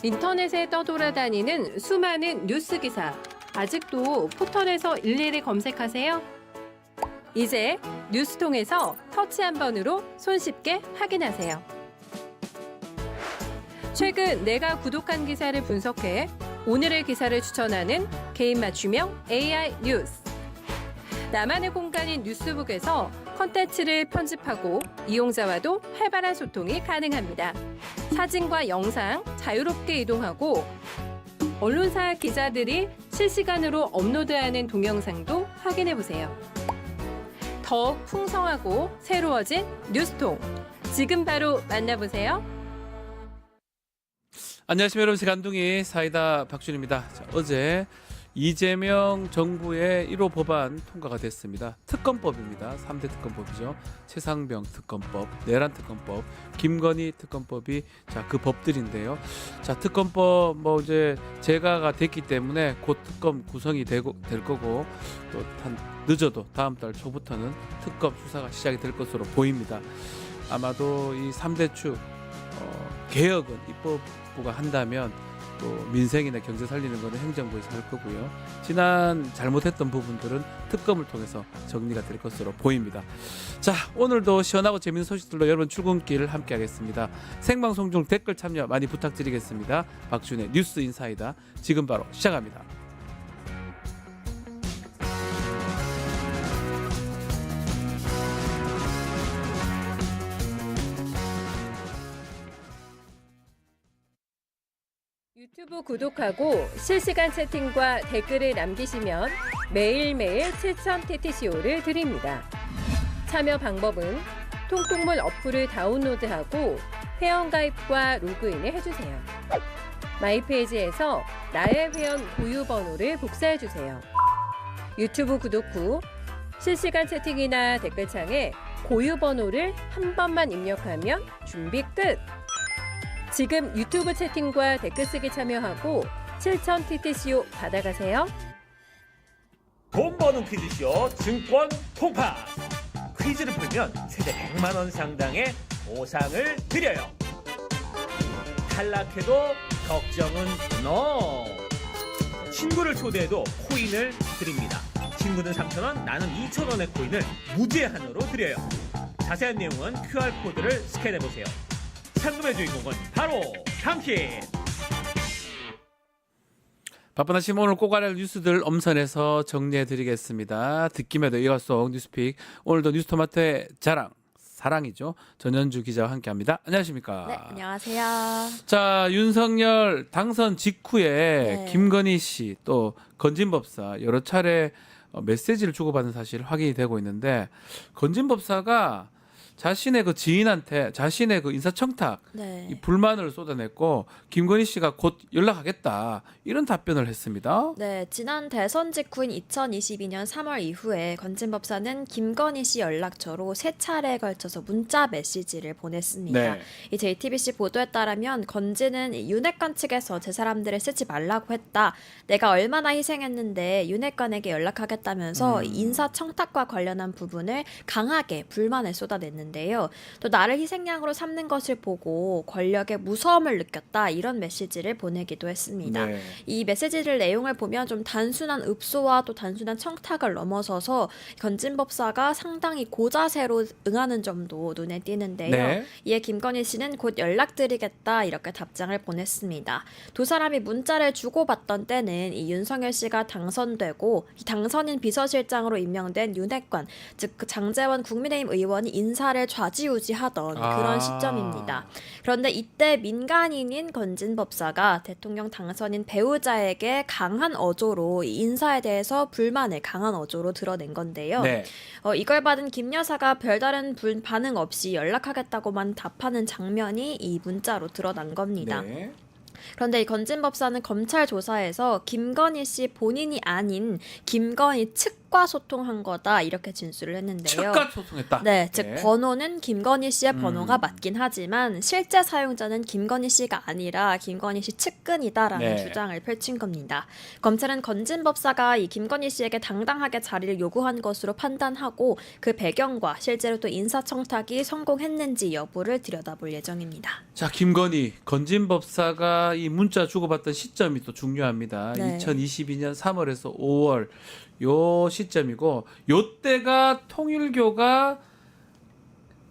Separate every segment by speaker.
Speaker 1: 인터넷에 떠돌아다니는 수많은 뉴스 기사. 아직도 포털에서 일일이 검색하세요? 이제 뉴스통에서 터치 한 번으로 손쉽게 확인하세요. 최근 내가 구독한 기사를 분석해 오늘의 기사를 추천하는 개인 맞춤형 AI 뉴스. 나만의 공간인 뉴스북에서 콘텐츠를 편집하고 이용자와도 활발한 소통이 가능합니다. 사진과 영상 자유롭게 이동하고 언론사 기자들이 실시간으로 업로드하는 동영상도 확인해보세요. 더욱 풍성하고 새로워진 뉴스통. 지금 바로 만나보세요.
Speaker 2: 안녕하십니까 여러분, 시간둥이 사이다 박준입니다. 자, 어제 이재명 정부의 1호 법안 통과가 됐습니다. 특검법입니다. 3대 특검법이죠. 최상병 특검법, 내란 특검법, 김건희 특검법이 그 법들인데요. 자, 특검법 이제 제가가 됐기 때문에 곧 특검 구성이 될 거고 또 늦어도 다음 달 초부터는 특검 수사가 시작이 될 것으로 보입니다. 아마도 이 3대 축 개혁은 입법부가 한다면 또 민생이나 경제 살리는 것은 행정부에서 할 거고요. 지난 잘못했던 부분들은 특검을 통해서 정리가 될 것으로 보입니다. 자, 오늘도 시원하고 재밌는 소식들로 여러분 출근길 함께 하겠습니다. 생방송 중 댓글 참여 많이 부탁드리겠습니다. 박준의 뉴스 인사이다 지금 바로 시작합니다.
Speaker 1: 유튜브 구독하고 실시간 채팅과 댓글을 남기시면 매일매일 7,000TTCO를 드립니다. 참여 방법은 통통물 어플을 다운로드하고 회원가입과 로그인을 해주세요. 마이페이지에서 나의 회원 고유번호를 복사해주세요. 유튜브 구독 후 실시간 채팅이나 댓글창에 고유번호를 한 번만 입력하면 준비 끝! 지금 유튜브 채팅과 댓글 쓰기 참여하고 7,000TTCO 받아가세요.
Speaker 3: 돈 버는 퀴즈쇼 증권 통파스. 퀴즈를 풀면 최대 100만 원 상당의 보상을 드려요. 탈락해도 걱정은 NO. 친구를 초대해도 코인을 드립니다. 친구는 3,000원, 나는 2,000원의 코인을 무제한으로 드려요. 자세한 내용은 QR코드를 스캔해보세요. 상금의 주인공은 바로 당신.
Speaker 2: 바쁜 아침 오늘 꼭 알아야 할 뉴스들 엄선해서 정리해드리겠습니다. 듣기에도 이어 속 뉴스픽. 오늘도 뉴스토마토의 자랑, 사랑이죠. 전현주 기자와 함께합니다. 안녕하십니까?
Speaker 4: 네, 안녕하세요.
Speaker 2: 자, 윤석열 당선 직후에
Speaker 4: 네.
Speaker 2: 김건희 씨 또 건진법사 여러 차례 메시지를 주고받은 사실 확인이 되고 있는데, 건진법사가 자신의 그 지인한테 자신의 그 인사청탁
Speaker 4: 네.
Speaker 2: 이 불만을 쏟아냈고, 김건희 씨가 곧 연락하겠다 이런 답변을 했습니다.
Speaker 4: 네, 지난 대선 직후인 2022년 3월 이후에 건진법사는 김건희 씨 연락처로 3차례에 걸쳐서 문자 메시지를 보냈습니다.
Speaker 2: 네.
Speaker 4: 이 JTBC 보도에 따르면 건진은 윤핵관 측에서 제 사람들을 쓰지 말라고 했다. 내가 얼마나 희생했는데 윤핵관에게 연락하겠다면서 인사청탁과 관련한 부분을 강하게 불만을 쏟아냈는데요. 또 나를 희생양으로 삼는 것을 보고 권력의 무서움을 느꼈다, 이런 메시지를 보내기도 했습니다.
Speaker 2: 네.
Speaker 4: 이 메시지를 내용을 보면 좀 단순한 읍소와 또 단순한 청탁을 넘어서서 건진법사가 상당히 고자세로 응하는 점도 눈에 띄는데요.
Speaker 2: 네.
Speaker 4: 이에 김건희 씨는 곧 연락드리겠다, 이렇게 답장을 보냈습니다. 두 사람이 문자를 주고받던 때는 이 윤석열 씨가 당선되고 이 당선인 비서실장으로 임명된 윤핵관, 즉 그 장제원 국민의힘 의원이 인사를 좌지우지하던 그런 시점입니다. 그런데 이때 민간인인 건진법사가 대통령 당선인 배우자에게 강한 어조로 이 인사에 대해서 불만을 강한 어조로 드러낸 건데요.
Speaker 2: 네.
Speaker 4: 이걸 받은 김 여사가 별다른 반응 없이 연락하겠다고만 답하는 장면이 이 문자로 드러난 겁니다.
Speaker 2: 네.
Speaker 4: 그런데 이 건진법사는 검찰 조사에서 김건희 씨 본인이 아닌 김건희 측 측과 소통한 거다 이렇게 진술을 했는데요.
Speaker 2: 측과 소통했다.
Speaker 4: 네, 즉 번호는 김건희 씨의 번호가 맞긴 하지만 실제 사용자는 김건희 씨가 아니라 김건희 씨 측근이다라는
Speaker 2: 네.
Speaker 4: 주장을 펼친 겁니다. 검찰은 건진 법사가 이 김건희 씨에게 당당하게 자리를 요구한 것으로 판단하고 그 배경과 실제로 또 인사청탁이 성공했는지 여부를 들여다볼 예정입니다.
Speaker 2: 자, 김건희 건진 법사가 이 문자 주고받던 시점이 또 중요합니다.
Speaker 4: 네.
Speaker 2: 2022년 3월에서 5월 요 시점이고 요때가 통일교가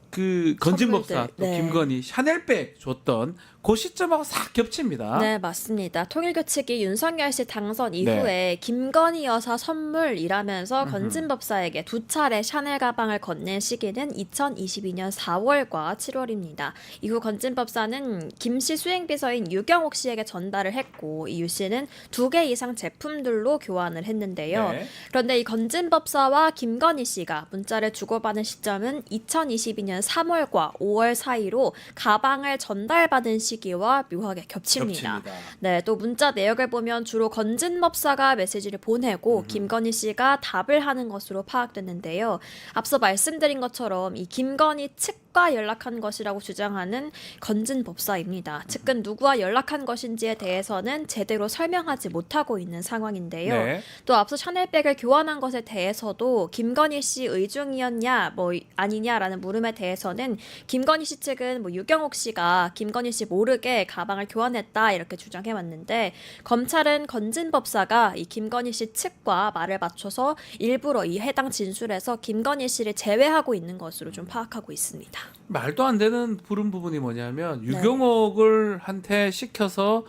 Speaker 2: 그 건진 법사
Speaker 4: 선물들,
Speaker 2: 또
Speaker 4: 네.
Speaker 2: 김건희 샤넬백 줬던 그 시점하고 싹 겹칩니다.
Speaker 4: 네, 맞습니다. 통일교 측이 윤석열 씨 당선 이후에
Speaker 2: 네.
Speaker 4: 김건희 여사 선물이라면서 건진 법사에게 두 차례 샤넬 가방을 건넨 시기는 2022년 4월과 7월입니다. 이후 건진 법사는 김 씨 수행비서인 유경옥 씨에게 전달을 했고 이 유 씨는 2개 이상 제품들로 교환을 했는데요.
Speaker 2: 네.
Speaker 4: 그런데 이 건진 법사와 김건희 씨가 문자를 주고받은 시점은 2022년 3월과 5월 사이로 가방을 전달받은 시기와 묘하게 겹칩니다. 네, 또 문자 내역을 보면 주로 건진 법사가 메시지를 보내고 김건희 씨가 답을 하는 것으로 파악됐는데요. 앞서 말씀드린 것처럼 이 김건희 측과 연락한 것이라고 주장하는 건진 법사입니다. 측근 누구와 연락한 것인지에 대해서는 제대로 설명하지 못하고 있는 상황인데요.
Speaker 2: 네.
Speaker 4: 또 앞서 샤넬백을 교환한 것에 대해서도 김건희 씨 의중이었냐 뭐 아니냐라는 물음에 대해서는 김건희 씨 측은 뭐 유경옥 씨가 김건희 씨 모르게 가방을 교환했다 이렇게 주장해 왔는데 검찰은 건진 법사가 이 김건희 씨 측과 말을 맞춰서 일부러 이 해당 진술에서 김건희 씨를 제외하고 있는 것으로 좀 파악하고 있습니다.
Speaker 2: 말도 안 되는 부른 부분이 뭐냐면
Speaker 4: 네.
Speaker 2: 유경옥을 한테 시켜서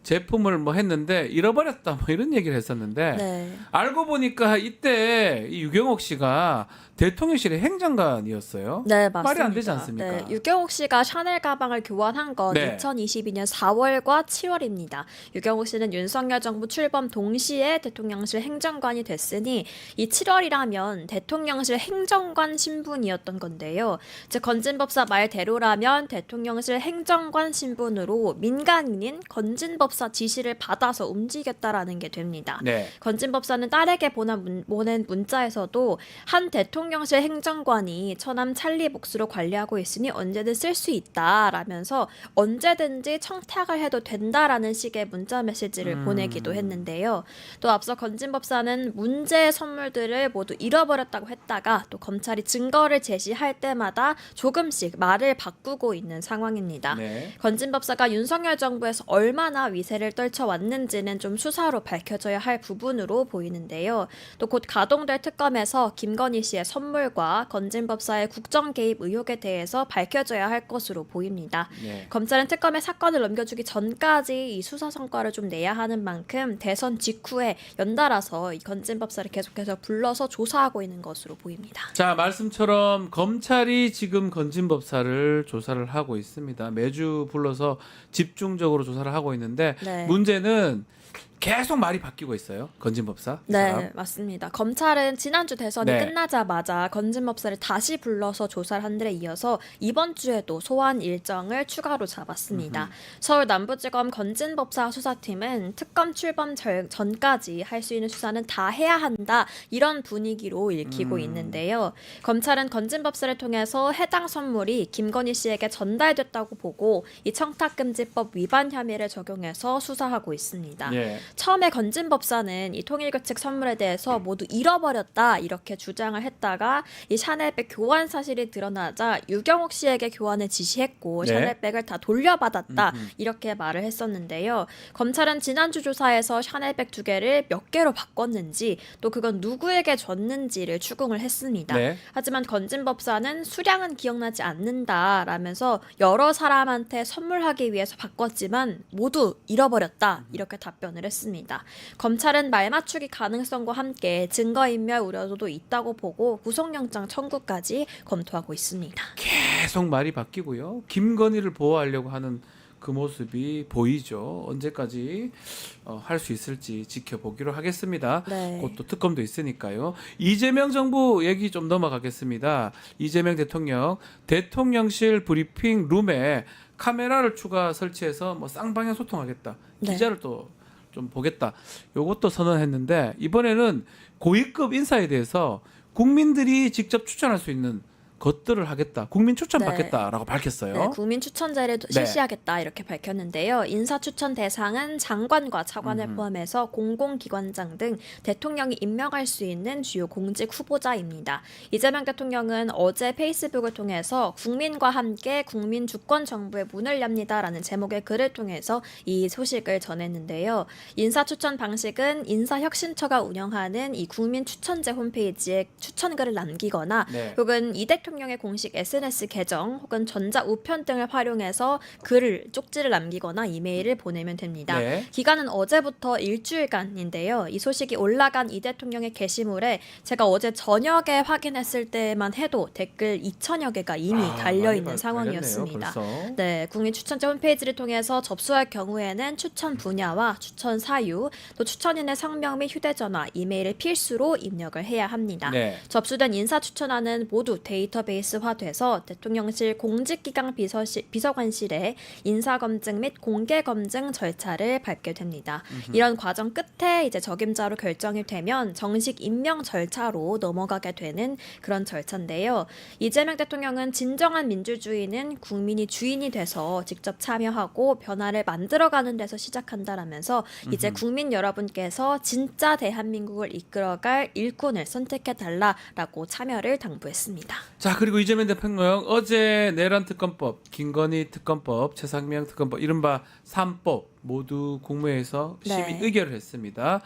Speaker 2: 제품을 뭐 했는데 잃어버렸다 뭐 이런 얘기를 했었는데
Speaker 4: 네.
Speaker 2: 알고 보니까 이때 이 유경옥 씨가 대통령실의 행정관이었어요.
Speaker 4: 네, 맞습니다.
Speaker 2: 말이 안 되지 않습니까?
Speaker 4: 네, 유경옥 씨가 샤넬 가방을 교환한 건
Speaker 2: 네.
Speaker 4: 2022년 4월과 7월입니다. 유경옥 씨는 윤석열 정부 출범 동시에 대통령실 행정관이 됐으니 이 7월이라면 대통령실 행정관 신분이었던 건데요. 즉 건진법사 말대로라면 대통령실 행정관 신분으로 민간인인 건진법사 지시를 받아서 움직였다라는 게 됩니다.
Speaker 2: 네.
Speaker 4: 건진법사는 딸에게 보낸 문자에서도 한 대통령실 행정관이 처남 찰리 복수로 관리하고 있으니 언제든 쓸 수 있다라면서 언제든지 청탁을 해도 된다라는 식의 문자 메시지를 보내기도 했는데요. 또 앞서 건진법사는 문제의 선물들을 모두 잃어버렸다고 했다가 또 검찰이 증거를 제시할 때마다 조금씩 말을 바꾸고 있는 상황입니다.
Speaker 2: 네.
Speaker 4: 건진법사가 윤석열 정부에서 얼마나 위세를 떨쳐왔는지는 좀 수사로 밝혀져야 할 부분으로 보이는데요. 또 곧 가동될 특검에서 김건희 씨의 선물과 건진법사의 국정 개입 의혹에 대해서 밝혀져야 할 것으로 보입니다.
Speaker 2: 네.
Speaker 4: 검찰은 특검에 사건을 넘겨주기 전까지 이 수사 성과를 좀 내야 하는 만큼 대선 직후에 연달아서 이 건진법사를 계속해서 불러서 조사하고 있는 것으로 보입니다.
Speaker 2: 자, 말씀처럼 검찰이 지금 건진법사를 조사를 하고 있습니다. 매주 불러서 집중적으로 조사를 하고 있는데
Speaker 4: 네.
Speaker 2: 문제는 계속 말이 바뀌고 있어요. 건진법사. 이
Speaker 4: 네,
Speaker 2: 사람.
Speaker 4: 맞습니다. 검찰은 지난주 대선이
Speaker 2: 네.
Speaker 4: 끝나자마자 건진법사를 다시 불러서 조사를 한 데에 이어서 이번 주에도 소환 일정을 추가로 잡았습니다. 서울 남부지검 건진법사 수사팀은 특검 출범 전까지 할 수 있는 수사는 다 해야 한다 이런 분위기로 읽히고 있는데요. 검찰은 건진법사를 통해서 해당 선물이 김건희 씨에게 전달됐다고 보고 이 청탁금지법 위반 혐의를 적용해서 수사하고 있습니다.
Speaker 2: 예.
Speaker 4: 처음에 건진법사는 이 통일교 측 선물에 대해서 모두 잃어버렸다 이렇게 주장을 했다가 이 샤넬백 교환 사실이 드러나자 유경옥 씨에게 교환을 지시했고
Speaker 2: 네.
Speaker 4: 샤넬백을 다 돌려받았다 이렇게 말을 했었는데요. 검찰은 지난주 조사에서 샤넬백 2개를 몇 개로 바꿨는지 또 그건 누구에게 줬는지를 추궁을 했습니다.
Speaker 2: 네.
Speaker 4: 하지만 건진법사는 수량은 기억나지 않는다라면서 여러 사람한테 선물하기 위해서 바꿨지만 모두 잃어버렸다 이렇게 답변을 했습니다. 검찰은 말 맞추기 가능성과 함께 증거인멸 우려도 있다고 보고 구속영장 청구까지 검토하고 있습니다.
Speaker 2: 계속 말이 바뀌고요. 김건희를 보호하려고 하는 그 모습이 보이죠. 언제까지 할 수 있을지 지켜보기로 하겠습니다.
Speaker 4: 네.
Speaker 2: 곧 또 특검도 있으니까요. 이재명 정부 얘기 좀 넘어가겠습니다. 이재명 대통령 대통령실 브리핑 룸에 카메라를 추가 설치해서 뭐 쌍방향 소통하겠다.
Speaker 4: 네.
Speaker 2: 기자를 또 좀 보겠다. 요것도 선언했는데 이번에는 고위급 인사에 대해서 국민들이 직접 추천할 수 있는 것들을 하겠다. 국민 추천
Speaker 4: 네.
Speaker 2: 받겠다라고 밝혔어요.
Speaker 4: 네, 국민 추천제를
Speaker 2: 네.
Speaker 4: 실시하겠다 이렇게 밝혔는데요. 인사 추천 대상은 장관과 차관을 포함해서 공공기관장 등 대통령이 임명할 수 있는 주요 공직 후보자입니다. 이재명 대통령은 어제 페이스북을 통해서 국민과 함께 국민 주권 정부의 문을 엽니다라는 제목의 글을 통해서 이 소식을 전했는데요. 인사 추천 방식은 인사혁신처가 운영하는 이 국민 추천제 홈페이지에 추천글을 남기거나
Speaker 2: 네.
Speaker 4: 혹은 이 대통령의 공식 SNS 계정 혹은 전자 우편 등을 활용해서 글을 쪽지를 남기거나 이메일을 보내면 됩니다.
Speaker 2: 네.
Speaker 4: 기간은 어제부터 일주일간인데요. 이 소식이 올라간 이 대통령의 게시물에 제가 어제 저녁에 확인했을 때만 해도 댓글 2천여 개가 이미 달려있는
Speaker 2: 많이
Speaker 4: 상황이었습니다.
Speaker 2: 달렸네요, 벌써.
Speaker 4: 네, 국민 추천제 홈페이지를 통해서 접수할 경우에는 추천 분야와 추천 사유, 또 추천인의 성명 및 휴대전화, 이메일을 필수로 입력을 해야 합니다.
Speaker 2: 네.
Speaker 4: 접수된 인사 추천안은 모두 데이터베이스화돼서 대통령실 공직기강 비서관실에 인사검증 및 공개검증 절차를 밟게 됩니다. 이런 과정 끝에 이제 적임자로 결정이 되면 정식 임명 절차로 넘어가게 되는 그런 절차인데요. 이재명 대통령은 진정한 민주주의는 국민이 주인이 돼서 직접 참여하고 변화를 만들어가는 데서 시작한다라면서 이제 국민 여러분께서 진짜 대한민국을 이끌어갈 일꾼을 선택해달라라고 참여를 당부했습니다.
Speaker 2: 자, 그리고 이재명 대통령 어제 내란 특검법, 김건희 특검법, 최상명 특검법, 이른바 3법 모두 국무회에서
Speaker 4: 네.
Speaker 2: 심의 의결을 했습니다.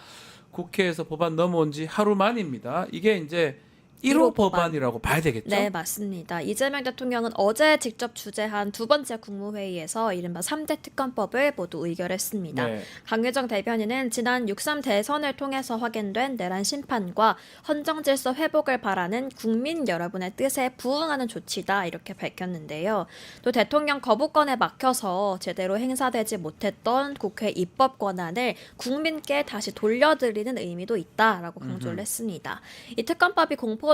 Speaker 2: 국회에서 법안 넘어온 지 하루 만입니다. 이게 이제 1호 법안이라고 봐야 되겠죠?
Speaker 4: 네, 맞습니다. 이재명 대통령은 어제 직접 주재한 두 번째 국무회의에서 이른바 3대 특검법을 모두 의결했습니다.
Speaker 2: 네.
Speaker 4: 강유정 대변인은 지난 6.3 대선을 통해서 확인된 내란 심판과 헌정질서 회복을 바라는 국민 여러분의 뜻에 부응하는 조치다 이렇게 밝혔는데요. 또 대통령 거부권에 막혀서 제대로 행사되지 못했던 국회 입법 권한을 국민께 다시 돌려드리는 의미도 있다라고 강조를 했습니다. 이 특검법이 공포되면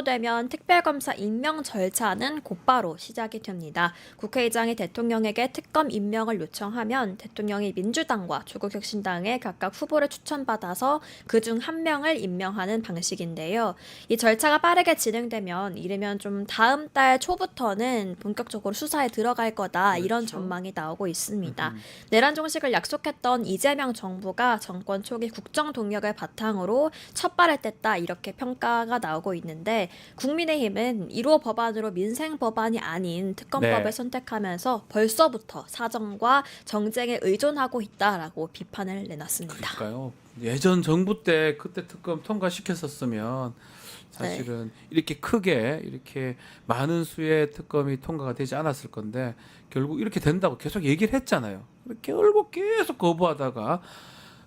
Speaker 4: 특별검사 임명 절차는 곧바로 시작이 됩니다. 국회의장이 대통령에게 특검 임명을 요청하면 대통령이 민주당과 조국혁신당에 각각 후보를 추천받아서 그중 한 명을 임명하는 방식인데요. 이 절차가 빠르게 진행되면 이르면 좀 다음 달 초부터는 본격적으로 수사에 들어갈 거다 이런
Speaker 2: 그렇죠.
Speaker 4: 전망이 나오고 있습니다. 내란 종식을 약속했던 이재명 정부가 정권 초기 국정 동력을 바탕으로 첫발을 뗐다 이렇게 평가가 나오고 있는데 국민의힘은 1호 법안으로 민생 법안이 아닌 특검법을
Speaker 2: 네.
Speaker 4: 선택하면서 벌써부터 사정과 정쟁에 의존하고 있다라고 비판을 내놨습니다.
Speaker 2: 그러니까요. 예전 정부 때 그때 특검 통과시켰었으면 사실은 이렇게 크게 이렇게 많은 수의 특검이 통과가 되지 않았을 건데 결국 이렇게 된다고 계속 얘기를 했잖아요. 결국 계속 거부하다가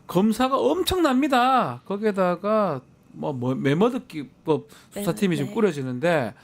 Speaker 2: 검사가 엄청납니다. 거기에다가 뭐 메모듣기법 수사팀이 지금
Speaker 4: 네.
Speaker 2: 꾸려지는데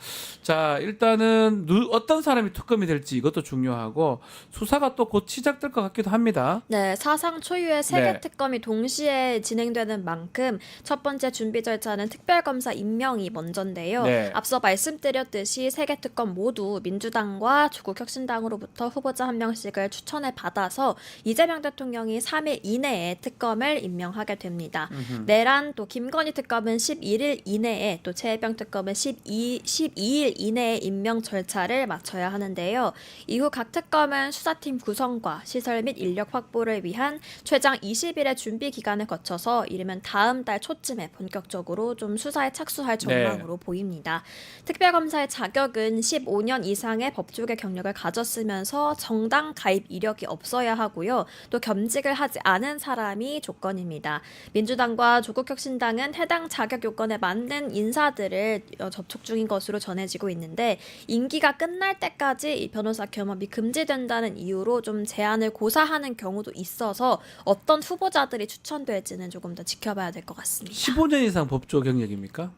Speaker 2: 자 일단은 어떤 사람이 특검이 될지 이것도 중요하고 수사가 또 곧 시작될 것 같기도 합니다.
Speaker 4: 네, 사상 초유의 세 개
Speaker 2: 네.
Speaker 4: 특검이 동시에 진행되는 만큼 첫 번째 준비 절차는 특별검사 임명이 먼저인데요.
Speaker 2: 네.
Speaker 4: 앞서 말씀드렸듯이 세 개 특검 모두 민주당과 조국혁신당으로부터 후보자 한 명씩을 추천을 받아서 이재명 대통령이 3일 이내에 특검을 임명하게 됩니다. 내란 또 김건희 특검은 11일 이내에 또 최혜병 특검은 12일 이내에 임명 절차를 마쳐야 하는데요. 이후 각 특검은 수사팀 구성과 시설 및 인력 확보를 위한 최장 20일의 준비 기간을 거쳐서 이르면 다음 달 초쯤에 본격적으로 좀 수사에 착수할 전망으로 보입니다. 특별검사의 자격은 15년 이상의 법조계 경력을 가졌으면서 정당 가입 이력이 없어야 하고요. 또 겸직을 하지 않은 사람이 조건입니다. 민주당과 조국혁신당은 해당 자격 요건에 맞는 인사들을 접촉 중인 것으로 전해지고 있는데 임기가 끝날 때까지 이 변호사 겸업이 금지된다는 이유로 좀 제한을 고사하는 경우도 있어서 어떤 후보자들이 추천될지는 조금 더 지켜봐야 될 것 같습니다.
Speaker 2: 15년 이상 법조 경력입니까?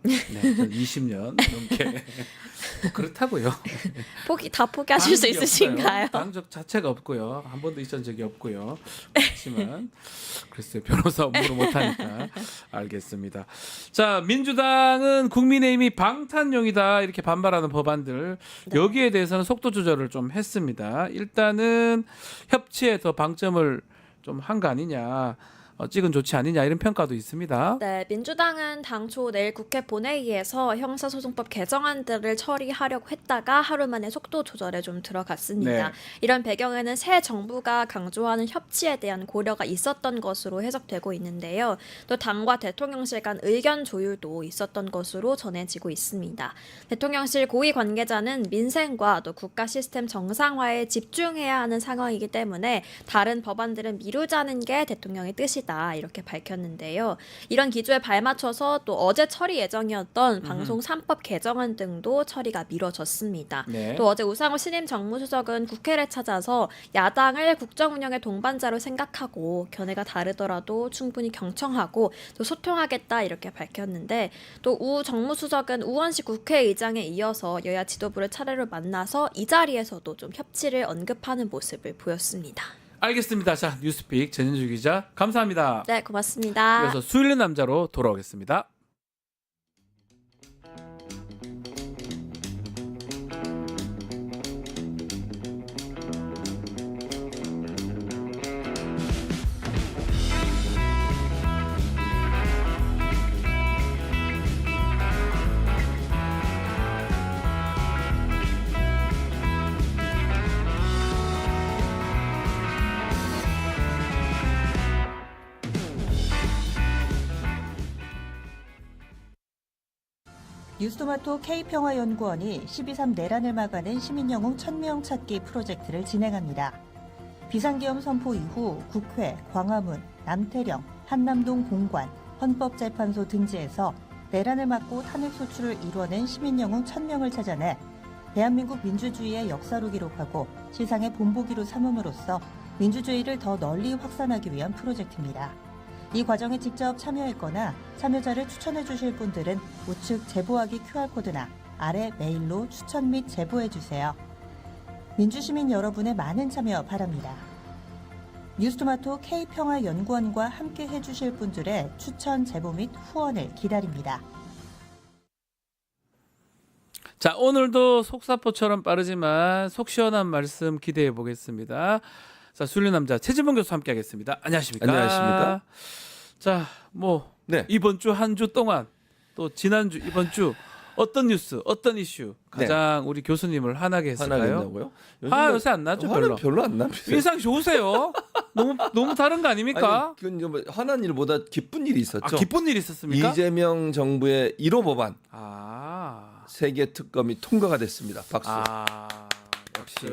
Speaker 2: 네, 전 20년 넘게 그렇다고요.
Speaker 4: 다 포기하실 수
Speaker 2: 당적이
Speaker 4: 있으신가요?
Speaker 2: 없어요. 당적 자체가 없고요. 한 번도 있던 적이 없고요. 그렇지만 글쎄 변호사 업무를 못하니까 알겠습니다. 자 민주당은 국민의힘이 방탄용이다 이렇게 반발하는 법안들 여기에 대해서는 속도 조절을 좀 했습니다. 일단은 협치에 더 방점을 좀 한 거 아니냐. 찍은 좋지 않느냐 이런 평가도 있습니다.
Speaker 4: 네, 민주당은 당초 내일 국회 본회의에서 형사소송법 개정안들을 처리하려고 했다가 하루 만에 속도 조절에 좀 들어갔습니다.
Speaker 2: 네.
Speaker 4: 이런 배경에는 새 정부가 강조하는 협치에 대한 고려가 있었던 것으로 해석되고 있는데요. 또 당과 대통령실 간 의견 조율도 있었던 것으로 전해지고 있습니다. 대통령실 고위 관계자는 민생과 또 국가 시스템 정상화에 집중해야 하는 상황이기 때문에 다른 법안들은 미루자는 게 대통령의 뜻이다 이렇게 밝혔는데요. 이런 기조에 발맞춰서 또 어제 처리 예정이었던 방송 3법 개정안 등도 처리가 미뤄졌습니다.
Speaker 2: 네.
Speaker 4: 또 어제 우상호 신임 정무수석은 국회를 찾아서 야당을 국정 운영의 동반자로 생각하고 견해가 다르더라도 충분히 경청하고 또 소통하겠다 이렇게 밝혔는데 또 우 정무수석은 우원식 국회의장에 이어서 여야 지도부를 차례로 만나서 이 자리에서도 좀 협치를 언급하는 모습을 보였습니다.
Speaker 2: 알겠습니다. 자, 뉴스픽 전현주 기자 감사합니다.
Speaker 4: 네, 고맙습니다.
Speaker 2: 이어서 수요일 남자로 돌아오겠습니다.
Speaker 5: 뉴스토마토 K평화연구원이 12.3 내란을 막아낸 시민영웅 1000명 찾기 프로젝트를 진행합니다. 비상계엄 선포 이후 국회, 광화문, 남태령, 한남동 공관, 헌법재판소 등지에서 내란을 막고 탄핵 소추를 이뤄낸 시민영웅 1000명을 찾아내 대한민국 민주주의의 역사로 기록하고 시상의 본보기로 삼음으로써 민주주의를 더 널리 확산하기 위한 프로젝트입니다. 이 과정에 직접 참여했거나 참여자를 추천해 주실 분들은 우측 제보하기 QR코드나 아래 메일로 추천 및 제보해 주세요. 민주시민 여러분의 많은 참여 바랍니다. 뉴스토마토 K평화연구원과 함께 해주실 분들의 추천, 제보 및 후원을 기다립니다.
Speaker 2: 자, 오늘도 속사포처럼 빠르지만 속 시원한 말씀 기대해 보겠습니다. 자, 수요일 남자 최진봉 교수 함께하겠습니다. 안녕하십니까?
Speaker 6: 안녕하십니까?
Speaker 2: 자, 뭐
Speaker 6: 네.
Speaker 2: 이번 주 한 주 동안 또 지난주 이번 주 어떤 뉴스, 어떤 이슈 가장 우리 교수님을 화나게
Speaker 6: 화나게
Speaker 2: 했을까요?
Speaker 6: 한다고요?
Speaker 2: 화 요새 안 나죠,
Speaker 6: 화는
Speaker 2: 별로.
Speaker 6: 별로 안 납니다.
Speaker 2: 인상 좋으세요? 너무 다른 거 아닙니까?
Speaker 6: 아니, 그건 뭐 화난 일보다 기쁜 일이 있었죠.
Speaker 2: 아, 기쁜 일 있었습니까?
Speaker 6: 이재명 정부의 1호 법안
Speaker 2: 아,
Speaker 6: 세계 특검이 통과가 됐습니다. 박수. 역시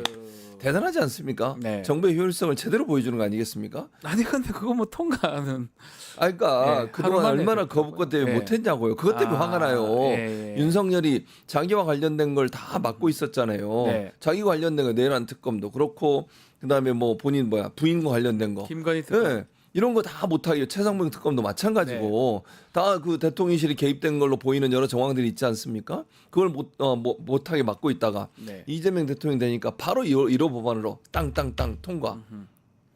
Speaker 6: 대단하지 않습니까?
Speaker 2: 네.
Speaker 6: 정부의 효율성을 제대로 보여주는 거 아니겠습니까?
Speaker 2: 아니 근데 그거 뭐 통과하는
Speaker 6: 아, 그러니까
Speaker 2: 네,
Speaker 6: 그동안
Speaker 2: 하루 만에
Speaker 6: 얼마나
Speaker 2: 됐다고요.
Speaker 6: 거부권 때문에
Speaker 2: 네.
Speaker 6: 못했냐고요. 그것 때문에 화가 나요.
Speaker 2: 예.
Speaker 6: 윤석열이 자기와 관련된 걸 다 막고 있었잖아요.
Speaker 2: 네.
Speaker 6: 자기와 관련된 거 내란 특검도 그렇고 그다음에 뭐 본인 부인과 관련된 거.
Speaker 2: 김건희 특검.
Speaker 6: 네. 이런 거 다 못하게 최상병 특검도 마찬가지고 다 그 대통령실이 개입된 걸로 보이는 여러 정황들이 있지 않습니까? 그걸 못하게 막고 있다가
Speaker 2: 네.
Speaker 6: 이재명 대통령 되니까 바로 1호 법안으로 땅땅땅 통과.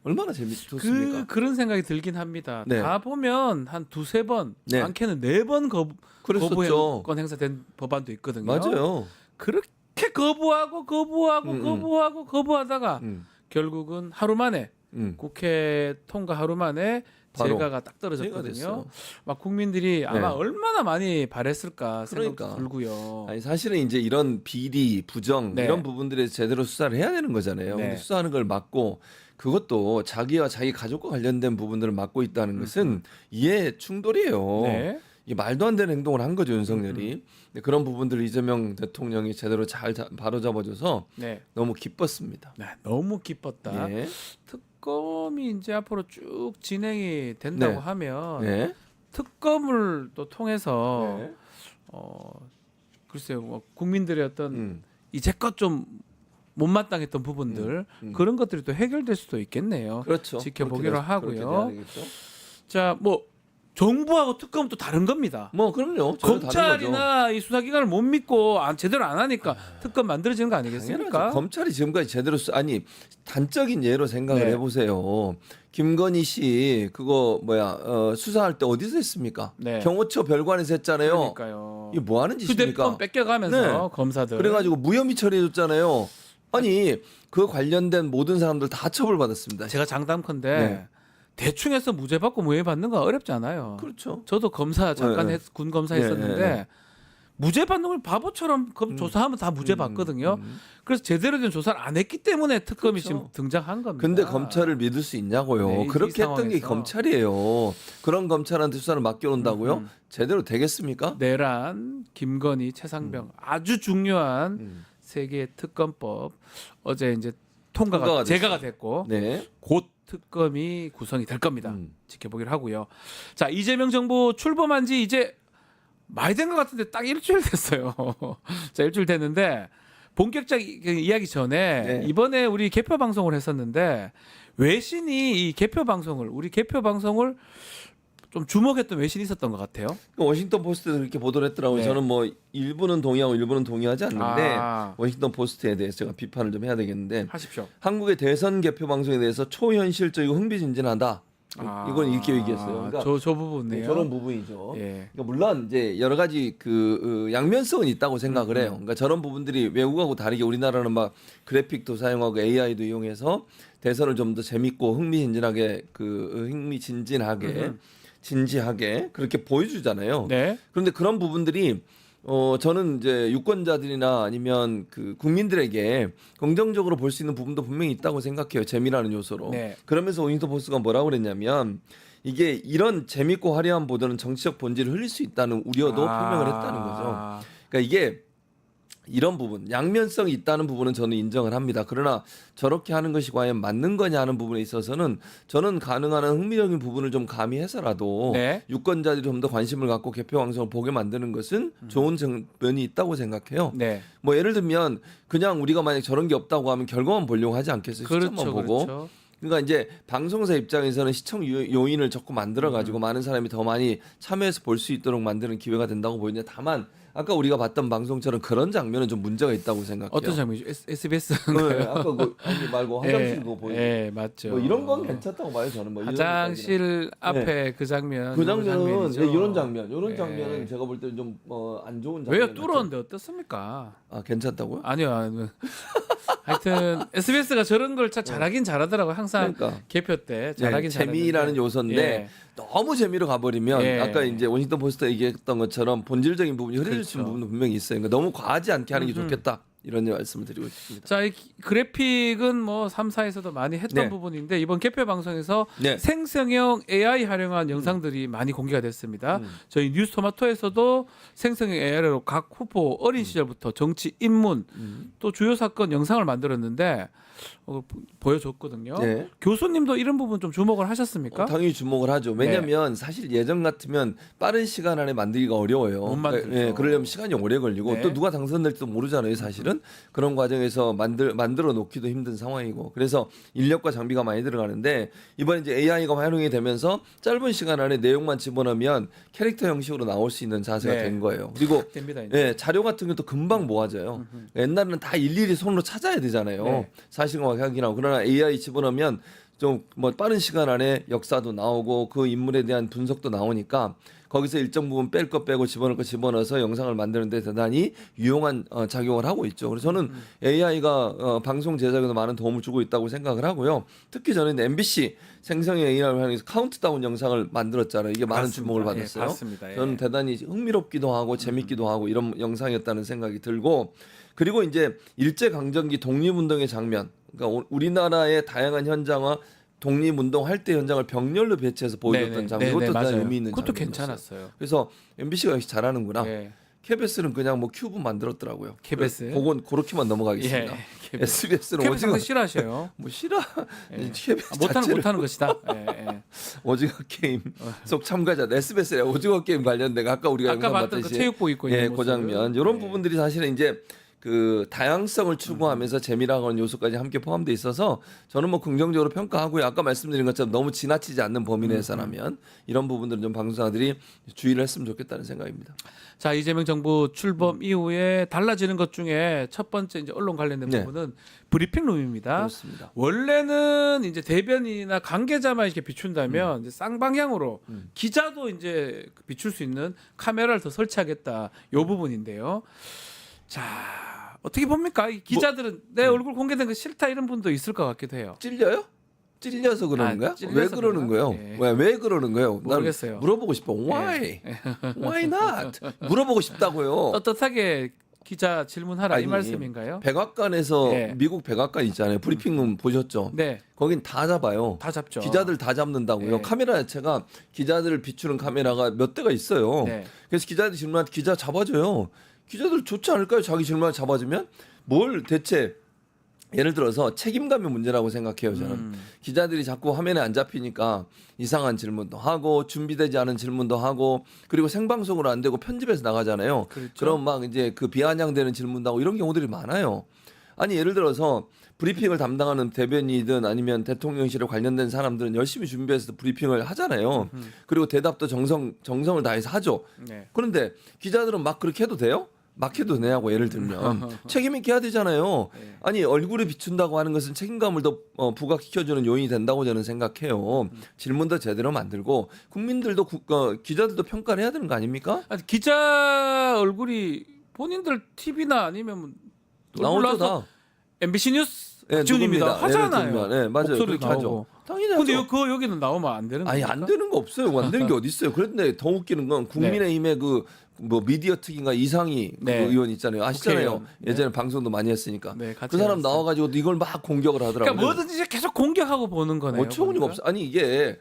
Speaker 6: 얼마나 좋습니까?
Speaker 2: 그런 생각이 들긴 합니다.
Speaker 6: 네.
Speaker 2: 다 보면 한 두세 번,
Speaker 6: 네.
Speaker 2: 많게는 4번
Speaker 6: 그랬었죠.
Speaker 2: 거부권 행사된 법안도 있거든요.
Speaker 6: 맞아요.
Speaker 2: 그렇게 거부하다가 결국은 하루 만에 국회 통과 하루 만에
Speaker 6: 바로
Speaker 2: 재가가 딱
Speaker 6: 제가
Speaker 2: 떨어졌거든요.
Speaker 6: 됐어요.
Speaker 2: 막 국민들이 아마
Speaker 6: 네.
Speaker 2: 얼마나 많이 바랬을까 생각도
Speaker 6: 그러니까.
Speaker 2: 들고요.
Speaker 6: 아니 사실은 이제 이런 비리, 부정
Speaker 2: 네.
Speaker 6: 이런 부분들에 제대로 수사를 해야 되는 거잖아요.
Speaker 2: 네.
Speaker 6: 근데 수사하는 걸 막고 그것도 자기와 자기 가족과 관련된 부분들을 막고 있다는 것은 이해 충돌이에요.
Speaker 2: 네.
Speaker 6: 이게 말도 안 되는 행동을 한 거죠 윤석열이. 근데 그런 부분들을 이재명 대통령이 제대로 잘 바로잡아줘서
Speaker 2: 네.
Speaker 6: 너무 기뻤습니다.
Speaker 2: 네, 너무 기뻤다.
Speaker 6: 네.
Speaker 2: 특검이 이제 앞으로 쭉 진행이 된다고
Speaker 6: 네.
Speaker 2: 하면
Speaker 6: 네.
Speaker 2: 특검을 또 통해서
Speaker 6: 네.
Speaker 2: 글쎄요, 뭐 국민들의 어떤
Speaker 6: 음.
Speaker 2: 이제껏 좀 못마땅했던 부분들 그런 것들이 또 해결될 수도 있겠네요.
Speaker 6: 그렇죠.
Speaker 2: 지켜보기로
Speaker 6: 그렇게
Speaker 2: 하고요.
Speaker 6: 돼야 되겠죠.
Speaker 2: 자, 뭐 정부하고 특검은 또 다른 겁니다.
Speaker 6: 뭐 그럼요. 전혀 다른 거죠.
Speaker 2: 검찰이나 이 수사기관을 못 믿고 제대로 안 하니까 특검 만들어지는 거 아니겠습니까?
Speaker 6: 당연하죠. 검찰이 지금까지 제대로 아니 단적인 예로 생각을
Speaker 2: 네.
Speaker 6: 해보세요. 김건희 씨 그거 수사할 때 어디서 했습니까?
Speaker 2: 네.
Speaker 6: 경호처 별관에서 했잖아요.
Speaker 2: 그러니까요.
Speaker 6: 이게 뭐 하는 짓입니까?
Speaker 2: 휴대폰 뺏겨가면서
Speaker 6: 네.
Speaker 2: 검사들.
Speaker 6: 그래가지고 무혐의 처리해줬잖아요. 아니 그 관련된 모든 사람들 다 처벌받았습니다.
Speaker 2: 제가 장담컨대
Speaker 6: 네.
Speaker 2: 대충 해서 무죄 받고 무혐의 받는 건 어렵지 않아요.
Speaker 6: 그렇죠.
Speaker 2: 저도 검사 잠깐
Speaker 6: 네.
Speaker 2: 군 검사
Speaker 6: 네,
Speaker 2: 했었는데
Speaker 6: 네.
Speaker 2: 무죄 받는 걸 바보처럼 조사하면 다 무죄 받거든요. 그래서 제대로 된 조사를 안 했기 때문에 특검이
Speaker 6: 그렇죠.
Speaker 2: 지금 등장한 겁니다.
Speaker 6: 근데 검찰을 믿을 수 있냐고요.
Speaker 2: 네, 이
Speaker 6: 그렇게 했던 게
Speaker 2: 상황에서.
Speaker 6: 검찰이에요. 그런 검찰한테 수사를 맡겨놓는다고요? 제대로 되겠습니까?
Speaker 2: 내란, 김건희, 최상병 아주 중요한
Speaker 6: 음.
Speaker 2: 세 개의 특검법 어제 이제 통과가 제가가 됐고
Speaker 6: 네.
Speaker 2: 곧 특검이 구성이 될 겁니다.
Speaker 6: 음.
Speaker 2: 지켜보기로 하고요. 자, 이재명 정부 출범한 지 이제 많이 된 것 같은데 딱 일주일 됐어요. 자, 일주일 됐는데 본격적 이야기 전에
Speaker 6: 네.
Speaker 2: 이번에 우리 개표 방송을 했었는데 외신이 이 개표 방송을 우리 개표 방송을 좀 주목했던 외신이 있었던 것 같아요.
Speaker 6: 워싱턴 포스트도 그렇게 보도를 했더라고요.
Speaker 2: 네.
Speaker 6: 저는 뭐 일부는 동의하고 일부는 동의하지 않는데
Speaker 2: 아.
Speaker 6: 워싱턴 포스트에 대해서 제가 비판을 좀 해야 되겠는데
Speaker 2: 하십시오.
Speaker 6: 한국의 대선 개표 방송에 대해서 초현실적이고 흥미진진하다. 이건 이렇게 얘기했어요. 그러니까
Speaker 2: 저 부분이에요.
Speaker 6: 저런 부분이죠.
Speaker 2: 예.
Speaker 6: 그러니까 물론 이제 여러 가지 그 양면성은 있다고 생각을 해요. 그러니까 저런 부분들이 외국하고 다르게 우리나라는 막 그래픽도 사용하고 AI도 이용해서 대선을 좀 더 재밌고 흥미진진하게 진지하게 그렇게 보여주잖아요.
Speaker 2: 네.
Speaker 6: 그런데 그런 부분들이 저는 이제 유권자들이나 아니면 그 국민들에게 긍정적으로 볼 수 있는 부분도 분명히 있다고 생각해요. 재미라는 요소로.
Speaker 2: 네.
Speaker 6: 그러면서 워싱턴 포스트가 뭐라고 그랬냐면 이게 이런 재밌고 화려한 보도는 정치적 본질을 흘릴 수 있다는 우려도 표명을 했다는 거죠. 그러니까 이게 이런 부분, 양면성이 있다는 부분은 저는 인정을 합니다. 그러나 저렇게 하는 것이 과연 맞는 거냐 하는 부분에 있어서는 저는 가능한 한 흥미적인 부분을 좀 가미해서라도
Speaker 2: 네.
Speaker 6: 유권자들이 좀 더 관심을 갖고 개표 방송을 보게 면이 것은 좋은 면이 있다고 생각해요.
Speaker 2: 네.
Speaker 6: 뭐 예를 들면 그냥 우리가 만약 저런 게 없다고 하면 결과만 보려고 하지 않겠어요. 시청만
Speaker 2: 그렇죠.
Speaker 6: 보고.
Speaker 2: 그렇죠.
Speaker 6: 그러니까 이제 방송사 입장에서는 시청 요인을 자꾸 만들어 가지고 많은 사람이 더 많이 참여해서 볼 수 있도록 만드는 기회가 된다고 보이는데 다만 아까 우리가 봤던 방송처럼 그런 장면은 좀 문제가 있다고 생각해요.
Speaker 2: 어떤 장면이죠? SBS
Speaker 6: 네, 아까 그 아니 말고 화장실 그거 보이는
Speaker 2: 예, 맞죠.
Speaker 6: 뭐 이런 건 괜찮다고 봐요 저는. 뭐 이런
Speaker 2: 화장실 앞에 그 장면.
Speaker 6: 그 장면은
Speaker 2: 장면이죠.
Speaker 6: 이런 장면, 이런
Speaker 2: 예.
Speaker 6: 장면은 제가 볼 때는 좀 안 좋은 장면.
Speaker 2: 왜요? 뚫었는데 어떻습니까?
Speaker 6: 아 괜찮다고요?
Speaker 2: 아니요. 하여튼 SBS가 저런 걸 잘하긴 잘하더라고요. 항상
Speaker 6: 그러니까.
Speaker 2: 개표 때 잘하긴
Speaker 6: 재미라는
Speaker 2: 잘하는데.
Speaker 6: 요소인데
Speaker 2: 예.
Speaker 6: 너무 재미로 가버리면
Speaker 2: 예.
Speaker 6: 아까 이제 워싱턴 포스트 얘기했던 것처럼 본질적인 부분이 흐려질 수 있는
Speaker 2: 그렇죠.
Speaker 6: 부분도 분명히 있어요. 그러니까 너무 과하지 않게 하는 게 좋겠다 이런 말씀을 드리고 싶습니다.
Speaker 2: 자, 이 그래픽은 뭐 3사에서도 많이 했던
Speaker 6: 네.
Speaker 2: 부분인데 이번 개표 방송에서
Speaker 6: 네.
Speaker 2: 생성형 AI 활용한 영상들이 많이 공개가 됐습니다. 저희 뉴스토마토에서도 생성형 AI로 각 후보 어린 시절부터 정치 입문 또 주요 사건 영상을 만들었는데 보여줬거든요.
Speaker 6: 네.
Speaker 2: 교수님도 이런 부분 좀 주목을 하셨습니까?
Speaker 6: 당연히 주목을 하죠. 왜냐하면 사실 예전 같으면 빠른 시간 안에 만들기가 어려워요.
Speaker 2: 못 만들죠.
Speaker 6: 그러려면 시간이 오래 걸리고
Speaker 2: 네.
Speaker 6: 또 누가 당선될지도 모르잖아요. 사실은 그런 과정에서 만들어 놓기도 힘든 상황이고 그래서 인력과 장비가 많이 들어가는데 이번에 이제 AI가 활용이 되면서 짧은 시간 안에 내용만 집어넣으면 캐릭터 형식으로 나올 수 있는 자세가
Speaker 2: 네.
Speaker 6: 된 거예요. 그리고
Speaker 2: 됩니다. 이제.
Speaker 6: 예, 자료 같은 것도 금방 모아져요. 옛날에는 다 일일이 손으로 찾아야 되잖아요.
Speaker 2: 네.
Speaker 6: 사실과 확인하고 그러나 AI 집어넣으면 좀 뭐 빠른 시간 안에 역사도 나오고 그 인물에 대한 분석도 나오니까 거기서 일정 부분 뺄 거 빼고 집어넣을 거 집어넣어서 영상을 만드는데 대단히 유용한 작용을 하고 있죠. 그래서 저는 AI가 방송 제작에도 많은 도움을 주고 있다고 생각을 하고요. 특히 저는 MBC 생성형 AI를 활용해서 카운트다운 영상을 만들었잖아요. 이게 많은
Speaker 2: 맞습니다.
Speaker 6: 주목을 받았어요.
Speaker 2: 예, 맞습니다. 예.
Speaker 6: 저는 대단히 흥미롭기도 하고 재밌기도 하고 이런 영상이었다는 생각이 들고 그리고 이제 일제 강점기 독립운동의 장면, 그러니까 우리나라의 다양한 현장과 독립운동 할 때 현장을 병렬로 배치해서 보여줬던 장면, 그것도 대단히
Speaker 2: 맞아요.
Speaker 6: 의미 있는
Speaker 2: 그것도
Speaker 6: 장면이었어요.
Speaker 2: 괜찮았어요.
Speaker 6: 그래서 MBC가 역시 잘하는구나.
Speaker 2: 예.
Speaker 6: KBS는 그냥 뭐 큐브 만들었더라고요.
Speaker 2: KBS?
Speaker 6: 그건 그렇게만 넘어가겠습니다.
Speaker 2: 예.
Speaker 6: SBS는
Speaker 2: KBS
Speaker 6: 오징어
Speaker 2: 상당히 싫어하셔요.
Speaker 6: 뭐 싫어.
Speaker 2: 예.
Speaker 6: KBS
Speaker 2: 못하는
Speaker 6: 자체를
Speaker 2: 못하는 것이다. 예, 예.
Speaker 6: 오징어 게임 속 참가자 SBS에 오징어 게임 관련된 아까 우리가
Speaker 2: 아까
Speaker 6: 영상
Speaker 2: 봤던 그
Speaker 6: 봤듯이
Speaker 2: 체육복 입고 있는
Speaker 6: 예,
Speaker 2: 모습.
Speaker 6: 그 장면 이런
Speaker 2: 예.
Speaker 6: 부분들이 사실은 이제 그 다양성을 추구하면서 재미라고 하는 요소까지 함께 포함돼 있어서 저는 뭐 긍정적으로 평가하고요. 아까 말씀드린 것처럼 너무 지나치지 않는 범위 내에서라면 이런 부분들은 좀 방송사들이 주의를 했으면 좋겠다는 생각입니다.
Speaker 2: 자, 이재명 정부 출범 이후에 달라지는 것 중에 첫 번째 이제 언론 관련된
Speaker 6: 네.
Speaker 2: 부분은 브리핑룸입니다.
Speaker 6: 그렇습니다.
Speaker 2: 원래는 이제 대변인이나 관계자만 이렇게 비춘다면 이제 쌍방향으로 기자도 이제 비출 수 있는 카메라를 더 설치하겠다. 요 부분인데요. 자, 어떻게 봅니까? 이 기자들은 내 얼굴 공개된 거 싫다 이런 분도 있을 것 같기도 해요.
Speaker 6: 찔려요? 찔려서 그러는
Speaker 2: 아,
Speaker 6: 거야?
Speaker 2: 찔려서
Speaker 6: 왜 그러는
Speaker 2: 그런가?
Speaker 6: 거예요?
Speaker 2: 예.
Speaker 6: 왜 그러는 거예요? 난
Speaker 2: 모르겠어요.
Speaker 6: 물어보고 싶어. Why? Why not? 물어보고 싶다고요.
Speaker 2: 떳떳하게 기자 질문하라 이
Speaker 6: 아니,
Speaker 2: 말씀인가요?
Speaker 6: 백악관에서
Speaker 2: 예.
Speaker 6: 미국 백악관 있잖아요. 브리핑룸 보셨죠?
Speaker 2: 네,
Speaker 6: 거긴 다 잡아요.
Speaker 2: 다 잡죠.
Speaker 6: 기자들 다 잡는다고요.
Speaker 2: 예.
Speaker 6: 카메라 자체가 기자들을 비추는 카메라가 몇 대가 있어요.
Speaker 2: 네.
Speaker 6: 그래서 기자들 질문한테 기자 잡아줘요. 기자들 좋지 않을까요? 자기 질문을 잡아주면 뭘 대체 예를 들어서 책임감의 문제라고 생각해요. 저는 기자들이 자꾸 화면에 안 잡히니까 이상한 질문도 하고 준비되지 않은 질문도 하고 그리고 생방송으로 안 되고 편집해서 나가잖아요.
Speaker 2: 그렇죠.
Speaker 6: 그럼 막 이제 그 비아냥되는 질문도 하고 이런 경우들이 많아요. 아니 예를 들어서 브리핑을 담당하는 대변인이든 아니면 대통령실에 관련된 사람들은 열심히 준비해서 브리핑을 하잖아요. 그리고 대답도 정성을 다해서 하죠.
Speaker 2: 네.
Speaker 6: 그런데 기자들은 막 그렇게 해도 돼요? 막 해도 되냐고 예를 들면 책임 있게 해야 되잖아요.
Speaker 2: 네.
Speaker 6: 아니 얼굴을 비춘다고 하는 것은 책임감을 더 부각시켜주는 요인이 된다고 저는 생각해요. 질문도 제대로 만들고 국민들도 기자들도 평가를 해야 되는 거 아닙니까?
Speaker 2: 아니, 기자 얼굴이 본인들 TV나 아니면
Speaker 6: 나오죠 다.
Speaker 2: MBC 뉴스
Speaker 6: 예,
Speaker 2: 박지훈입니다
Speaker 6: 누굽니다. 예를
Speaker 2: 하잖아요.
Speaker 6: 들면, 예, 맞아요.
Speaker 2: 목소리도
Speaker 6: 그렇게
Speaker 2: 나오고.
Speaker 6: 하죠. 당연히
Speaker 2: 근데
Speaker 6: 하죠.
Speaker 2: 그거 여기는 나오면 안 되는
Speaker 6: 아니
Speaker 2: 겁니까?
Speaker 6: 안 되는 거 없어요. 안 되는 게 어디 있어요. 그런데 더 웃기는 건 국민의힘의 그 뭐 미디어 특위인가 이상희
Speaker 2: 네.
Speaker 6: 그 의원 있잖아요. 아시잖아요.
Speaker 2: 국회의원.
Speaker 6: 예전에 방송도 많이 했으니까.
Speaker 2: 네, 같이
Speaker 6: 그 사람
Speaker 2: 해봤어요.
Speaker 6: 나와가지고 이걸 막 공격을 하더라고요.
Speaker 2: 그러니까 뭐든지 계속 공격하고 보는 거네요.
Speaker 6: 어처구니가
Speaker 2: 보니까.
Speaker 6: 없어. 아니 이게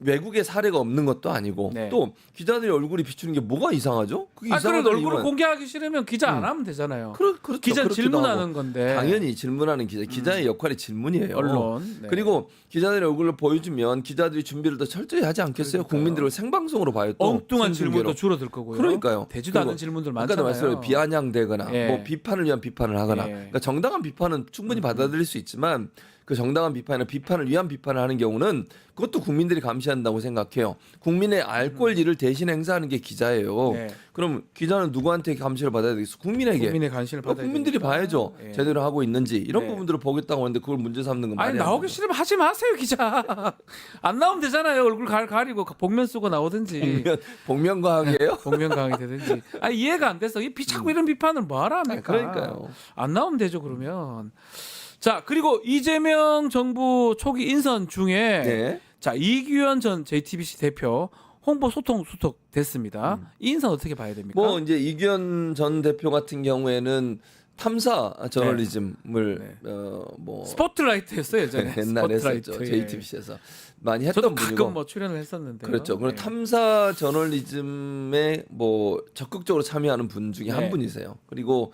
Speaker 6: 외국의 사례가 없는 것도 아니고
Speaker 2: 네.
Speaker 6: 또 기자들의 얼굴이 비추는 게 뭐가 이상하죠? 그게
Speaker 2: 아, 그래
Speaker 6: 이상하다는
Speaker 2: 얼굴을
Speaker 6: 이유는
Speaker 2: 공개하기 싫으면 기자 안 하면 되잖아요.
Speaker 6: 그렇죠.
Speaker 2: 기자
Speaker 6: 그렇기도
Speaker 2: 질문하는
Speaker 6: 하고.
Speaker 2: 건데.
Speaker 6: 당연히 질문하는 기자의 역할이 질문이에요.
Speaker 2: 언론. 네.
Speaker 6: 그리고 기자들의 얼굴을 보여주면 기자들이 준비를 더 철저히 하지 않겠어요?
Speaker 2: 그러니까요.
Speaker 6: 국민들을 생방송으로 봐요. 또
Speaker 2: 엉뚱한
Speaker 6: 생중계로.
Speaker 2: 질문도 줄어들 거고요.
Speaker 6: 그러니까요.
Speaker 2: 되지도
Speaker 6: 그리고
Speaker 2: 않은 질문들
Speaker 6: 아까도
Speaker 2: 많잖아요.
Speaker 6: 말씀드린 비아냥되거나
Speaker 2: 예.
Speaker 6: 뭐 비판을 위한 비판을 하거나
Speaker 2: 예.
Speaker 6: 그러니까 정당한 비판은 충분히 받아들일 수 있지만 그 정당한 비판이나 비판을 위한 비판을 하는 경우는 그것도 국민들이 감시한다고 생각해요. 국민의 알 권리를 대신 행사하는 게 기자예요.
Speaker 2: 네.
Speaker 6: 그럼 기자는 누구한테 감시를 받아야 되겠어? 국민에게.
Speaker 2: 국민의 관심을 받아야
Speaker 6: 국민들이
Speaker 2: 되니까.
Speaker 6: 봐야죠.
Speaker 2: 예.
Speaker 6: 제대로 하고 있는지 이런
Speaker 2: 네.
Speaker 6: 부분들을 보겠다고 하는데 그걸 문제 삼는 건 말이
Speaker 2: 아니
Speaker 6: 안
Speaker 2: 나오기
Speaker 6: 되죠.
Speaker 2: 싫으면 하지 마세요 기자. 안 나오면 되잖아요. 얼굴 가리고 복면 쓰고 나오든지.
Speaker 6: 복면가왕이에요?
Speaker 2: 복면가왕이 되든지. 아니 이해가 안 돼서 이 자꾸 이런 비판을 뭐하라 합니까?
Speaker 6: 그러니까요.
Speaker 2: 안 나오면 되죠 그러면. 자 그리고 이재명 정부 초기 인선 중에
Speaker 6: 네.
Speaker 2: 자 이규현 전 JTBC 대표 홍보 소통 수석 됐습니다. 이 인선 어떻게 봐야 됩니까?
Speaker 6: 뭐 이제 이규현 전 대표 같은 경우에는 탐사 저널리즘을 뭐
Speaker 2: 스포트라이트였어요 예전에.
Speaker 6: 옛날에
Speaker 2: 스포트라이트,
Speaker 6: 했었죠.
Speaker 2: 예.
Speaker 6: JTBC에서 많이 했던
Speaker 2: 저도
Speaker 6: 분이고.
Speaker 2: 가끔 뭐 출연을 했었는데요.
Speaker 6: 그렇죠. 그리고
Speaker 2: 네.
Speaker 6: 탐사 저널리즘에 뭐 적극적으로 참여하는 분 중에
Speaker 2: 네.
Speaker 6: 한 분이세요. 그리고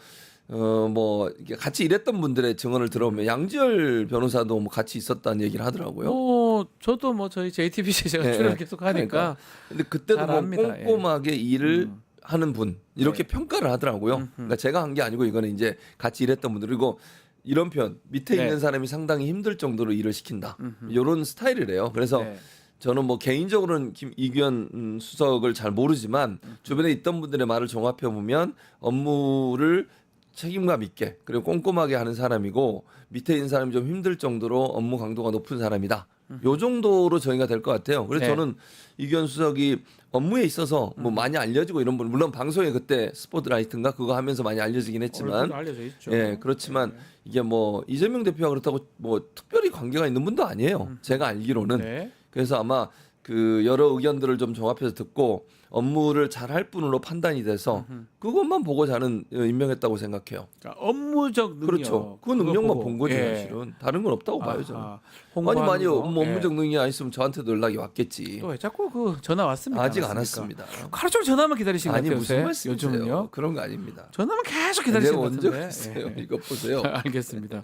Speaker 6: 뭐 이게 같이 일했던 분들의 증언을 들어보면 양지열 변호사도 뭐 같이 있었다는 얘기를 하더라고요.
Speaker 2: 저도 뭐 저희 JTBC 제가
Speaker 6: 예,
Speaker 2: 출연
Speaker 6: 예.
Speaker 2: 계속 하니까
Speaker 6: 그러니까. 근데 그때도
Speaker 2: 잘
Speaker 6: 뭐
Speaker 2: 압니다. 예.
Speaker 6: 꼼꼼하게 일을 하는 분 이렇게
Speaker 2: 네.
Speaker 6: 평가를 하더라고요. 그러니까 제가 한 게 아니고 이거는 이제 같이 일했던 분들 그리고 이런 표현 밑에
Speaker 2: 네.
Speaker 6: 있는 사람이 상당히 힘들 정도로 일을 시킨다. 이런 스타일이래요. 그래서
Speaker 2: 네.
Speaker 6: 저는 뭐 개인적으로는 이규현 수석을 잘 모르지만 주변에 있던 분들의 말을 종합해 보면 업무를 책임감 있게 그리고 꼼꼼하게 하는 사람이고 밑에 있는 사람이 좀 힘들 정도로 업무 강도가 높은 사람이다. 요 정도로 저희가 될 것 같아요. 그래서
Speaker 2: 네.
Speaker 6: 저는 이규현 수석이 업무에 있어서 뭐 많이 알려지고 이런 분 물론 방송에 그때 스포트라이트인가 그거 하면서 많이 알려지긴 했지만
Speaker 2: 얼굴도 알려져 있죠.
Speaker 6: 예 그렇지만 이게 뭐 이재명 대표가 그렇다고 뭐 특별히 관계가 있는 분도 아니에요. 제가 알기로는
Speaker 2: 네.
Speaker 6: 그래서 아마 그 여러 의견들을 좀 종합해서 듣고 업무를 잘 할 분으로 판단이 돼서 그것만 보고 저는 임명했다고 생각해요.
Speaker 2: 그러니까 업무적 능력.
Speaker 6: 그렇죠. 그
Speaker 2: 그거
Speaker 6: 능력만
Speaker 2: 보고.
Speaker 6: 본 거죠,
Speaker 2: 예.
Speaker 6: 사실은. 다른 건 없다고 봐요, 저는.
Speaker 2: 아하,
Speaker 6: 아니
Speaker 2: 홍보하는
Speaker 6: 많이
Speaker 2: 거.
Speaker 6: 업무적
Speaker 2: 예.
Speaker 6: 능력이 안 있으면 저한테도 연락이 왔겠지.
Speaker 2: 또 왜 자꾸 그 전화 왔습니까?
Speaker 6: 아직 안
Speaker 2: 왔습니까?
Speaker 6: 왔습니다.
Speaker 2: 하루 종일 전화만 기다리신 것
Speaker 6: 아니
Speaker 2: 같아요.
Speaker 6: 무슨
Speaker 2: 요새.
Speaker 6: 말씀이세요?
Speaker 2: 요즘은요.
Speaker 6: 그런 거 아닙니다.
Speaker 2: 전화만 계속
Speaker 6: 내가
Speaker 2: 기다리신 것
Speaker 6: 언제
Speaker 2: 같은데.
Speaker 6: 그랬어요?
Speaker 2: 예.
Speaker 6: 이거 보세요.
Speaker 2: 알겠습니다.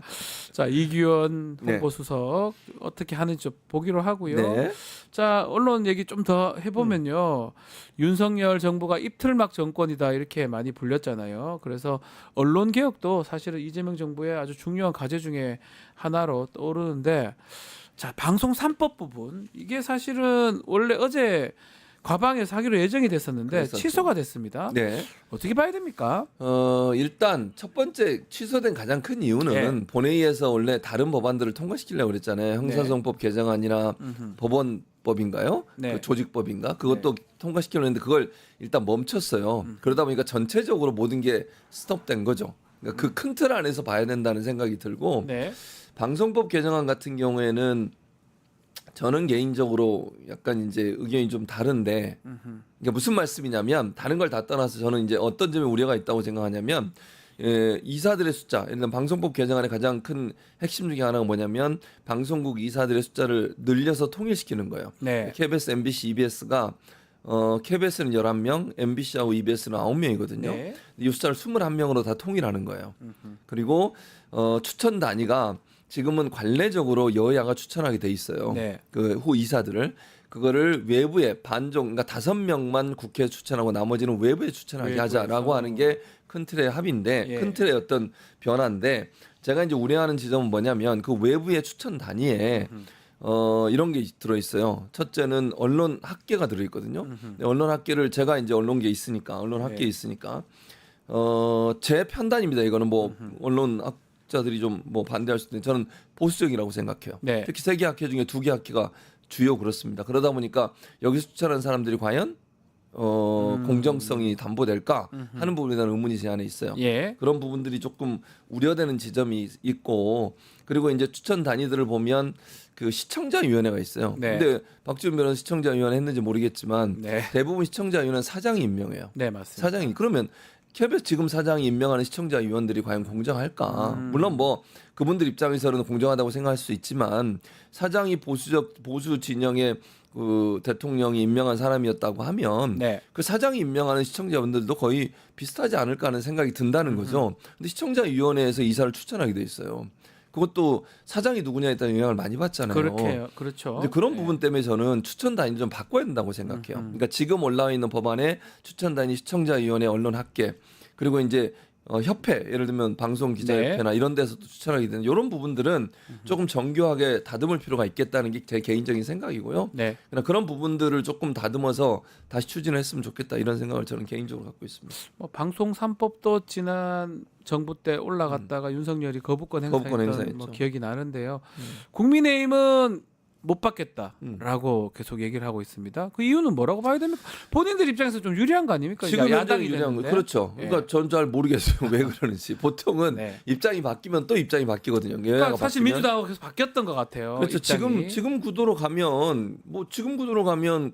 Speaker 2: 자 이규현
Speaker 6: 네.
Speaker 2: 홍보수석 어떻게 하는지 좀 보기로 하고요.
Speaker 6: 네.
Speaker 2: 자 언론 얘기 좀 더 해보면요. 윤석열 정부가 입틀막 정권이다 이렇게 많이 불렸잖아요. 그래서 언론 개혁도 사실은 이재명 정부의 아주 중요한 과제 중에 하나로 떠오르는데 자 방송 3법 부분 이게 사실은 원래 어제 과방에서 하기로 예정이 됐었는데
Speaker 6: 그랬었죠.
Speaker 2: 취소가 됐습니다.
Speaker 6: 네.
Speaker 2: 어떻게 봐야 됩니까?
Speaker 6: 일단 첫 번째 취소된 가장 큰 이유는 본회의에서 원래 다른 법안들을 통과시키려고 그랬잖아요. 형사소송법 개정안이나 법원법인가요?
Speaker 2: 네.
Speaker 6: 그 조직법인가? 그것도 통과시키려고 했는데 그걸 일단 멈췄어요. 그러다 보니까 전체적으로 모든 게 스톱된 거죠. 그러니까 그 큰 틀 안에서 봐야 된다는 생각이 들고
Speaker 2: 네.
Speaker 6: 방송법 개정안 같은 경우에는 저는 개인적으로 약간 이제 의견이 좀 다른데 이게 무슨 말씀이냐면 다른 걸 다 떠나서 저는 이제 어떤 점에 우려가 있다고 생각하냐면 이사들의 숫자, 예를 들면 방송법 개정안의 가장 큰 핵심 중에 하나가 뭐냐면 방송국 이사들의 숫자를 늘려서 통일시키는 거예요.
Speaker 2: 네.
Speaker 6: KBS, MBC, EBS가 KBS는 11명, MBC하고 EBS는 9명이거든요.
Speaker 2: 네.
Speaker 6: 이 숫자를 21명으로 다 통일하는 거예요. 그리고 추천 단위가 지금은 관례적으로 여야가 추천하게 돼 있어요.
Speaker 2: 네.
Speaker 6: 그 후 이사들을 그거를 외부에 반종, 그러니까 5명만 국회에 추천하고 나머지는 외부에 추천하게
Speaker 2: 외부에서.
Speaker 6: 하자라고 하는 게 큰 틀의 합의인데
Speaker 2: 예.
Speaker 6: 큰 틀의 어떤 변화인데 제가 이제 우려하는 지점은 뭐냐면 그 외부의 추천 단위에 이런 게 들어 있어요. 첫째는 언론 학계가 들어 있거든요. 언론 학계를 제가 이제 언론계에 있으니까 언론 학계에
Speaker 2: 네.
Speaker 6: 있으니까 제 편단입니다. 이거는 뭐 언론 학자들이 좀 뭐 반대할 수도 있는데 저는 보수적이라고 생각해요.
Speaker 2: 네.
Speaker 6: 특히 3개 학회 중에 2개 학회가 주요 그렇습니다. 그러다 보니까 여기서 추천한 사람들이 과연 공정성이 담보될까 하는 부분에 대한 의문이 제 안에 있어요.
Speaker 2: 예.
Speaker 6: 그런 부분들이 조금 우려되는 지점이 있고 그리고 이제 추천 단위들을 보면 그 시청자위원회가 있어요.
Speaker 2: 네.
Speaker 6: 근데 박지원 변호사 시청자위원회 했는지 모르겠지만
Speaker 2: 네.
Speaker 6: 대부분 시청자위원회는 사장이 임명해요.
Speaker 2: 네, 맞습니다.
Speaker 6: 사장이 그러면 KBS 지금 사장이 임명하는 시청자위원들이 과연 공정할까? 물론 뭐 그분들 입장에서는 공정하다고 생각할 수 있지만 사장이 보수 진영의 그 대통령이 임명한 사람이었다고 하면
Speaker 2: 네.
Speaker 6: 그 사장이 임명하는 시청자분들도 거의 비슷하지 않을까 하는 생각이 든다는 거죠. 근데 시청자위원회에서 이사를 추천하게 돼 있어요. 그것도 사장이 누구냐에 따른 영향을 많이 받잖아요.
Speaker 2: 그렇게요. 그렇죠.
Speaker 6: 근데 그런
Speaker 2: 네.
Speaker 6: 부분 때문에 저는 추천 단위 좀 바꿔야 된다고 생각해요. 그러니까 지금 올라와 있는 법안에 추천 단위 시청자위원회 언론 학계 그리고 이제 협회 예를 들면 방송기자협회나
Speaker 2: 네.
Speaker 6: 이런 데서도 추천하게 되는 이런 부분들은 조금 정교하게 다듬을 필요가 있겠다는 게 제 개인적인 생각이고요.
Speaker 2: 네.
Speaker 6: 그러나 그런 부분들을 조금 다듬어서 다시 추진을 했으면 좋겠다 이런 생각을 저는 개인적으로 갖고 있습니다.
Speaker 2: 뭐 방송 3법도 지난 정부 때 올라갔다가 윤석열이 거부권
Speaker 6: 거부권
Speaker 2: 행사했던 뭐
Speaker 6: 행사했죠.
Speaker 2: 기억이 나는데요. 국민의힘은 못 받겠다라고 계속 얘기를 하고 있습니다. 그 이유는 뭐라고 봐야 됩니까? 본인들 입장에서 좀 유리한 거 아닙니까?
Speaker 6: 지금
Speaker 2: 야당이
Speaker 6: 유리한 거
Speaker 2: 됐는데.
Speaker 6: 그렇죠.
Speaker 2: 예.
Speaker 6: 그러니까 전 잘 모르겠어요 왜 그러는지. 보통은
Speaker 2: 네.
Speaker 6: 입장이 바뀌면 또 입장이 바뀌거든요. 여야가
Speaker 2: 그러니까 사실
Speaker 6: 바뀌면.
Speaker 2: 민주당하고 계속 바뀌었던 것 같아요.
Speaker 6: 그렇죠.
Speaker 2: 입장이.
Speaker 6: 지금 구도로 가면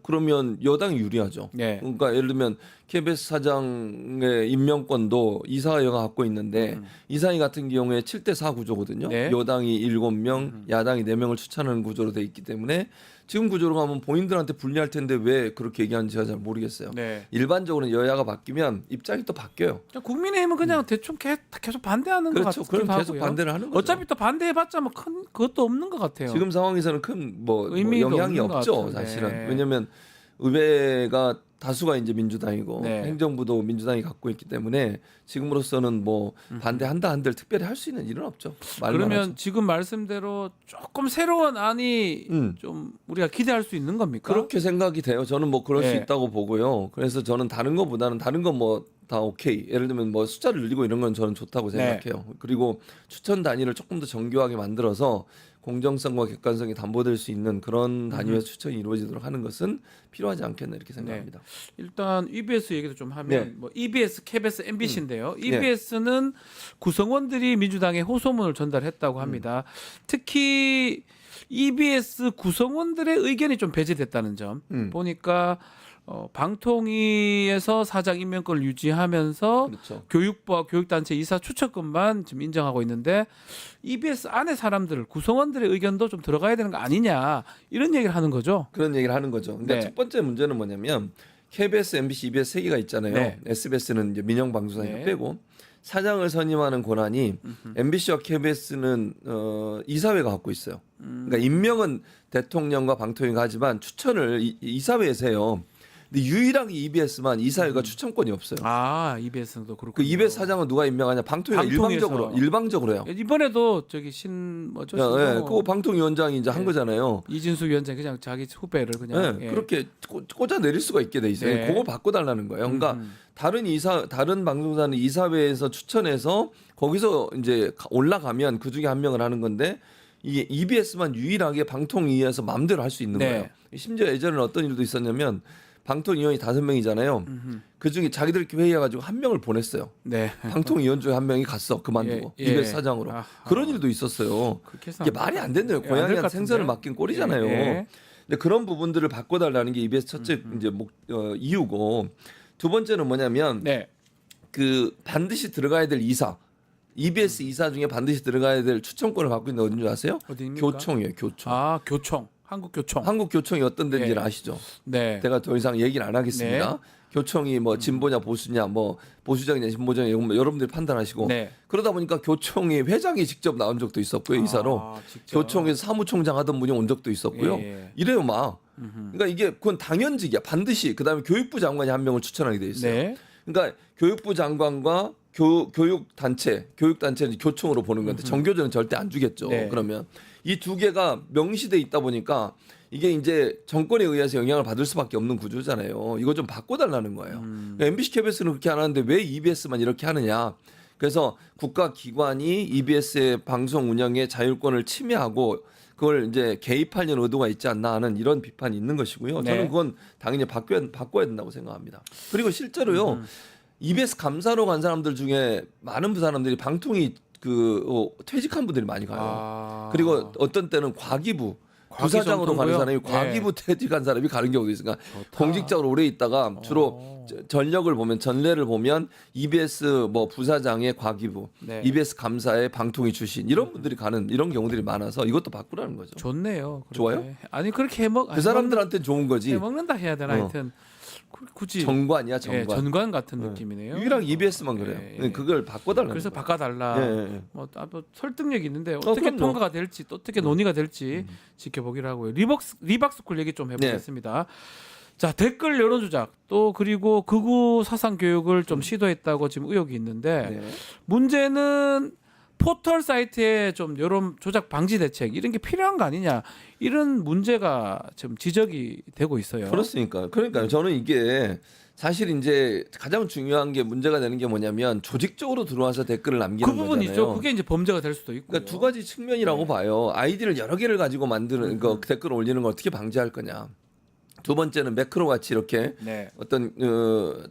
Speaker 6: 그러면 여당이 유리하죠.
Speaker 2: 네.
Speaker 6: 그러니까 예를 들면 KBS 사장의 임명권도 이사회가 갖고 있는데 이사회 같은 경우에 7대4 구조거든요.
Speaker 2: 네.
Speaker 6: 여당이 7명, 야당이 4명을 추천하는 구조로 돼 있기 때문에 지금 구조로 가면 본인들한테 불리할 텐데 왜 그렇게 얘기하는지 제가 잘 모르겠어요.
Speaker 2: 네.
Speaker 6: 일반적으로는 여야가 바뀌면 입장이 또 바뀌어요.
Speaker 2: 국민의힘은 그냥 대충 계속 반대하는 것
Speaker 6: 그렇죠.
Speaker 2: 같기도
Speaker 6: 그럼 계속
Speaker 2: 하고요.
Speaker 6: 반대를 하는 거죠.
Speaker 2: 어차피 또 반대해봤자 뭐 큰 그것도 없는 것 같아요.
Speaker 6: 지금 상황에서는 큰 뭐
Speaker 2: 의미가
Speaker 6: 영향이
Speaker 2: 없는 것
Speaker 6: 없죠,
Speaker 2: 같은데.
Speaker 6: 사실은. 왜냐하면 의회가 다수가 이제 민주당이고
Speaker 2: 네.
Speaker 6: 행정부도 민주당이 갖고 있기 때문에 지금으로서는 뭐 반대한다 한들 특별히 할 수 있는 일은 없죠. 말만
Speaker 2: 그러면
Speaker 6: 하죠.
Speaker 2: 지금 말씀대로 조금 새로운 안이 좀 우리가 기대할 수 있는 겁니까?
Speaker 6: 그렇게 생각이 돼요. 저는 뭐 그럴 수
Speaker 2: 네.
Speaker 6: 있다고 보고요. 그래서 저는 다른 거보다는 다른 건 뭐 다 오케이. 예를 들면 뭐 숫자를 늘리고 이런 건 저는 좋다고
Speaker 2: 네.
Speaker 6: 생각해요. 그리고 추천 단위를 조금 더 정교하게 만들어서 공정성과 객관성이 담보될 수 있는 그런 단위의 추천이 이루어지도록 하는 것은 필요하지 않겠나 이렇게 생각합니다.
Speaker 2: 일단 EBS 얘기도 좀 하면
Speaker 6: 네.
Speaker 2: 뭐 EBS, KBS, MBC인데요.
Speaker 6: 네.
Speaker 2: EBS는 구성원들이 민주당에 호소문을 전달했다고 합니다. 특히 EBS 구성원들의 의견이 좀 배제됐다는 점 보니까 방통위에서 사장 임명권을 유지하면서
Speaker 6: 그렇죠.
Speaker 2: 교육부와 교육단체 이사 추천권만 지금 인정하고 있는데 EBS 안에 사람들 구성원들의 의견도 좀 들어가야 되는 거 아니냐 이런 얘기를 하는 거죠.
Speaker 6: 그런 얘기를 하는 거죠. 근데
Speaker 2: 네.
Speaker 6: 첫 번째 문제는 뭐냐면 KBS, MBC, EBS 세 개가 있잖아요.
Speaker 2: 네.
Speaker 6: SBS는 이제 민영 방송사니까
Speaker 2: 네.
Speaker 6: 빼고 사장을 선임하는 권한이 MBC와 KBS는 이사회가 갖고 있어요. 그러니까 임명은 대통령과 방통위가 하지만 추천을 이사회에서 해요. 근데 유일하게 EBS만 이사회가 추천권이 없어요.
Speaker 2: 아 EBS도 그렇고
Speaker 6: 그 EBS 사장은 누가 임명하냐? 방통위가
Speaker 2: 방통위에서.
Speaker 6: 일방적으로 해요.
Speaker 2: 이번에도 저기 신 뭐죠?
Speaker 6: 예, 그거 방통위원장이 이제 한
Speaker 2: 네.
Speaker 6: 거잖아요.
Speaker 2: 이진수 위원장 그냥 자기 후배를 그냥
Speaker 6: 네, 그렇게 꽂아 내릴 수가 있게 돼 있어요.
Speaker 2: 네.
Speaker 6: 그거 바꿔달라는 거예요. 그러니까 다른 방송사는 이사회에서 추천해서 거기서 이제 올라가면 그 중에 한 명을 하는 건데 이게 EBS만 유일하게 방통위에서 마음대로 할 수 있는
Speaker 2: 네.
Speaker 6: 거예요. 심지어 예전에는 어떤 일도 있었냐면 방통위원이 5명이잖아요. 그 중에 자기들끼리 회의해가지고 한 명을 보냈어요.
Speaker 2: 네.
Speaker 6: 방통위원 중에 한 명이 갔어. 그만두고
Speaker 2: 예, 예.
Speaker 6: EBS 사장으로.
Speaker 2: 아하.
Speaker 6: 그런 일도 있었어요.
Speaker 2: 그렇게
Speaker 6: 이게 말이 안 된대요.
Speaker 2: 예, 안될
Speaker 6: 고양이한테
Speaker 2: 것
Speaker 6: 생선을
Speaker 2: 같은데.
Speaker 6: 맡긴 꼴이잖아요.
Speaker 2: 예.
Speaker 6: 근데 그런 부분들을 바꿔달라는 게 EBS 첫째 이제 이유고, 두 번째는 뭐냐면
Speaker 2: 네.
Speaker 6: 그 반드시 들어가야 될 이사, EBS 이사 중에 반드시 들어가야 될 추천권을 갖고 있는 어딘 줄 아세요?
Speaker 2: 어디입니까?
Speaker 6: 교총이에요. 교총.
Speaker 2: 아, 교총. 한국교총.
Speaker 6: 한국교총이 어떤 데인지는
Speaker 2: 예.
Speaker 6: 아시죠?
Speaker 2: 네.
Speaker 6: 제가 더 이상 얘기를 안 하겠습니다.
Speaker 2: 네.
Speaker 6: 교총이 뭐 진보냐 보수냐, 뭐 보수적이냐 진보적이냐 이건 뭐 여러분들이 판단하시고,
Speaker 2: 네.
Speaker 6: 그러다 보니까 교총이 회장이 직접 나온 적도 있었고요. 이사로.
Speaker 2: 아, 직접.
Speaker 6: 교총에서 사무총장 하던 분이 온 적도 있었고요.
Speaker 2: 예.
Speaker 6: 이래요 막. 그러니까 이게 그건 당연직이야. 반드시. 그다음에 교육부 장관이 한 명을 추천하게 돼 있어요.
Speaker 2: 네.
Speaker 6: 그러니까 교육부 장관과 교육단체는 교총으로 보는 건데 정교조는 절대 안 주겠죠.
Speaker 2: 네.
Speaker 6: 그러면 이 두 개가 명시돼 있다 보니까 이게 이제 정권에 의해서 영향을 받을 수밖에 없는 구조잖아요. 이거 좀 바꿔달라는 거예요. 그러니까 MBC, KBS는 그렇게 안 하는데 왜 EBS만 이렇게 하느냐. 그래서 국가기관이 EBS의 방송 운영의 자율권을 침해하고 그걸 이제 개입하려는 의도가 있지 않나 하는 이런 비판이 있는 것이고요.
Speaker 2: 네.
Speaker 6: 저는 그건 당연히 바꿔야 된다고 생각합니다. 그리고 실제로요. EBS 감사로 간 사람들 중에 많은 사람들이 방통위 퇴직한 분들이 많이 가요.
Speaker 2: 아.
Speaker 6: 그리고 어떤 때는 과기부 부사장으로 가는
Speaker 2: 정도요?
Speaker 6: 사람이 과기부 퇴직한 사람이 가는 경우도 있으니까 공직자로 오래 있다가 주로 전력을 보면 전례를 보면 EBS 뭐 부사장의 과기부,
Speaker 2: 네.
Speaker 6: EBS 감사의 방통위 출신 이런 분들이 가는 이런 경우들이 많아서 이것도 바꾸라는 거죠.
Speaker 2: 좋네요. 그렇게.
Speaker 6: 좋아요?
Speaker 2: 아니 그렇게 해먹
Speaker 6: 그 사람들한테 좋은 거지.
Speaker 2: 해먹는다 해야 되나
Speaker 6: 어.
Speaker 2: 하여튼 굳이
Speaker 6: 정관이야 정관.
Speaker 2: 예, 전관 같은
Speaker 6: 네.
Speaker 2: 느낌이네요.
Speaker 6: 유일하게 EBS만 그래요.
Speaker 2: 예, 예.
Speaker 6: 그걸 바꿔달라는
Speaker 2: 그래서
Speaker 6: 거예요.
Speaker 2: 바꿔달라.
Speaker 6: 예, 예, 예.
Speaker 2: 뭐 설득력 있는데 어떻게
Speaker 6: 그럼요.
Speaker 2: 통과가 될지 또 어떻게 논의가 될지 지켜보기로 하고요. 리박스쿨 얘기 좀 해보겠습니다. 자, 댓글 여론 조작 또 그리고 극우 사상 교육을 좀 시도했다고 지금 의혹이 있는데
Speaker 6: 네.
Speaker 2: 문제는 포털 사이트에 좀 여론 조작 방지 대책 이런 게 필요한 거 아니냐 이런 문제가 지금 지적이 되고 있어요.
Speaker 6: 그렇습니까? 그러니까요. 저는 이게 사실 이제 가장 중요한 게 문제가 되는 게 뭐냐면 조직적으로 들어와서 댓글을 남기는
Speaker 2: 그 부분
Speaker 6: 거잖아요.
Speaker 2: 있죠. 그게 이제 범죄가 될 수도 있고.
Speaker 6: 그러니까 두 가지 측면이라고 봐요. 아이디를 여러 개를 가지고 만드는 거 댓글을 올리는 걸 어떻게 방지할 거냐. 두 번째는 매크로 같이 이렇게
Speaker 2: 네.
Speaker 6: 어떤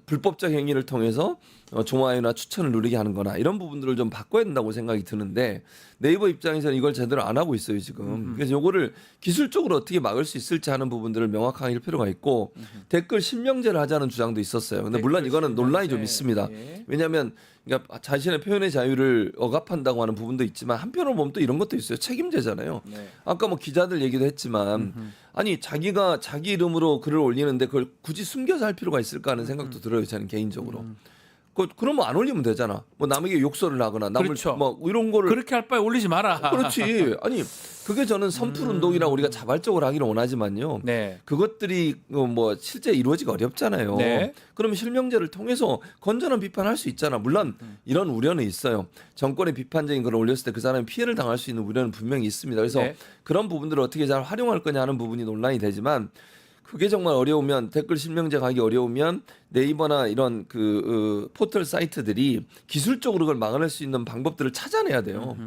Speaker 6: 불법적 행위를 통해서 좋아요나 추천을 누리게 하는 거나 이런 부분들을 좀 바꿔야 된다고 생각이 드는데 네이버 입장에서는 이걸 제대로 안 하고 있어요 지금. 그래서 요거를 기술적으로 어떻게 막을 수 있을지 하는 부분들을 명확하게 할 필요가 있고 댓글 실명제를 하자는 주장도 있었어요. 근데 물론 이거는 논란이 좀 있습니다.
Speaker 2: 예.
Speaker 6: 왜냐하면 그러니까 자신의 표현의 자유를 억압한다고 하는 부분도 있지만 한편으로 보면 또 이런 것도 있어요. 책임제잖아요.
Speaker 2: 네.
Speaker 6: 아까 뭐 기자들 얘기도 했지만 아니 자기가 자기 이름으로 글을 올리는데 그걸 굳이 숨겨서 할 필요가 있을까 하는 생각도 들어요. 저는 개인적으로. 그러면 안 올리면 되잖아. 뭐 남에게 욕설을 하거나 남을
Speaker 2: 그렇죠.
Speaker 6: 뭐 이런 거를
Speaker 2: 그렇게 할 바에 올리지 마라.
Speaker 6: 그렇지. 아니 그게 저는 선풀 운동이라고 우리가 자발적으로 하기를 원하지만요.
Speaker 2: 네.
Speaker 6: 그것들이 뭐 실제 이루어지기 어렵잖아요.
Speaker 2: 네.
Speaker 6: 그러면 실명제를 통해서 건전한 비판할 수 있잖아. 물론 이런 우려는 있어요. 정권의 비판적인 걸 올렸을 때 그 사람이 피해를 당할 수 있는 우려는 분명히 있습니다. 그래서
Speaker 2: 네.
Speaker 6: 그런 부분들을 어떻게 잘 활용할 거냐 하는 부분이 논란이 되지만 그게 정말 어려우면 댓글 실명제 가기 어려우면 네이버나 이런 포털 사이트들이 기술적으로 그걸 막아낼 수 있는 방법들을 찾아내야 돼요.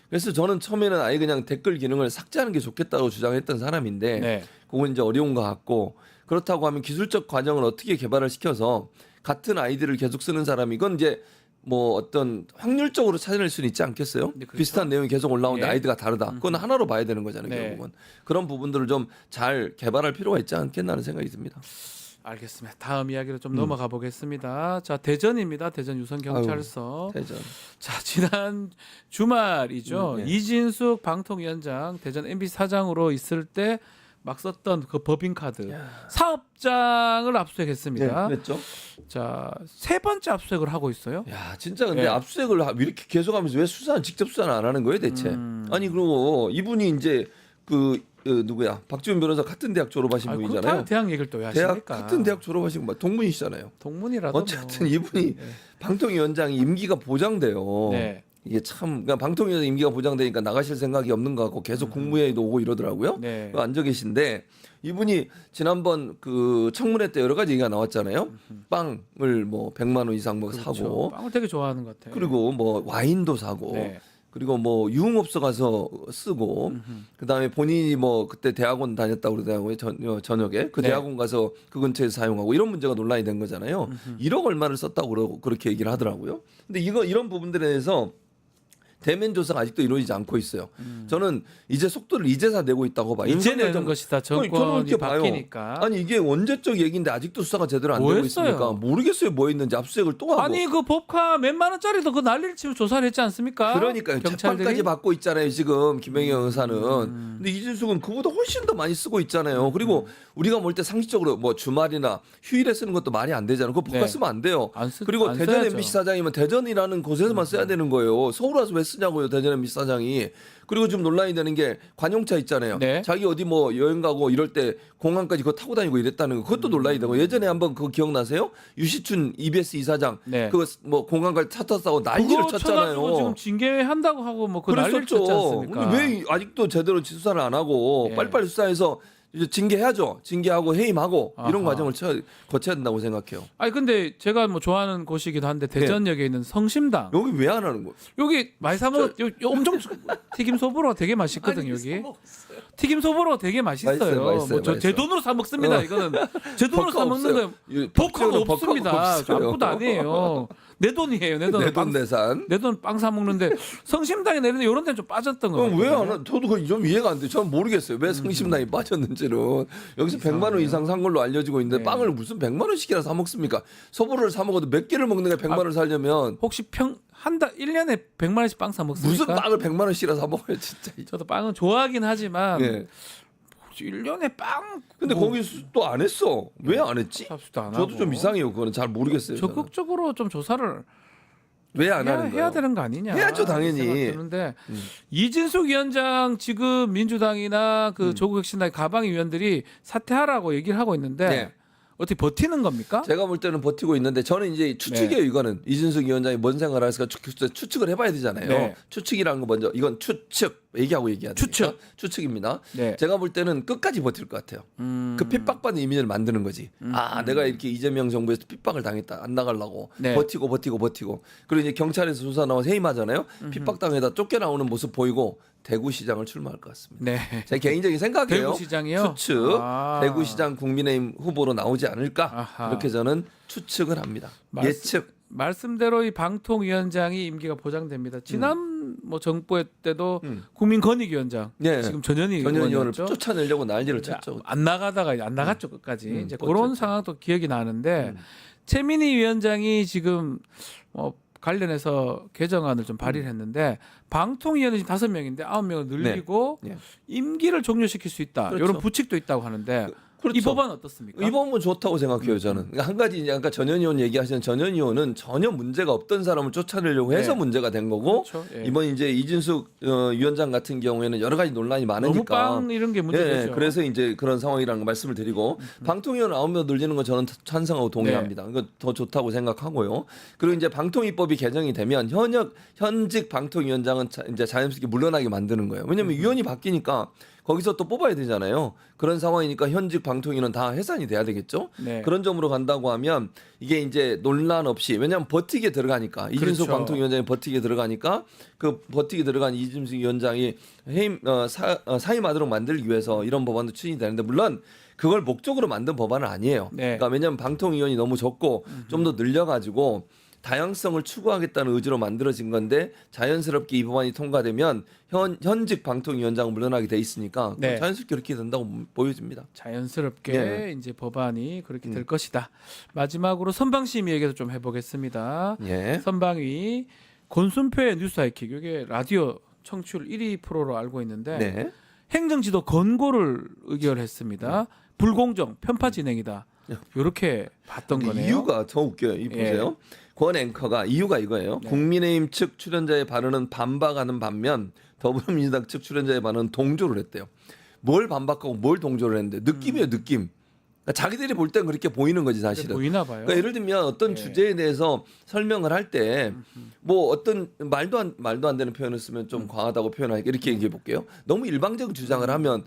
Speaker 6: 그래서 저는 처음에는 아예 그냥 댓글 기능을 삭제하는 게 좋겠다고 주장했던 사람인데
Speaker 2: 네.
Speaker 6: 그건 이제 어려운 것 같고 그렇다고 하면 기술적 과정을 어떻게 개발을 시켜서 같은 아이디를 계속 쓰는 사람이 이건 이제 뭐 어떤 확률적으로 찾아낼 수는 있지 않겠어요?
Speaker 2: 네, 그렇죠.
Speaker 6: 비슷한 내용이 계속 올라오는데
Speaker 2: 예.
Speaker 6: 아이디가 다르다. 그건 하나로 봐야 되는 거잖아요.
Speaker 2: 네.
Speaker 6: 결국은. 그런 부분들을 좀 잘 개발할 필요가 있지 않겠나 하는 생각이 듭니다.
Speaker 2: 알겠습니다. 다음 이야기로 좀 넘어가 보겠습니다. 자, 대전입니다. 대전 유성 경찰서.
Speaker 6: 대전.
Speaker 2: 자, 지난 주말이죠.
Speaker 6: 네.
Speaker 2: 이진숙 방통위원장 대전 MB 사장으로 있을 때 막 썼던 그 법인카드 사업장을 압수했습니다.
Speaker 6: 그랬죠.
Speaker 2: 자, 세 번째 압수색을 하고 있어요.
Speaker 6: 야, 진짜 근데
Speaker 2: 예.
Speaker 6: 압수색을 이렇게 계속하면서 왜 직접 수사는 안 하는 거예요, 대체? 아니 그리고 이분이 이제 누구야? 박지훈 변호사 같은 대학 졸업하신
Speaker 2: 그
Speaker 6: 분이잖아요.
Speaker 2: 대학 얘기를 왜
Speaker 6: 대학
Speaker 2: 하십니까?
Speaker 6: 같은 대학 졸업하신 분 동문이시잖아요.
Speaker 2: 동문이라도
Speaker 6: 어쨌든
Speaker 2: 뭐.
Speaker 6: 이분이 방통위원장이 임기가 보장돼요.
Speaker 2: 네.
Speaker 6: 이게 참 그러니까 방통위원장 임기가 보장되니까 나가실 생각이 없는 것 같고 계속 국무회의도 오고 이러더라고요.
Speaker 2: 네.
Speaker 6: 앉아 계신데 이분이 지난번 그 청문회 때 여러 가지 얘기가 나왔잖아요. 빵을 뭐 100만 원 이상 뭐
Speaker 2: 그렇죠.
Speaker 6: 사고
Speaker 2: 빵을 되게 좋아하는 것 같아요.
Speaker 6: 그리고 뭐 와인도 사고
Speaker 2: 네.
Speaker 6: 그리고 뭐 유흥업소 가서 쓰고 그다음에 본인이 뭐 그때 대학원 다녔다고 그러더라고요. 저녁에 그
Speaker 2: 네. 대학원
Speaker 6: 대학원 가서 그 근처에서 사용하고 이런 문제가 논란이 된 거잖아요. 1억 얼마를 썼다고 그렇게 얘기를 하더라고요. 근데 이런 부분들에 대해서 대면 조사가 아직도 이루어지지 않고 있어요. 저는 이제 속도를 이제서 내고 있다고 봐요.
Speaker 2: 이제
Speaker 6: 윤석열
Speaker 2: 내는
Speaker 6: 정부-
Speaker 2: 것이다.
Speaker 6: 저는
Speaker 2: 정권이
Speaker 6: 그렇게 봐요.
Speaker 2: 바뀌니까.
Speaker 6: 아니 이게 언제적 얘기인데 아직도 수사가 제대로 안
Speaker 2: 뭐
Speaker 6: 되고
Speaker 2: 했어요?
Speaker 6: 있으니까 모르겠어요. 뭐 했는지 압수수색을 또 하고.
Speaker 2: 아니 그 법카 몇만 원짜리도 그 난리를 치면 조사를 했지 않습니까?
Speaker 6: 그러니까요.
Speaker 2: 경찰들이
Speaker 6: 재판까지 받고 있잖아요. 지금 김영현 의사는. 근데 이준숙은 그보다 훨씬 더 많이 쓰고 있잖아요. 그리고 우리가 볼 때 상식적으로 뭐 주말이나 휴일에 쓰는 것도 말이 안 되잖아요. 그거 법카
Speaker 2: 네.
Speaker 6: 쓰면 안 돼요. 그리고
Speaker 2: 안
Speaker 6: 대전
Speaker 2: 써야죠.
Speaker 6: MBC 사장이면 대전이라는 곳에서만 써야 되는 거예요. 서울 와서 왜 쓰냐고요. 대전 MBC 사장이. 그리고 좀 논란이 되는 게 관용차 있잖아요.
Speaker 2: 네.
Speaker 6: 자기 어디 뭐 여행 가고 이럴 때 공항까지 그거 타고 다니고 이랬다는 거 그것도 논란이 되고 예전에 한번 그거 기억나세요? 유시춘 EBS 이사장
Speaker 2: 네.
Speaker 6: 그거 뭐 공항까지 차 탔다고 난리를
Speaker 2: 그거
Speaker 6: 쳤잖아요.
Speaker 2: 쳐가지고 지금 징계한다고 하고 뭐 그 난리를 쳤지
Speaker 6: 그랬었죠.
Speaker 2: 않습니까?
Speaker 6: 근데 왜 아직도 제대로 수사를 안 하고
Speaker 2: 예.
Speaker 6: 빨리빨리 수사해서 이제 징계해야죠. 징계하고 해임하고 이런
Speaker 2: 아하.
Speaker 6: 과정을 거쳐야 된다고 생각해요.
Speaker 2: 아니 근데 제가 뭐 좋아하는 곳이기도 한데 대전역에 있는 성심당
Speaker 6: 여기 왜 안 하는 거예요?
Speaker 2: 여기 많이 사 먹. 여기 엄청 튀김 소보로 되게 맛있거든요 여기. 튀김 소보로 되게 맛있어요.
Speaker 6: 맛있어요,
Speaker 2: 뭐 저 제
Speaker 6: 맛있어요.
Speaker 2: 돈으로 사 먹습니다. 이거는 제 돈으로
Speaker 6: 버카
Speaker 2: 사 먹는
Speaker 6: 없어요.
Speaker 2: 거예요.
Speaker 6: 법
Speaker 2: 법카가
Speaker 6: 지원은
Speaker 2: 없습니다.
Speaker 6: 법카가 없어요.
Speaker 2: 아무것도 아니에요. 내 돈이에요. 내 돈은
Speaker 6: 내돈 내산.
Speaker 2: 내 돈 빵 사 먹는데 성심당에 내리는데 이런 데는 좀 빠졌던 거
Speaker 6: 그럼
Speaker 2: 같아요.
Speaker 6: 왜 안 하? 저도 그좀 이해가 안 돼. 저는 모르겠어요. 왜 성심당이 빠졌는지는. 여기서 100만 원 이상 산 걸로 알려지고 있는데
Speaker 2: 네.
Speaker 6: 빵을 무슨 100만 원씩이나 사 먹습니까? 소보루를 사 먹어도 몇 개를 먹는 게 100만 원을 살려면
Speaker 2: 혹시 한 달 1년에 100만 원씩 빵 사 먹습니까?
Speaker 6: 무슨 빵을 100만 원씩이나 사 먹어요, 진짜.
Speaker 2: 저도 빵은 좋아하긴 하지만
Speaker 6: 예.
Speaker 2: 1년에 빵
Speaker 6: 근데
Speaker 2: 뭐
Speaker 6: 거기 또 안 했어. 왜 안 했지?
Speaker 2: 삽수도 안
Speaker 6: 저도
Speaker 2: 하고.
Speaker 6: 좀 이상해요. 그거는 잘 모르겠어요. 저는.
Speaker 2: 적극적으로 좀 조사를
Speaker 6: 왜 안 하는 거예요?
Speaker 2: 해야 되는 거 아니냐?
Speaker 6: 해야죠, 당연히.
Speaker 2: 생각드는데 이진숙 위원장 지금 민주당이나 그 조국 혁신당의 가방위 위원들이 사퇴하라고 얘기를 하고 있는데
Speaker 6: 네.
Speaker 2: 어떻게 버티는 겁니까?
Speaker 6: 제가 볼 때는 버티고 있는데 저는 이제 추측이에요. 이거는 이준석 위원장이 뭔 생각을 할까 추측을 해봐야 되잖아요.
Speaker 2: 네.
Speaker 6: 추측이라는 거 먼저 이건 추측 얘기하고 얘기하는 추측입니다.
Speaker 2: 네.
Speaker 6: 제가 볼 때는 끝까지 버틸 것 같아요. 그 핍박받는 이미지를 만드는 거지. 내가 이렇게 이재명 정부에서 핍박을 당했다. 안 나가려고
Speaker 2: 네.
Speaker 6: 버티고. 그리고 이제 경찰에서 수사 나와서 해임하잖아요. 핍박당에다 쫓겨나오는 모습 보이고 대구시장을 출마할 것 같습니다.
Speaker 2: 네.
Speaker 6: 제 개인적인 생각이에요.
Speaker 2: 대구시장이요?
Speaker 6: 추측.
Speaker 2: 아.
Speaker 6: 대구시장 국민의힘 후보로 나오지 않을까
Speaker 2: 아하.
Speaker 6: 이렇게 저는 추측을 합니다.
Speaker 2: 말씀-
Speaker 6: 예측.
Speaker 2: 말씀대로 이 방통위원장이 임기가 보장됩니다. 지난 뭐 정부 때도
Speaker 6: 음.
Speaker 2: 국민권익위원장
Speaker 6: 네.
Speaker 2: 지금 전현희
Speaker 6: 전 의원을
Speaker 2: 의원이었죠.
Speaker 6: 쫓아내려고 난리를 쳤죠.
Speaker 2: 안 나가다가 안 나갔죠 끝까지. 이제
Speaker 6: 뻗쳤죠.
Speaker 2: 그런 상황도 기억이 나는데 최민희 위원장이 지금 관련해서 개정안을 좀 발의를 했는데 방통위원은 지금 5명인데 9명을 늘리고
Speaker 6: 네. 네.
Speaker 2: 임기를 종료시킬 수 있다.
Speaker 6: 그렇죠.
Speaker 2: 이런 부칙도 있다고 하는데
Speaker 6: 그렇죠.
Speaker 2: 이 법안 어떻습니까?
Speaker 6: 이 법은 좋다고 생각해요. 저는 한 가지 이제 아까 전현 의원 얘기하시는 전현 의원은 전혀 문제가 없던 사람을 쫓아내려고 해서
Speaker 2: 네.
Speaker 6: 문제가 된 거고
Speaker 2: 그렇죠. 예.
Speaker 6: 이번 이제 이준숙 위원장 같은 경우에는 여러 가지 논란이
Speaker 2: 너무
Speaker 6: 많으니까
Speaker 2: 빵 이런 게 문제죠.
Speaker 6: 그래서 이제 그런 상황이라는 거 말씀을 드리고 방통위원 9명 늘리는 거 저는 찬성하고 동의합니다. 이거 더 좋다고 생각하고요. 그리고 이제 방통위법이 개정이 되면 현직 방통위원장은 이제 자연스럽게 물러나게 만드는 거예요. 왜냐하면 위원이 바뀌니까 거기서 또 뽑아야 되잖아요. 그런 상황이니까 현직 방통위는 다 해산이 돼야 되겠죠.
Speaker 2: 네.
Speaker 6: 그런 점으로 간다고 하면 이게 이제 논란 없이 왜냐하면 버티게 들어가니까 이준석
Speaker 2: 그렇죠.
Speaker 6: 방통위원장이 버티게 들어가니까 그 버티게 들어간 이준석 위원장이 사임하도록 만들기 위해서 이런 법안도 추진이 되는데 물론 그걸 목적으로 만든 법안은 아니에요.
Speaker 2: 네.
Speaker 6: 그러니까 왜냐하면 방통위원이 너무 적고 좀 더 늘려가지고 다양성을 추구하겠다는 의지로 만들어진 건데 자연스럽게 이 법안이 통과되면 현직 방통위원장은 물러나게 돼 있으니까
Speaker 2: 네.
Speaker 6: 자연스럽게 그렇게 된다고 보여집니다.
Speaker 2: 자연스럽게
Speaker 6: 네.
Speaker 2: 이제 법안이 그렇게 될 것이다. 마지막으로 선방심의 얘기도 좀 해보겠습니다.
Speaker 6: 예.
Speaker 2: 선방위 권순표의 뉴스 하이킥 이게 라디오 청취율 1위 프로로 알고 있는데
Speaker 6: 네.
Speaker 2: 행정지도 권고를 의결했습니다. 불공정, 편파 진행이다. 이렇게 봤던
Speaker 6: 근데
Speaker 2: 거네요.
Speaker 6: 이유가 더 웃겨요. 이 보세요. 권 앵커가 이유가 이거예요.
Speaker 2: 네.
Speaker 6: 국민의힘 측 출연자의 발언은 반박하는 반면 더불어민주당 측 출연자의 발언은 동조를 했대요. 뭘 반박하고 뭘 동조를 했는데 느낌이에요. 느낌. 그러니까 자기들이 볼 땐 그렇게 보이는 거지 사실은.
Speaker 2: 보이나 봐요.
Speaker 6: 그러니까 예를 들면 어떤
Speaker 2: 네.
Speaker 6: 주제에 대해서 설명을 할 때 뭐 어떤 말도 안 되는 표현을 쓰면 좀 과하다고 표현하니까 이렇게 얘기해 볼게요. 너무 일방적인 주장을 하면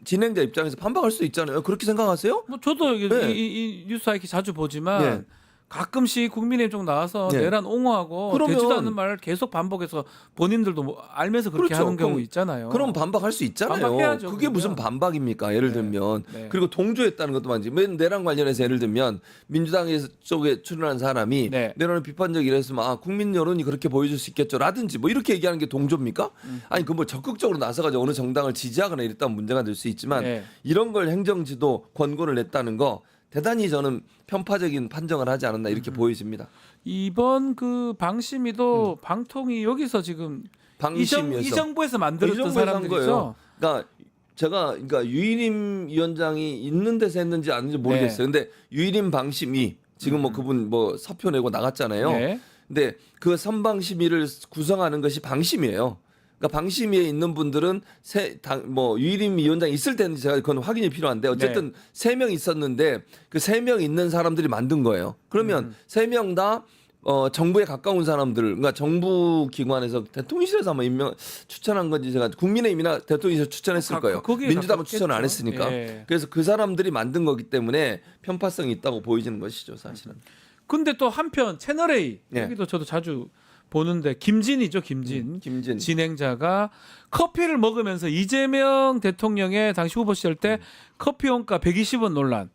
Speaker 6: 진행자 입장에서 반박할 수 있잖아요. 그렇게 생각하세요?
Speaker 2: 뭐 저도
Speaker 6: 네.
Speaker 2: 이 뉴스 하이킥 자주 보지만
Speaker 6: 네.
Speaker 2: 가끔씩 국민의힘 쪽 나와서
Speaker 6: 네.
Speaker 2: 내란 옹호하고
Speaker 6: 그러면-
Speaker 2: 되지도 않는 말을 계속 반복해서 본인들도 뭐 알면서 그렇게
Speaker 6: 그렇죠.
Speaker 2: 하는 경우
Speaker 6: 그럼-
Speaker 2: 있잖아요.
Speaker 6: 그럼 반박할 수 있잖아요.
Speaker 2: 반박해야죠,
Speaker 6: 그게
Speaker 2: 그러면.
Speaker 6: 무슨 반박입니까? 예를
Speaker 2: 네.
Speaker 6: 들면
Speaker 2: 네.
Speaker 6: 그리고 동조했다는 것도 많지. 내란 관련해서 예를 들면 민주당 쪽에 출연한 사람이
Speaker 2: 네.
Speaker 6: 내란을 비판적 이랬으면 국민 여론이 그렇게 보여줄 수 있겠죠라든지 뭐 이렇게 얘기하는 게 동조입니까? 아니 그 뭐 적극적으로 나서가지고 어느 정당을 지지하거나 이랬다면 문제가 될 수 있지만
Speaker 2: 네.
Speaker 6: 이런 걸 행정지도 권고를 냈다는 거 대단히 저는 편파적인 판정을 하지 않았나 이렇게 보여집니다.
Speaker 2: 이번 그 방심위도 방통위 여기서 지금
Speaker 6: 방심위에서
Speaker 2: 이 정부에서 만들었던
Speaker 6: 정부에서 한
Speaker 2: 사람들이죠.
Speaker 6: 거예요. 그러니까 제가 유일임 위원장이 있는 데서 했는지 아닌지 모르겠어요. 근데 유일임 방심위 지금 뭐 그분 뭐 서표 내고 나갔잖아요.
Speaker 2: 네.
Speaker 6: 근데 그 선방심위를 구성하는 것이 방심이에요. 그러니까 방심위에 있는 분들은 뭐 유일임 위원장 있을 때는 제가 그건 확인이 필요한데 어쨌든 세 명 있었는데 그 세 명 있는 사람들이 만든 거예요. 그러면 세 명 다 정부에 가까운 사람들, 그러니까 정부 기관에서 대통령실에서 아마 추천한 건지 제가 국민의힘이나 대통령실에서 추천했을 거예요.
Speaker 2: 거기에
Speaker 6: 민주당은 추천을 안
Speaker 2: 가깝겠죠.
Speaker 6: 했으니까.
Speaker 2: 예.
Speaker 6: 그래서 그 사람들이 만든 거기 때문에 편파성이 있다고 보이지는 것이죠, 사실은.
Speaker 2: 근데 또 한편 채널 A
Speaker 6: 네.
Speaker 2: 여기도 저도 자주 보는데 김진이죠, 김진.
Speaker 6: 김진.
Speaker 2: 진행자가 커피를 먹으면서 이재명 대통령의 당시 후보 시절 때 커피 원가 120원 논란.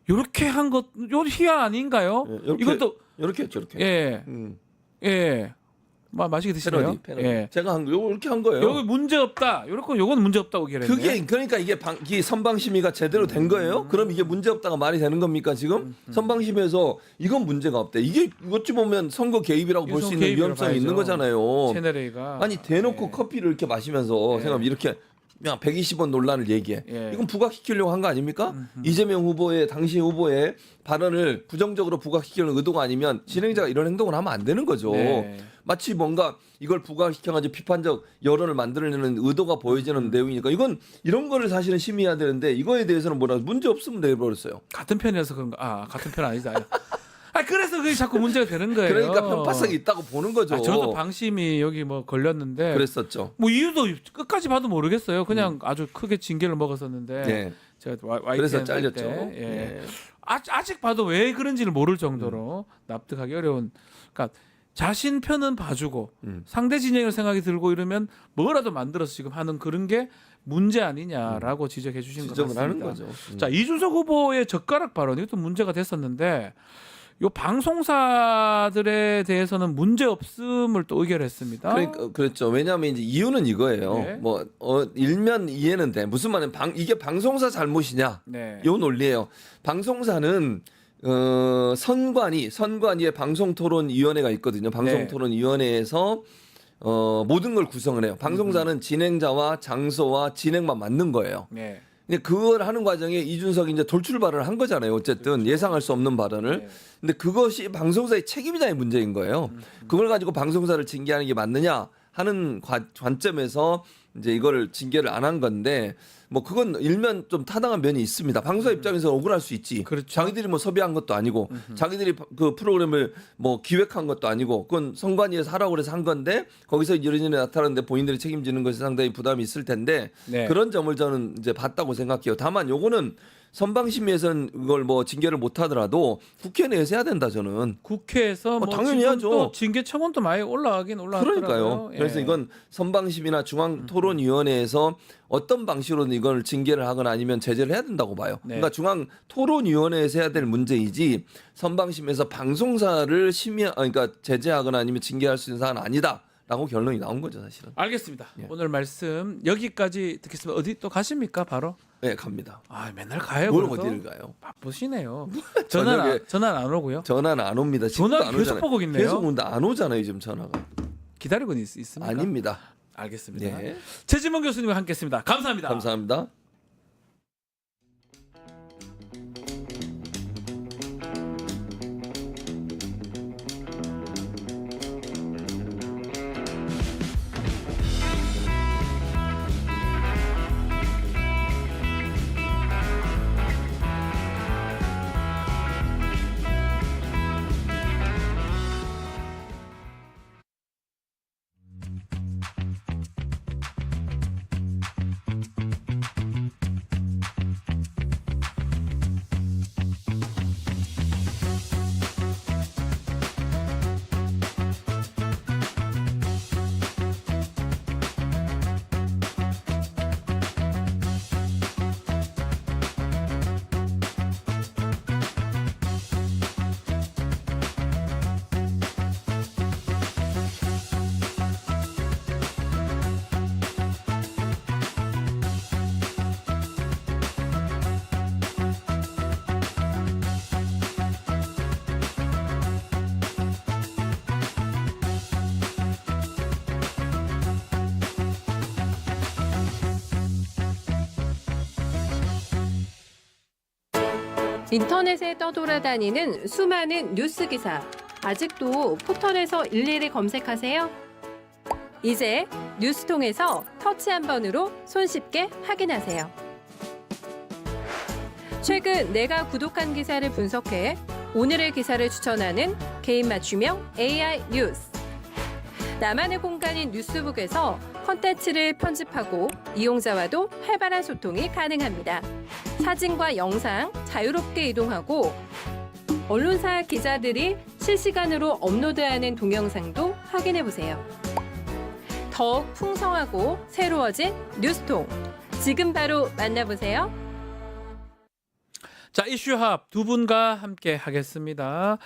Speaker 2: 요렇게 한 것, 요 희한 아닌가요?
Speaker 6: 예, 이렇게-
Speaker 2: 이것도
Speaker 6: 이렇게 했죠, 이렇게.
Speaker 2: 예, 예, 맛있게 드시네요.
Speaker 6: 패러디.
Speaker 2: 예.
Speaker 6: 제가 이렇게 한 거예요.
Speaker 2: 여기 문제 없다. 요건 문제 없다고 얘기를 했네.
Speaker 6: 그게 그러니까 이게 선방심의가 제대로 된 거예요? 그럼 이게 문제 없다가 말이 되는 겁니까 지금? 선방심의에서 이건 문제가 없대. 이게 어찌 보면 선거 개입이라고 볼 수
Speaker 2: 선거
Speaker 6: 있는
Speaker 2: 개입이라고
Speaker 6: 위험성이 있는
Speaker 2: 봐야죠.
Speaker 6: 거잖아요.
Speaker 2: 채널 A가
Speaker 6: 아니 대놓고
Speaker 2: 예.
Speaker 6: 커피를 이렇게 마시면서 생각하면 이렇게 그냥 120원 논란을 얘기해.
Speaker 2: 예.
Speaker 6: 이건 부각시키려고 한 거 아닙니까? 이재명 후보의 당시 후보의 발언을 부정적으로 부각시키는 의도가 아니면 진행자가 이런 행동을 하면 안 되는 거죠.
Speaker 2: 네.
Speaker 6: 마치 뭔가 이걸 부각시켜가지고 비판적 여론을 만들어내는 의도가 보여지는 내용이니까 이건 이런 거를 사실은 심의해야 되는데 이거에 대해서는 뭐라 문제 없으면 내버렸어요.
Speaker 2: 같은 편이어서 그런 거. 같은 편 아니다. 그래서 그게 자꾸 문제가 되는 거예요.
Speaker 6: 그러니까 편파성이 있다고 보는 거죠.
Speaker 2: 저도 방심이 여기 뭐 걸렸는데
Speaker 6: 그랬었죠.
Speaker 2: 뭐 이유도 끝까지 봐도 모르겠어요. 그냥 아주 크게 징계를 먹었었는데
Speaker 6: 네.
Speaker 2: 제가
Speaker 6: 그래서
Speaker 2: YTN
Speaker 6: 잘렸죠.
Speaker 2: 때, 예.
Speaker 6: 네.
Speaker 2: 아직 봐도 왜 그런지를 모를 정도로 납득하기 어려운. 그러니까 자신 편은 봐주고 상대 진영을 생각이 들고 이러면 뭐라도 만들어서 지금 하는 그런 게 문제 아니냐라고 지적해 주신 것
Speaker 6: 지적을
Speaker 2: 같습니다.
Speaker 6: 하는 거죠.
Speaker 2: 자, 이준석 후보의 젓가락 발언 이것도 문제가 됐었는데 요 방송사들에 대해서는 문제 없음을 또 의결했습니다.
Speaker 6: 그러니까 그렇죠. 왜냐하면 이제 이유는 이거예요.
Speaker 2: 네.
Speaker 6: 뭐 일면 이해는 돼. 무슨 말은 이게 방송사 잘못이냐?
Speaker 2: 네.
Speaker 6: 요 논리예요. 방송사는 선관위의 방송토론위원회가 있거든요. 방송토론위원회에서 모든 걸 구성을 해요. 방송사는 진행자와 장소와 진행만 맡는 거예요.
Speaker 2: 네.
Speaker 6: 근데 그걸 하는 과정에 이준석이 이제 돌출 발언을 한 거잖아요. 어쨌든 예상할 수 없는 발언을.
Speaker 2: 네.
Speaker 6: 근데 그것이 방송사의 책임이냐의 문제인 거예요. 그걸 가지고 방송사를 징계하는 게 맞느냐 하는 관점에서 이제 이거를 징계를 안 한 건데 뭐 그건 일면 좀 타당한 면이 있습니다. 방송사 입장에서 억울할 수 있지.
Speaker 2: 그렇죠.
Speaker 6: 자기들이 뭐 섭외한 것도 아니고 자기들이 그 프로그램을 뭐 기획한 것도 아니고 그건 선관위에서 하라고 그래서 한 건데 거기서 이런 일이 나타났는데 본인들이 책임지는 것이 상당히 부담이 있을 텐데
Speaker 2: 네.
Speaker 6: 그런 점을 저는 이제 봤다고 생각해요. 다만 요거는 선방심의에서는 이걸 뭐 징계를 못 하더라도 국회 내에서 해야 된다 저는.
Speaker 2: 국회에서 뭐
Speaker 6: 당연히
Speaker 2: 지금
Speaker 6: 해야죠.
Speaker 2: 또 징계 청원도 많이 올라가긴 올라왔더라고요.
Speaker 6: 그러니까요. 그래서
Speaker 2: 예.
Speaker 6: 이건 선방심이나 중앙토론위원회에서 어떤 방식으로는 이걸 징계를 하거나 아니면 제재를 해야 된다고 봐요.
Speaker 2: 네.
Speaker 6: 그러니까 중앙토론위원회에서 해야 될 문제이지 선방심에서 방송사를 그러니까 제재하거나 아니면 징계할 수 있는 사안은 아니다라고 결론이 나온 거죠 사실은.
Speaker 2: 알겠습니다.
Speaker 6: 예.
Speaker 2: 오늘 말씀 여기까지 듣겠습니다. 어디 또 가십니까 바로?
Speaker 6: 네 갑니다.
Speaker 2: 맨날 가요.
Speaker 6: 뭘
Speaker 2: 그래도?
Speaker 6: 어디를 가요?
Speaker 2: 바쁘시네요.
Speaker 6: 저녁에-
Speaker 2: 전화 안 오고요.
Speaker 6: 전화는 안 옵니다. 지금도
Speaker 2: 전화
Speaker 6: 안
Speaker 2: 계속
Speaker 6: 오잖아요.
Speaker 2: 보고 있네요.
Speaker 6: 계속 온다 안 오잖아요 지금 전화가.
Speaker 2: 기다리고 있습니까?
Speaker 6: 아닙니다.
Speaker 2: 알겠습니다.
Speaker 6: 네.
Speaker 2: 최지문 교수님과 함께했습니다. 감사합니다.
Speaker 6: 감사합니다.
Speaker 1: 인터넷에 떠돌아다니는 수많은 뉴스 기사. 아직도 포털에서 일일이 검색하세요? 이제 뉴스통에서 터치 한 번으로 손쉽게 확인하세요. 최근 내가 구독한 기사를 분석해 오늘의 기사를 추천하는 개인 맞춤형 AI 뉴스. 나만의 공간인 뉴스북에서 콘텐츠를 편집하고 이용자와도 활발한 소통이 가능합니다. 사진과 영상 자유롭게 이동하고 언론사 기자들이 실시간으로 업로드하는 동영상도 확인해보세요. 더욱 풍성하고 새로워진 뉴스통. 지금 바로 만나보세요.
Speaker 2: 자, 이슈합 두 분과 함께 하겠습니다.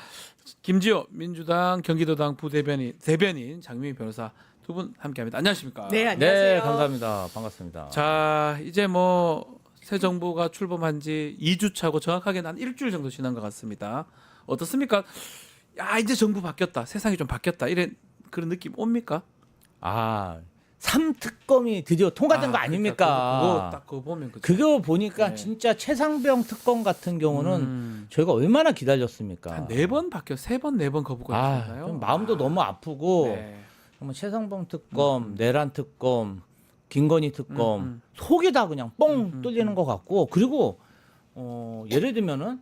Speaker 2: 김지호 민주당 경기도당 대변인 장미희 변호사 두 분 함께합니다. 안녕하십니까?
Speaker 7: 네, 안녕하세요.
Speaker 8: 네, 감사합니다. 반갑습니다.
Speaker 2: 자, 이제 뭐 새 정부가 출범한 지 2주 차고 정확하게는 한 일주일 정도 지난 것 같습니다. 어떻습니까? 야, 이제 정부 바뀌었다. 세상이 좀 바뀌었다. 이런 그런 느낌 옵니까?
Speaker 8: 아, 3특검이 드디어 통과된 거 아닙니까?
Speaker 2: 그거 딱 그거 보면 그죠?
Speaker 8: 그거 보니까
Speaker 2: 네.
Speaker 8: 진짜 최상병 특검 같은 경우는 저희가 얼마나 기다렸습니까?
Speaker 2: 한 4번 바뀌어 3번 4번 거부가
Speaker 8: 아,
Speaker 2: 있었나요?
Speaker 8: 좀 마음도 너무 아프고
Speaker 2: 네.
Speaker 8: 정말 최상병 특검, 내란 특검, 김건희 특검 속이 다 그냥 뻥 뚫리는 것 같고 그리고 예를 들면은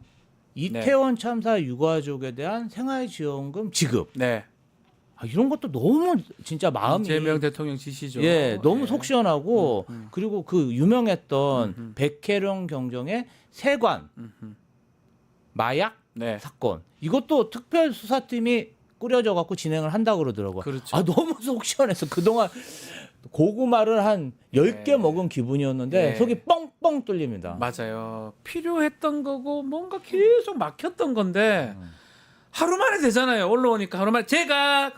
Speaker 8: 이태원 참사 유가족에 대한 생활지원금 지급
Speaker 2: 네.
Speaker 8: 이런 것도 너무 진짜 마음이
Speaker 2: 이재명 대통령 지시죠.
Speaker 8: 예, 너무
Speaker 2: 예.
Speaker 8: 속 시원하고 그리고 그 유명했던 백혜령 경정의 세관 마약
Speaker 2: 네.
Speaker 8: 사건 이것도 특별 수사팀이 꾸려져 갖고 진행을 한다고 그러더라고요.
Speaker 2: 그렇죠.
Speaker 8: 아 너무 속 시원해서 그동안 고구마를 한 10개
Speaker 2: 네.
Speaker 8: 먹은 기분이었는데
Speaker 2: 네.
Speaker 8: 속이 뻥뻥 뚫립니다.
Speaker 2: 맞아요. 필요했던 거고 뭔가 계속 막혔던 건데 하루 만에 되잖아요. 올라오니까 하루 만에 제가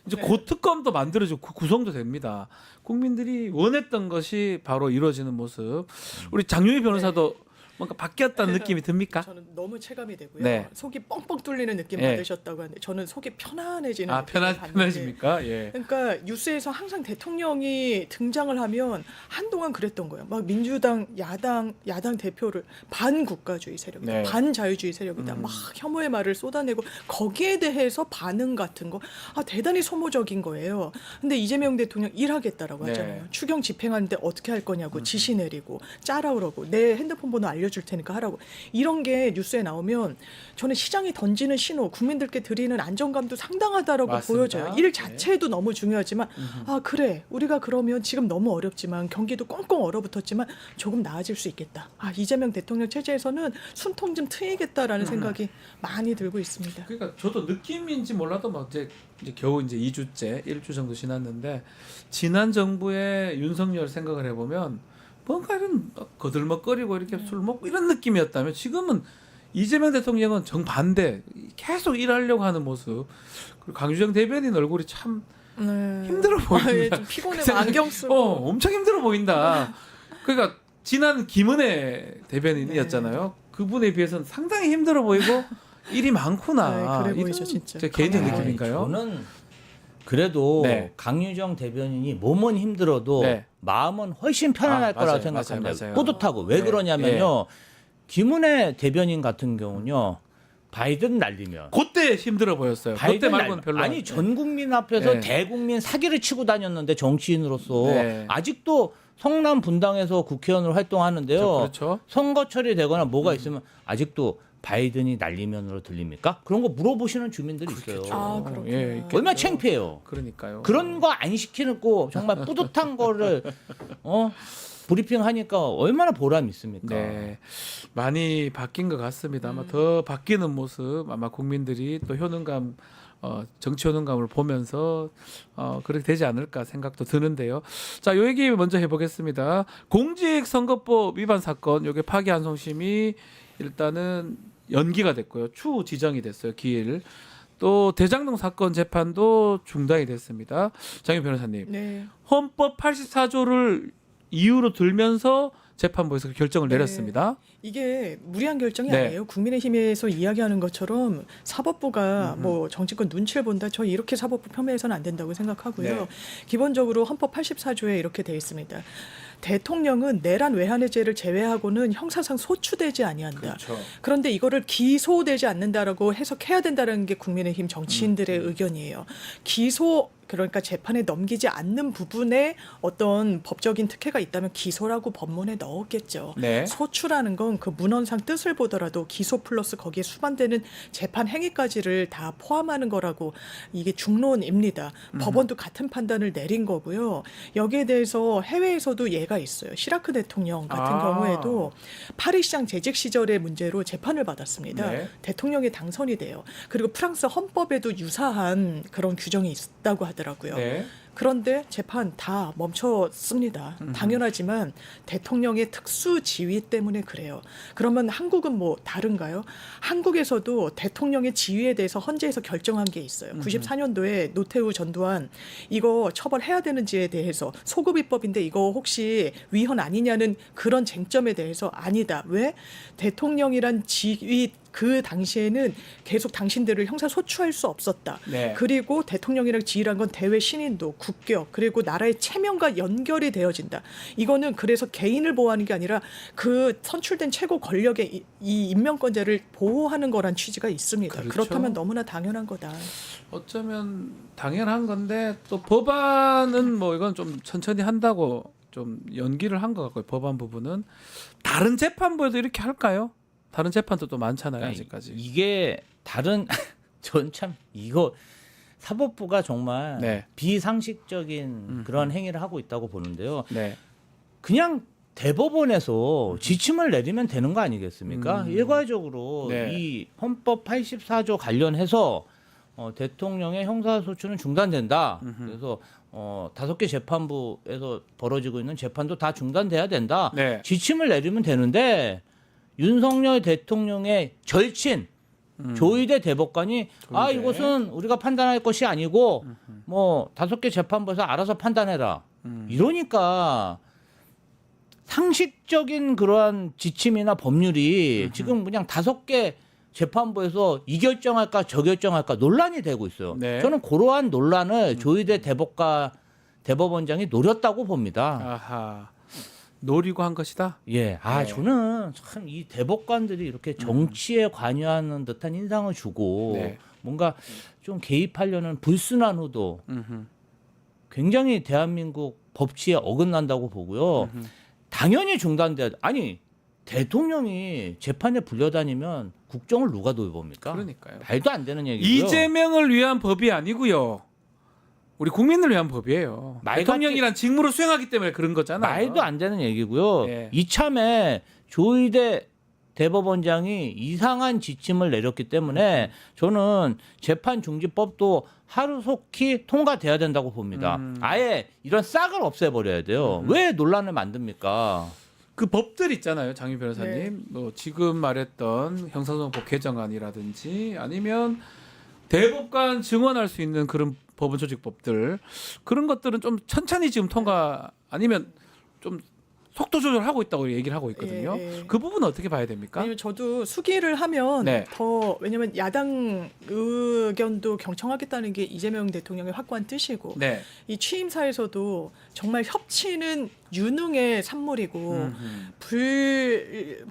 Speaker 2: 이제 고특검도 만들어지고 구성도 됩니다. 국민들이 원했던 것이 바로 이루어지는 모습. 우리 장유희 변호사도 뭔가 바뀌었다는 느낌이 듭니까?
Speaker 7: 저는 너무 체감이 되고요.
Speaker 2: 네.
Speaker 7: 속이 뻥뻥 뚫리는 느낌
Speaker 2: 네.
Speaker 7: 받으셨다고 하는데 저는 속이 편안해지는
Speaker 2: 아,
Speaker 7: 느낌을 받는데
Speaker 2: 편하십니까? 예.
Speaker 7: 그러니까 뉴스에서 항상 대통령이 등장을 하면 한동안 그랬던 거예요. 막 민주당 야당 대표를 반국가주의 세력이다,
Speaker 2: 네.
Speaker 7: 반자유주의 세력이다, 막 혐오의 말을 쏟아내고 거기에 대해서 반응 같은 거 대단히 소모적인 거예요. 근데 이재명 대통령 일하겠다라고
Speaker 2: 네.
Speaker 7: 하잖아요. 추경 집행하는데 어떻게 할 거냐고 지시 내리고 짜라 그러고 내 핸드폰 번호 알려줄 테니까 하라고 이런 게 뉴스에 나오면 저는 시장이 던지는 신호, 국민들께 드리는 안정감도 상당하다라고
Speaker 2: 맞습니다.
Speaker 7: 보여져요. 일 자체도 너무 중요하지만 그래 우리가 그러면 지금 너무 어렵지만 경기도 꽁꽁 얼어붙었지만 조금 나아질 수 있겠다. 이재명 대통령 체제에서는 숨통 좀 트이겠다라는 생각이 많이 들고 있습니다.
Speaker 2: 그러니까 저도 느낌인지 몰라도 막 이제 겨우 이제 2주째 1주 정도 지났는데 지난 정부의 윤석열 생각을 해보면 뭔가 이런 거들먹거리고 이렇게 술 먹고 이런 느낌이었다면 지금은 이재명 대통령은 정반대 계속 일하려고 하는 모습. 그리고 강유정 대변인 얼굴이 참 힘들어 보인다.
Speaker 7: 좀 피곤해. 안경 쓰고.
Speaker 2: 엄청 힘들어 보인다. 그러니까 지난 김은혜 대변인이었잖아요. 그분에 비해서는 상당히 힘들어 보이고 일이 많구나.
Speaker 7: 그래 보이죠,
Speaker 2: 이런
Speaker 7: 진짜.
Speaker 2: 제 개인적
Speaker 7: 아,
Speaker 2: 느낌인가요?
Speaker 8: 저는 그래도
Speaker 2: 네.
Speaker 8: 강유정 대변인이 몸은 힘들어도
Speaker 2: 네.
Speaker 8: 마음은 훨씬 편안할
Speaker 2: 맞아요,
Speaker 8: 거라고 생각합니다.
Speaker 2: 맞아요.
Speaker 8: 뿌듯하고 왜
Speaker 2: 네.
Speaker 8: 그러냐면요. 김은혜 대변인 같은 경우는요. 바이든 날리면
Speaker 2: 그때 힘들어 보였어요. 그때 말고는 별로.
Speaker 8: 아니 전 국민 앞에서
Speaker 2: 네.
Speaker 8: 대국민 사기를 치고 다녔는데 정치인으로서
Speaker 2: 네.
Speaker 8: 아직도 성남 분당에서 국회의원으로 활동하는데요.
Speaker 2: 그렇죠.
Speaker 8: 선거철이 되거나 뭐가 있으면 아직도 바이든이 날리면으로 들립니까? 그런 거 물어보시는 주민들이 있어요.
Speaker 7: 그렇구나.
Speaker 2: 예,
Speaker 8: 얼마나 창피해요.
Speaker 2: 그러니까요.
Speaker 8: 그런 거 안 시키고 정말 뿌듯한 거를 브리핑 하니까 얼마나 보람 있습니까?
Speaker 2: 네, 많이 바뀐 것 같습니다. 아마 더 바뀌는 모습 아마 국민들이 또 효능감, 정치 효능감을 보면서 그렇게 되지 않을까 생각도 드는데요. 자, 요 얘기 먼저 해보겠습니다. 공직선거법 위반 사건, 요게 파기환송심이 일단은 연기가 됐고요. 추후 지정이 됐어요. 기일. 또 대장동 사건 재판도 중단이 됐습니다. 장윤 변호사님,
Speaker 7: 네.
Speaker 2: 헌법 84조를 이유로 들면서 재판부에서 결정을
Speaker 7: 네.
Speaker 2: 내렸습니다.
Speaker 7: 이게 무리한 결정이
Speaker 2: 네.
Speaker 7: 아니에요. 국민의힘에서 이야기하는 것처럼 사법부가 뭐 정치권 눈치를 본다. 저 이렇게 사법부 폄훼해서는 안 된다고 생각하고요.
Speaker 2: 네.
Speaker 7: 기본적으로 헌법 84조에 이렇게 돼 있습니다. 대통령은 내란 외환해제를 제외하고는 형사상 소추되지 아니한다.
Speaker 2: 그렇죠.
Speaker 7: 그런데 이거를 기소되지 않는다라고 해석해야 된다는 게 국민의힘 정치인들의 의견이에요. 기소 그러니까 재판에 넘기지 않는 부분에 어떤 법적인 특혜가 있다면 기소라고 법문에 넣었겠죠.
Speaker 2: 네.
Speaker 7: 소추라는 건 그 문헌상 뜻을 보더라도 기소 플러스 거기에 수반되는 재판 행위까지를 다 포함하는 거라고 이게 중론입니다. 법원도 같은 판단을 내린 거고요. 여기에 대해서 해외에서도 예가 있어요. 시라크 대통령 같은
Speaker 2: 아.
Speaker 7: 경우에도 파리시장 재직 시절의 문제로 재판을 받았습니다.
Speaker 2: 네.
Speaker 7: 대통령이 당선이 돼요. 그리고 프랑스 헌법에도 유사한 그런 규정이 있다고 하더라고요.
Speaker 2: 네.
Speaker 7: 그런데 재판 다 멈췄습니다. 당연하지만 대통령의 특수 지위 때문에 그래요. 그러면 한국은 뭐 다른가요? 한국에서도 대통령의 지위에 대해서 헌재에서 결정한 게 있어요. 94년도에 노태우 전두환 이거 처벌해야 되는지에 대해서 소급입법인데 이거 혹시 위헌 아니냐는 그런 쟁점에 대해서 아니다. 왜? 대통령이란 지위 그 당시에는 계속 당신들을 형사소추할 수 없었다.
Speaker 2: 네.
Speaker 7: 그리고 대통령이랑 지위란 건 대외 신인도, 국격, 그리고 나라의 체면과 연결이 되어진다. 이거는 그래서 개인을 보호하는 게 아니라 그 선출된 최고 권력의 이 임명권자를 보호하는 거란 취지가 있습니다.
Speaker 2: 그렇죠.
Speaker 7: 그렇다면 너무나 당연한 거다.
Speaker 2: 어쩌면 당연한 건데 또 법안은 뭐 이건 좀 천천히 한다고 좀 연기를 한 것 같고요. 법안 부분은 다른 재판부에도 이렇게 할까요? 다른 재판도 또 많잖아요.
Speaker 8: 그러니까
Speaker 2: 아직까지.
Speaker 8: 이게 다른 전 참 이거 사법부가 정말
Speaker 2: 네.
Speaker 8: 비상식적인 그런 행위를 하고 있다고 보는데요.
Speaker 2: 네.
Speaker 8: 그냥 대법원에서 지침을 내리면 되는 거 아니겠습니까? 일괄적으로
Speaker 2: 네.
Speaker 8: 이 헌법 84조 관련해서 대통령의 형사소추는 중단된다. 그래서 5개 재판부에서 벌어지고 있는 재판도 다 중단돼야 된다.
Speaker 2: 네.
Speaker 8: 지침을 내리면 되는데 윤석열 대통령의 절친 조희대 대법관이 아
Speaker 2: 조희대.
Speaker 8: 이것은 우리가 판단할 것이 아니고 뭐 5개 재판부에서 알아서 판단해라. 이러니까 상식적인 그러한 지침이나 법률이 지금 그냥 5개 재판부에서 이 결정할까 저 결정할까 논란이 되고 있어요.
Speaker 2: 네.
Speaker 8: 저는 그러한 논란을 조희대 대법원장이 노렸다고 봅니다.
Speaker 2: 아하. 노리고 한 것이다.
Speaker 8: 예,
Speaker 2: 네.
Speaker 8: 저는 참 이 대법관들이 이렇게 정치에 관여하는 듯한 인상을 주고
Speaker 2: 네.
Speaker 8: 뭔가 좀 개입하려는 불순한 의도 굉장히 대한민국 법치에 어긋난다고 보고요. 당연히 중단돼야 아니 대통령이 재판에 불려다니면 국정을 누가 돌봅니까?
Speaker 2: 그러니까요.
Speaker 8: 말도 안 되는 얘기고요.
Speaker 2: 이재명을 위한 법이 아니고요. 우리 국민을 위한 법이에요. 대통령이란 직무를 수행하기 때문에 그런 거잖아요.
Speaker 8: 말도 안 되는 얘기고요.
Speaker 2: 예.
Speaker 8: 이참에 조희대 대법원장이 이상한 지침을 내렸기 때문에 저는 재판중지법도 하루속히 통과돼야 된다고 봅니다. 아예 이런 싹을 없애버려야 돼요. 왜 논란을 만듭니까?
Speaker 2: 그 법들 있잖아요, 장유 변호사님.
Speaker 7: 네.
Speaker 2: 뭐 지금 말했던 형사소송법 개정안이라든지 아니면 대법관 증언할 수 있는 그런 법원 조직법들 그런 것들은 좀 천천히 지금 통과 아니면 좀 속도 조절하고 있다고 얘기를 하고 있거든요.
Speaker 7: 예, 예.
Speaker 2: 그 부분은 어떻게 봐야 됩니까?
Speaker 7: 아니면 저도 수기를 하면
Speaker 2: 네.
Speaker 7: 더 왜냐하면 야당 의견도 경청하겠다는 게 이재명 대통령의 확고한 뜻이고
Speaker 2: 네.
Speaker 7: 이 취임사에서도 정말 협치는 유능의 산물이고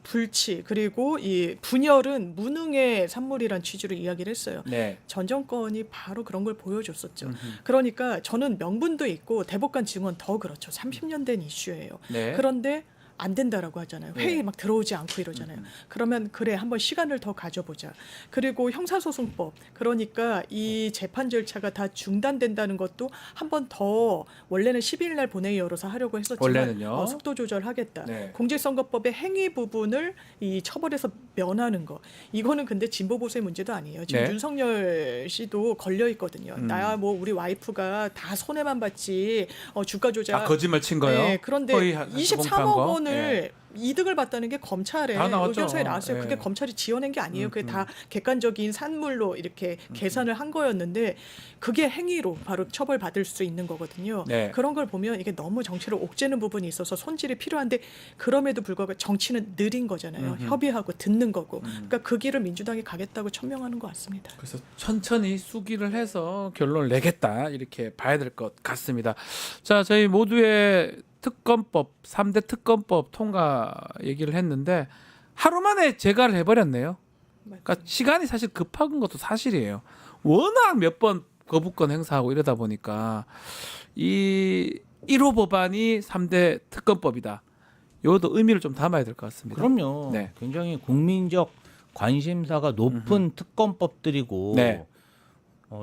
Speaker 7: 불치 그리고 이 분열은 무능의 산물이란 취지로 이야기를 했어요.
Speaker 2: 네.
Speaker 7: 전 정권이 바로 그런 걸 보여줬었죠. 그러니까 저는 명분도 있고 대법관 증언 더 그렇죠. 30년 된 이슈예요.
Speaker 2: 네.
Speaker 7: 그런데 안 된다라고 하잖아요. 회의
Speaker 2: 네.
Speaker 7: 막 들어오지 않고 이러잖아요. 그러면 그래 한번 시간을 더 가져보자. 그리고 형사소송법 그러니까 이 재판 절차가 다 중단된다는 것도 한 번 더 원래는 10일 날 본회의 열어서 하려고 했었지만
Speaker 2: 원래는요.
Speaker 7: 속도 조절하겠다.
Speaker 2: 네.
Speaker 7: 공직선거법의 행위 부분을 이 처벌에서 면하는 거. 이거는 근데 진보 보수의 문제도 아니에요. 지금
Speaker 2: 네.
Speaker 7: 윤석열 씨도 걸려 있거든요. 나야 뭐 우리 와이프가 다 손해만 봤지 주가 조작.
Speaker 2: 거짓말 친 거요?
Speaker 7: 네, 그런데
Speaker 2: 거의
Speaker 7: 23억 원을
Speaker 2: 네.
Speaker 7: 이득을 봤다는 게 검찰에
Speaker 2: 다 나왔죠.
Speaker 7: 의견서에 나왔어요. 그게
Speaker 2: 네.
Speaker 7: 검찰이 지어낸 게 아니에요. 그게 다 객관적인 산물로 이렇게 계산을 한 거였는데 그게 행위로 바로 처벌받을 수 있는 거거든요.
Speaker 2: 네.
Speaker 7: 그런 걸 보면 이게 너무 정치를 옥죄는 부분이 있어서 손질이 필요한데 그럼에도 불구하고 정치는 느린 거잖아요. 협의하고 듣는 거고. 그러니까 그 길을 민주당이 가겠다고 천명하는 것 같습니다.
Speaker 2: 그래서 천천히 수기를 해서 결론을 내겠다 이렇게 봐야 될 것 같습니다. 자, 저희 모두의 특검법 3대 특검법 통과 얘기를 했는데 하루 만에 제가를 해버렸네요. 그러니까 시간이 사실 급한 것도 사실이에요. 워낙 몇 번 거부권 행사하고 이러다 보니까 이 1호 법안이 3대 특검법이다. 이것도 의미를 좀 담아야 될 것 같습니다.
Speaker 8: 그럼요.
Speaker 2: 네.
Speaker 8: 굉장히 국민적 관심사가 높은 특검법들이고
Speaker 2: 네.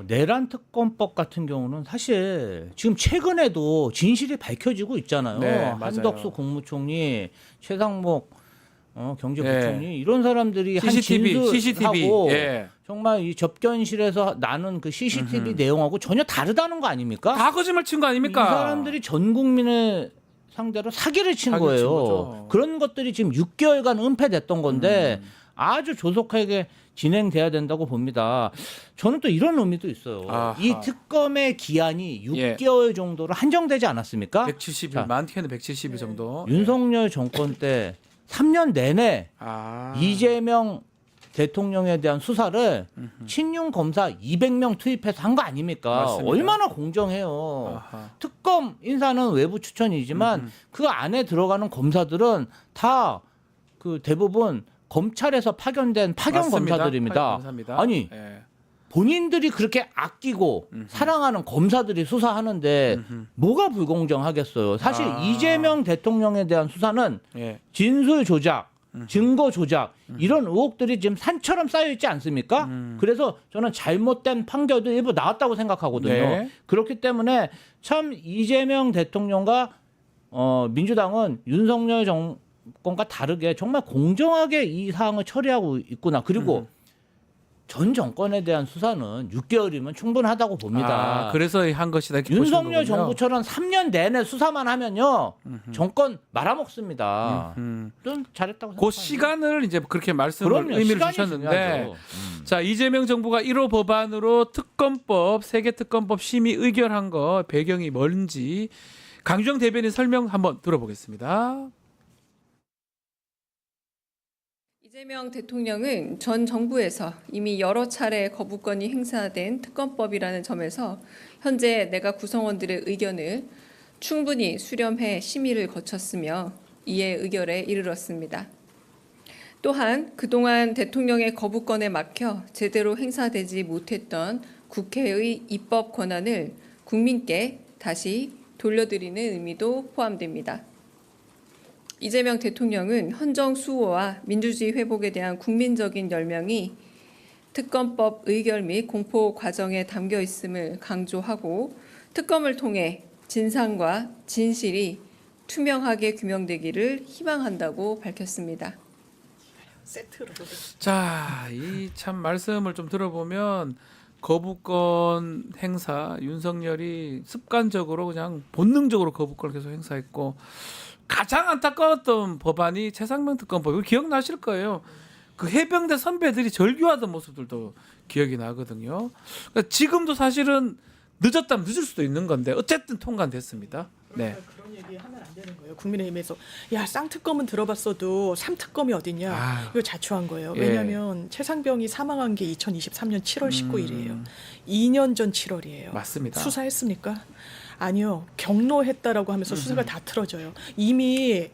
Speaker 8: 내란 특검법 같은 경우는 사실 지금 최근에도 진실이 밝혀지고 있잖아요.
Speaker 2: 네, 맞아요.
Speaker 8: 한덕수 국무총리, 최상목 경제부총리
Speaker 2: 네.
Speaker 8: 이런 사람들이 한
Speaker 2: CCTV
Speaker 8: 진술하고
Speaker 2: 예.
Speaker 8: 정말 이 접견실에서 나눈 그 CCTV 내용하고 전혀 다르다는 거 아닙니까?
Speaker 2: 다 거짓말 친 거 아닙니까?
Speaker 8: 이 사람들이 전 국민을 상대로 사기를 친
Speaker 2: 사기를 친
Speaker 8: 거예요.
Speaker 2: 거죠.
Speaker 8: 그런 것들이 지금 6개월간 은폐됐던 건데 아주 조속하게 진행돼야 된다고 봅니다. 저는 또 이런 의미도 있어요.
Speaker 2: 아하.
Speaker 8: 이 특검의 기한이
Speaker 2: 예.
Speaker 8: 6개월 정도로 한정되지 않았습니까?
Speaker 2: 170일,
Speaker 8: 자,
Speaker 2: 많게는 170일 정도.
Speaker 8: 윤석열 정권 때 3년 내내
Speaker 2: 아.
Speaker 8: 이재명 대통령에 대한 수사를 친윤 검사 200명 투입해서 한 거 아닙니까?
Speaker 2: 맞습니다.
Speaker 8: 얼마나 공정해요.
Speaker 2: 아하.
Speaker 8: 특검 인사는 외부 추천이지만 그 안에 들어가는 검사들은 다 그 대부분 검찰에서 파견된 파견
Speaker 2: 맞습니다.
Speaker 8: 검사들입니다.
Speaker 2: 파견 검사입니다.
Speaker 8: 아니
Speaker 2: 예.
Speaker 8: 본인들이 그렇게 아끼고 사랑하는 검사들이 수사하는데 뭐가 불공정하겠어요. 사실
Speaker 2: 아.
Speaker 8: 이재명 대통령에 대한 수사는
Speaker 2: 예.
Speaker 8: 진술 조작, 증거 조작 이런 의혹들이 지금 산처럼 쌓여 있지 않습니까? 그래서 저는 잘못된 판결도 일부 나왔다고 생각하거든요.
Speaker 2: 네.
Speaker 8: 그렇기 때문에 참 이재명 대통령과 민주당은 윤석열 정권과 다르게 정말 공정하게 이 사항을 처리하고 있구나. 그리고 전 정권에 대한 수사는 6개월이면 충분하다고 봅니다.
Speaker 2: 아, 그래서 한 것이다. 이렇게
Speaker 8: 윤석열
Speaker 2: 보시는 거군요.
Speaker 8: 정부처럼 3년 내내 수사만 하면요 정권 말아먹습니다. 좀 잘했다고
Speaker 2: 그
Speaker 8: 생각합니다.
Speaker 2: 시간을 이제 그렇게 말씀을
Speaker 8: 그럼요,
Speaker 2: 의미를
Speaker 8: 시간이
Speaker 2: 주셨는데
Speaker 8: 중요하죠.
Speaker 2: 자 이재명 정부가 1호 법안으로 특검법 세계 특검법 심의 의결한 거 배경이 뭔지 강주영 대변인 설명 한번 들어보겠습니다.
Speaker 1: 이재명 대통령은 전 정부에서 이미 여러 차례 거부권이 행사된 특검법이라는 점에서 현재 내가 구성원들의 의견을 충분히 수렴해 심의를 거쳤으며 이에 의결에 이르렀습니다. 또한 그동안 대통령의 거부권에 막혀 제대로 행사되지 못했던 국회의 입법 권한을 국민께 다시 돌려드리는 의미도 포함됩니다. 이재명 대통령은 헌정 수호와 민주주의 회복에 대한 국민적인 열명이 특검법 의결 및 공포 과정에 담겨 있음을 강조하고 특검을 통해 진상과 진실이 투명하게 규명되기를 희망한다고 밝혔습니다.
Speaker 7: 세트로.
Speaker 2: 자, 이 참 말씀을 좀 들어보면 거부권 행사 윤석열이 습관적으로 그냥 본능적으로 거부권을 계속 행사했고 가장 안타까웠던 법안이 최상병 특검법. 이거 기억나실 거예요. 그 해병대 선배들이 절규하던 모습들도 기억이 나거든요. 그러니까 지금도 사실은 늦었다면 늦을 수도 있는 건데 어쨌든 통과됐습니다. 네.
Speaker 7: 그런 얘기 하면 안 되는 거예요. 국민의힘에서 야 쌍특검은 들어봤어도 3특검이 어딨냐
Speaker 2: 아유.
Speaker 7: 이거 자초한 거예요.
Speaker 2: 예.
Speaker 7: 왜냐하면 최상병이 사망한 게 2023년 7월 19일이에요. 2년 전 7월이에요.
Speaker 2: 맞습니다.
Speaker 7: 수사했습니까? 아니요. 경로했다라고 하면서 수사가 다 틀어져요. 이미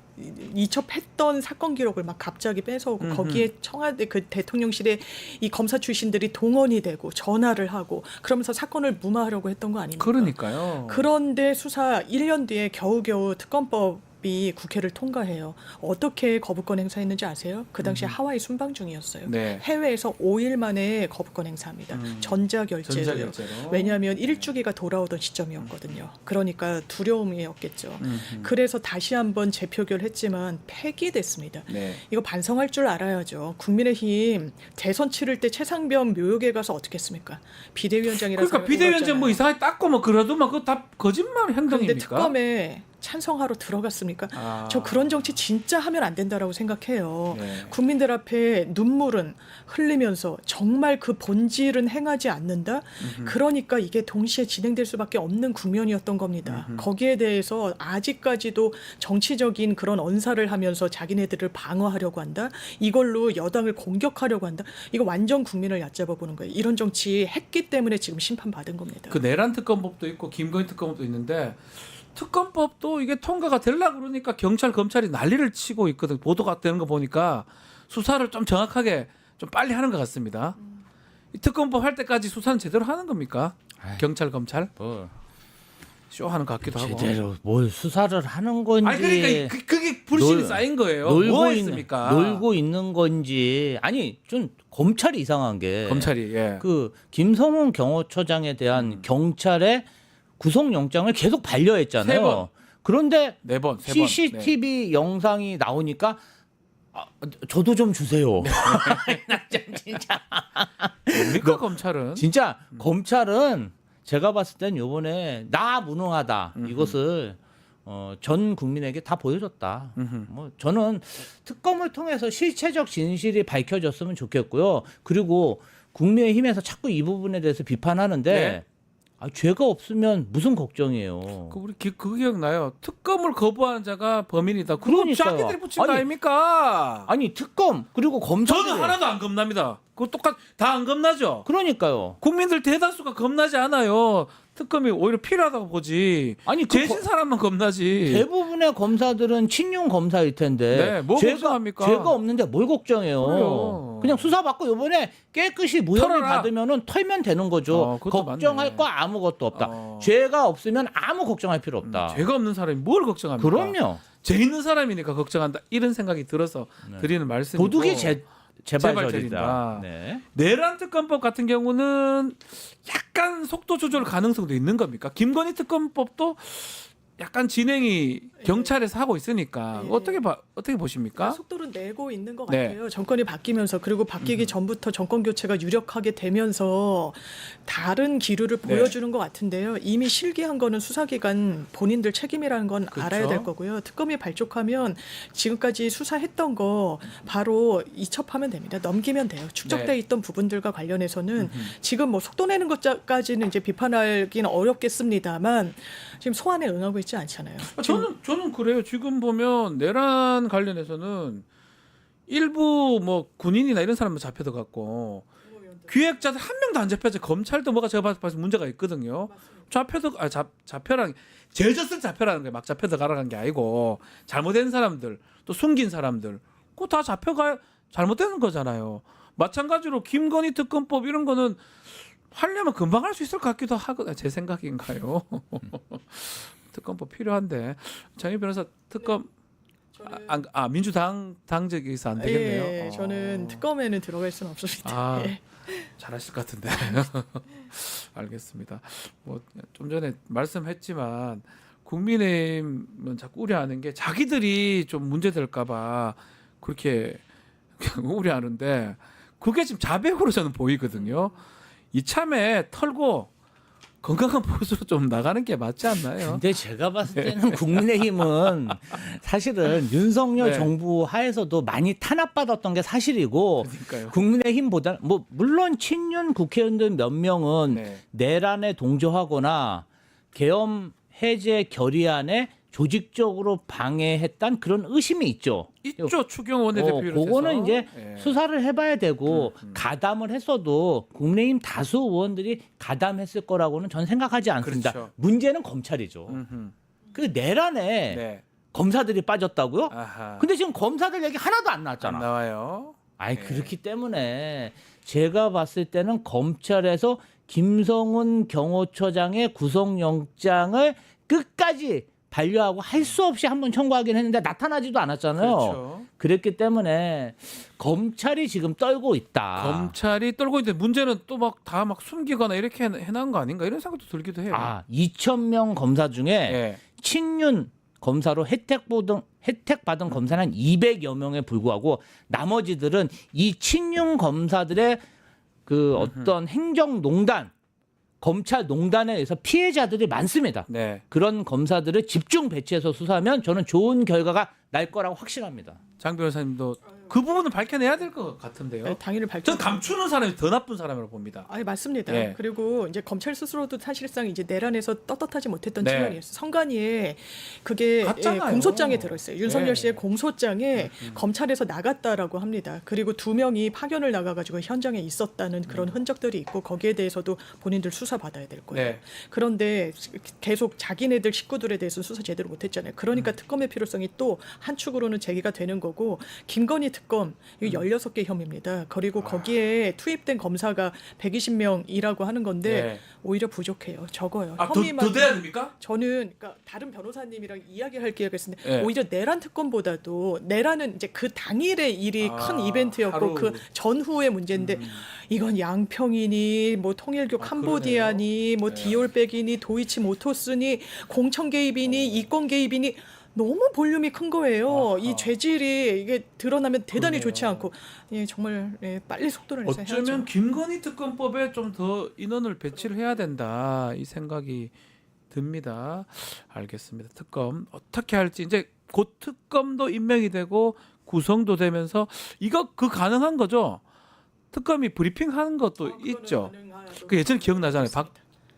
Speaker 7: 이첩했던 사건 기록을 막 갑자기 뺏어오고 거기에 청와대 그 대통령실에 이 검사 출신들이 동원이 되고 전화를 하고 그러면서 사건을 무마하려고 했던 거 아닙니까?
Speaker 2: 그러니까요.
Speaker 7: 그런데 수사 1년 뒤에 겨우겨우 특검법이 국회를 통과해요. 어떻게 거부권 행사했는지 아세요? 그 당시에 하와이 순방 중이었어요.
Speaker 2: 네.
Speaker 7: 해외에서 5일 만에 거부권 행사합니다. 전자결제로요.
Speaker 2: 전자결제로.
Speaker 7: 왜냐하면 일주기가 돌아오던 시점이었거든요. 그러니까 두려움이었겠죠. 그래서 다시 한번 재표결했지만 폐기됐습니다.
Speaker 2: 네.
Speaker 7: 이거 반성할 줄 알아야죠. 국민의힘 대선 치를 때 최상병 묘역에 가서 어떻게 했습니까? 비대위원장이라서
Speaker 2: 그러니까 비대위원장 뭐 이상하게 닦고 뭐 그래도 막 그거 다 거짓말
Speaker 7: 그런데
Speaker 2: 행동입니까?
Speaker 7: 특검에 찬성하러 들어갔습니까?
Speaker 2: 아.
Speaker 7: 저 그런 정치 진짜 하면 안 된다라고 생각해요.
Speaker 2: 네.
Speaker 7: 국민들 앞에 눈물은 흘리면서 정말 그 본질은 행하지 않는다. 그러니까 이게 동시에 진행될 수밖에 없는 국면이었던 겁니다. 거기에 대해서 아직까지도 정치적인 그런 언사를 하면서 자기네들을 방어하려고 한다. 이걸로 여당을 공격하려고 한다. 이거 완전 국민을 얕잡아 보는 거예요. 이런 정치 했기 때문에 지금 심판받은 겁니다.
Speaker 2: 그 내란 특검법도 있고 김건희 특검법도 있는데 특검법도 이게 통과가 되려고 그러니까 경찰 검찰이 난리를 치고 있거든. 보도가 되는 거 보니까 수사를 좀 정확하게 좀 빨리 하는 것 같습니다. 이 특검법 할 때까지 수사는 제대로 하는 겁니까? 경찰 검찰
Speaker 8: 뭐
Speaker 2: 쇼하는 것 같기도 하고.
Speaker 8: 제대로 뭘 수사를 하는 건지.
Speaker 2: 아니 그러니까 그게 불신이 쌓인 거예요. 뭐 했습니까?
Speaker 8: 놀고 있는 건지. 아니 좀 검찰이 이상한 게
Speaker 2: 검찰이 예.
Speaker 8: 그 김성훈 경호처장에 대한 경찰의 구속영장을 계속 반려했잖아요.
Speaker 2: 세 번.
Speaker 8: 그런데
Speaker 2: 네 번, 세 번.
Speaker 8: CCTV 영상이 나오니까 저도 좀 주세요. 나 진짜
Speaker 2: 뭡니까 검찰은?
Speaker 8: 진짜 검찰은 제가 봤을 땐 요번에 나 무능하다 이것을 전 국민에게 다 보여줬다. 뭐 저는 특검을 통해서 실체적 진실이 밝혀졌으면 좋겠고요. 그리고 국민의힘에서 자꾸 이 부분에 대해서 비판하는데
Speaker 2: 네.
Speaker 8: 죄가 없으면 무슨 걱정이에요.
Speaker 2: 그 우리 그 기억나요? 특검을 거부하는 자가 범인이다. 그거
Speaker 8: 그러니까요.
Speaker 2: 자기들이 붙인 거
Speaker 8: 아니,
Speaker 2: 아닙니까?
Speaker 8: 아니 특검 그리고 검찰
Speaker 2: 저는 하나도 안 겁납니다. 그거 다 안 겁나죠.
Speaker 8: 그러니까요.
Speaker 2: 국민들 대다수가 겁나지 않아요. 특검이 오히려 필요하다고 보지.
Speaker 8: 아니 그
Speaker 2: 재신 사람만 겁나지.
Speaker 8: 대부분의 검사들은 친윤 검사일 텐데
Speaker 2: 네, 뭐 걱정합니까?
Speaker 8: 죄가 없는데 뭘 걱정해요.
Speaker 2: 그래요.
Speaker 8: 그냥 수사 받고 요번에 깨끗이 무혐의
Speaker 2: 털어라.
Speaker 8: 받으면은 털면 되는 거죠.
Speaker 2: 그것도
Speaker 8: 걱정할
Speaker 2: 맞네.
Speaker 8: 거 아무것도 없다. 죄가 없으면 아무 걱정할 필요 없다.
Speaker 2: 죄가 없는 사람이 뭘 걱정합니까?
Speaker 8: 그럼요.
Speaker 2: 죄 있는 사람이니까 걱정한다. 이런 생각이 들어서 드리는 말씀이고.
Speaker 8: 도둑이 재발절이다.
Speaker 2: 재발절이다.
Speaker 8: 네.
Speaker 2: 내란 특검법 같은 경우는 약간 속도 조절 가능성도 있는 겁니까? 김건희 특검법도 약간 진행이 경찰에서 하고 있으니까
Speaker 7: 예.
Speaker 2: 어떻게 보십니까?
Speaker 7: 속도를 내고 있는 것
Speaker 2: 네.
Speaker 7: 같아요. 정권이 바뀌면서 그리고 바뀌기 전부터 정권 교체가 유력하게 되면서 다른 기류를
Speaker 2: 네.
Speaker 7: 보여주는 것 같은데요. 이미 실기한 거는 수사기관 본인들 책임이라는 건
Speaker 2: 그렇죠.
Speaker 7: 알아야 될 거고요. 특검이 발족하면 지금까지 수사했던 거 바로 이첩하면 됩니다. 넘기면 돼요. 축적돼
Speaker 2: 네.
Speaker 7: 있던 부분들과 관련해서는 지금 뭐 속도 내는 것까지는 이제 비판하기는 어렵겠습니다만 지금 소환에 응하고 있지 않잖아요.
Speaker 2: 저는 그래요. 지금 보면 내란 관련해서는 일부 뭐 군인이나 이런 사람만 잡혀도 갖고 기획자들 한 명도 안 잡혀서 검찰도 뭐가 제가 봐서 문제가 있거든요. 잡혀라는 제졌을 잡혀라는 게 막 잡혀서 가라는 게 아니고 잘못된 사람들 또 숨긴 사람들 그거 다 잡혀가 잘못되는 거잖아요. 마찬가지로 김건희 특검법 이런 거는 하려면 금방 할 수 있을 것 같기도 하고 제 생각인가요? 특검법 필요한데 장희 변호사 특검 민주당 당적에서 안 되겠네요.
Speaker 7: 예, 저는 특검에는 들어갈 수는 없습니다.
Speaker 2: 아,
Speaker 7: 예.
Speaker 2: 잘하실 것 같은데. 알겠습니다. 뭐 좀 전에 말씀했지만 국민의힘은 자꾸 우려하는 게 자기들이 좀 문제될까봐 그렇게 우려하는데 그게 지금 자백으로 저는 보이거든요. 이참에 털고 건강한 보수로 좀 나가는 게 맞지 않나요?
Speaker 8: 근데 제가 봤을 때는 국민의힘은 사실은 윤석열
Speaker 2: 네.
Speaker 8: 정부 하에서도 많이 탄압받았던 게 사실이고
Speaker 2: 그러니까요.
Speaker 8: 국민의힘보다 뭐 물론 친윤 국회의원들 몇 명은
Speaker 2: 네.
Speaker 8: 내란에 동조하거나 계엄 해제 결의안에 조직적으로 방해했다는 그런 의심이 있죠.
Speaker 2: 있죠. 추경 원내대표 비롯해서.
Speaker 8: 그거는 이제
Speaker 2: 예.
Speaker 8: 수사를 해봐야 되고 가담을 했어도 국민의힘 다수 의원들이 가담했을 거라고는 전 생각하지 않습니다.
Speaker 2: 그렇죠.
Speaker 8: 문제는 검찰이죠.
Speaker 2: 음흠.
Speaker 8: 그 내란에
Speaker 2: 네.
Speaker 8: 검사들이 빠졌다고요?
Speaker 2: 아하.
Speaker 8: 근데 지금 검사들 얘기 하나도 안
Speaker 2: 안
Speaker 8: 나왔잖아.
Speaker 2: 나와요.
Speaker 8: 아니
Speaker 2: 네.
Speaker 8: 그렇기 때문에 제가 봤을 때는 검찰에서 김성훈 경호처장의 구속영장을 끝까지 반려하고 할 수 없이 한번 청구하긴 했는데 나타나지도 않았잖아요.
Speaker 2: 그렇죠.
Speaker 8: 그랬기 때문에 검찰이 지금 떨고 있다.
Speaker 2: 검찰이 떨고 있는데 문제는 또 막 다 막 숨기거나 이렇게 해놓은 거 아닌가 이런 생각도 들기도 해요.
Speaker 8: 2,000명 검사 중에
Speaker 2: 예.
Speaker 8: 친윤 검사로 혜택받은 검사는 한 200여 명에 불구하고 나머지들은 이 친윤 검사들의 그 어떤 행정농단, 검찰 농단에 의해서 피해자들이 많습니다.
Speaker 2: 네.
Speaker 8: 그런 검사들을 집중 배치해서 수사하면 저는 좋은 결과가 날 거라고 확신합니다.
Speaker 2: 장 변호사님도 그 부분은 밝혀내야 될 것 같은데요.
Speaker 7: 네, 당연히 밝혀.
Speaker 2: 전 감추는 사람이 더 나쁜 사람이라고 봅니다.
Speaker 7: 아니 맞습니다.
Speaker 2: 예.
Speaker 7: 그리고 이제 검찰 스스로도 사실상 이제 내란에서 떳떳하지 못했던
Speaker 2: 네.
Speaker 7: 측면이 있어요. 선관위에 그게
Speaker 2: 갔잖아요.
Speaker 7: 공소장에 들어있어요. 윤석열
Speaker 2: 네.
Speaker 7: 씨의 공소장에 검찰에서 나갔다라고 합니다. 그리고 2명이 파견을 나가가지고 현장에 있었다는 그런 흔적들이 있고 거기에 대해서도 본인들 수사 받아야 될 거예요.
Speaker 2: 네.
Speaker 7: 그런데 계속 자기네들 식구들에 대해서 수사 제대로 못했잖아요. 그러니까 특검의 필요성이 또 한 축으로는 제기가 되는 거고 김건희 특검 이거 16개 혐의입니다. 그리고 거기에 투입된 검사가 120명이라고 하는 건데
Speaker 2: 네.
Speaker 7: 오히려 부족해요. 적어요.
Speaker 2: 더 돼야 됩니까?
Speaker 7: 저는 그러니까 다른 변호사님이랑 이야기할 기회가 있었는데
Speaker 2: 네.
Speaker 7: 오히려 내란 특검보다도 내란은 이제 그 당일의 일이 큰 이벤트였고
Speaker 2: 하루.
Speaker 7: 그 전후의 문제인데 이건 양평이니 뭐 통일교 캄보디아니 뭐
Speaker 2: 네.
Speaker 7: 디올백이니 도이치 모토스니 공천 개입이니 이권 개입이니 너무 볼륨이 큰 거예요. 이 죄질이 이게 드러나면 대단히
Speaker 2: 그러네요.
Speaker 7: 좋지 않고 예, 정말 예, 빨리 속도를 내서
Speaker 2: 어쩌면
Speaker 7: 해야죠.
Speaker 2: 김건희 특검법에 좀 더 인원을 배치를 해야 된다 이 생각이 듭니다. 알겠습니다. 특검 어떻게 할지 이제 곧 특검도 임명이 되고 구성도 되면서 이거 그 가능한 거죠. 특검이 브리핑하는 것도 있죠. 그 예전 기억나잖아요.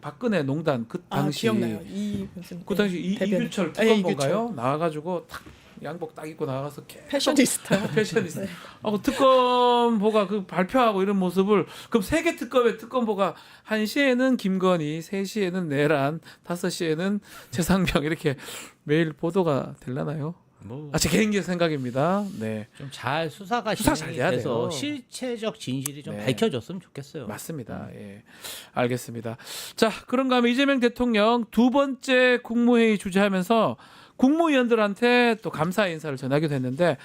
Speaker 2: 박근혜 농단 그 당시
Speaker 7: 기억나요. 이 무슨
Speaker 2: 그 당시
Speaker 7: 대변.
Speaker 2: 이규철
Speaker 7: 예,
Speaker 2: 특검보가요 나와가지고 탁 양복 딱 입고 나가서 계속
Speaker 7: 패셔니스타.
Speaker 2: 패셔니스트. 특검보가 그 발표하고 이런 모습을 그럼 3개 특검의 특검보가 1시에는 김건희, 3시에는 내란, 5시에는 최상병 이렇게 매일 보도가 되려나요?
Speaker 8: 뭐
Speaker 2: 제 개인적인 생각입니다. 네.
Speaker 8: 좀 잘 수사가
Speaker 2: 수사
Speaker 8: 진행이
Speaker 2: 잘 돼야
Speaker 8: 돼서
Speaker 2: 돼요.
Speaker 8: 실체적 진실이 좀
Speaker 2: 네.
Speaker 8: 밝혀졌으면 좋겠어요.
Speaker 2: 맞습니다. 예. 알겠습니다. 자, 그런가 하면 이재명 대통령 2번째 국무회의 주재하면서 국무위원들한테 또 감사 인사를 전하기도 했는데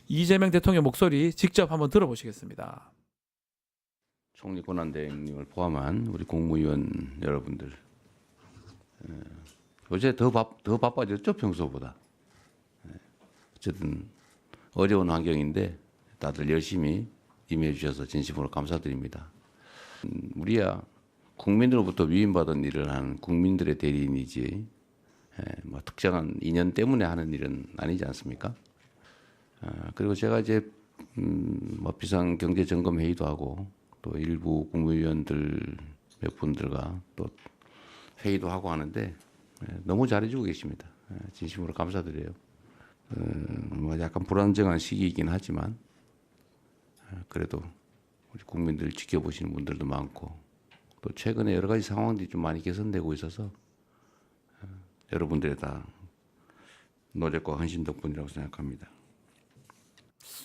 Speaker 2: 이재명 대통령 목소리 직접 한번 들어보시겠습니다.
Speaker 9: 총리 권한대행님을 포함한 우리 국무위원 여러분들 요새 더 바빠졌죠 평소보다. 어쨌든 어려운 환경인데 다들 열심히 임해 주셔서 진심으로 감사드립니다. 우리야 국민으로부터 위임받은 일을 하는 국민들의 대리인이지 뭐 특정한 인연 때문에 하는 일은 아니지 않습니까? 그리고 제가 이제 뭐 비상경제점검회의도 하고 또 일부 국무위원들 몇 분들과 또 회의도 하고 하는데 너무 잘해주고 계십니다. 진심으로 감사드려요. 뭐 약간 불안정한 시기이긴 하지만 그래도 우리 국민들 지켜보시는 분들도 많고 또 최근에 여러 가지 상황들이 좀 많이 개선되고 있어서 여러분들의 다 노력과 헌신 덕분이라고 생각합니다.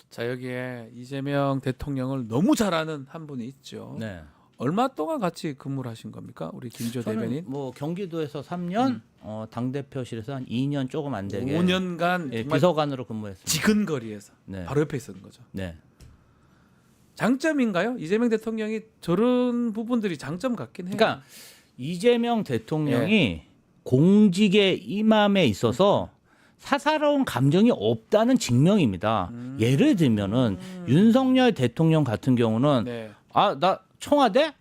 Speaker 2: 자, 여기에 이재명 대통령을 너무 잘 아는 한 분이 있죠.
Speaker 8: 네.
Speaker 2: 얼마 동안 같이 근무를 하신 겁니까? 우리 김조 대변인.
Speaker 8: 뭐 경기도에서 3년, 당 대표실에서 한 2년 조금 안 되게
Speaker 2: 5년간
Speaker 8: 예,
Speaker 2: 정말
Speaker 8: 비서관으로 근무했습니다.
Speaker 2: 지근거리에서
Speaker 8: 네.
Speaker 2: 바로 옆에 있었던 거죠.
Speaker 8: 네.
Speaker 2: 장점인가요? 이재명 대통령이 저런 부분들이 장점 같긴 해요.
Speaker 8: 그러니까 이재명 대통령이 공직의 임함에 있어서 사사로운 감정이 없다는 증명입니다. 예를 들면은 윤석열 대통령 같은 경우는
Speaker 2: 네.
Speaker 8: 나 청와대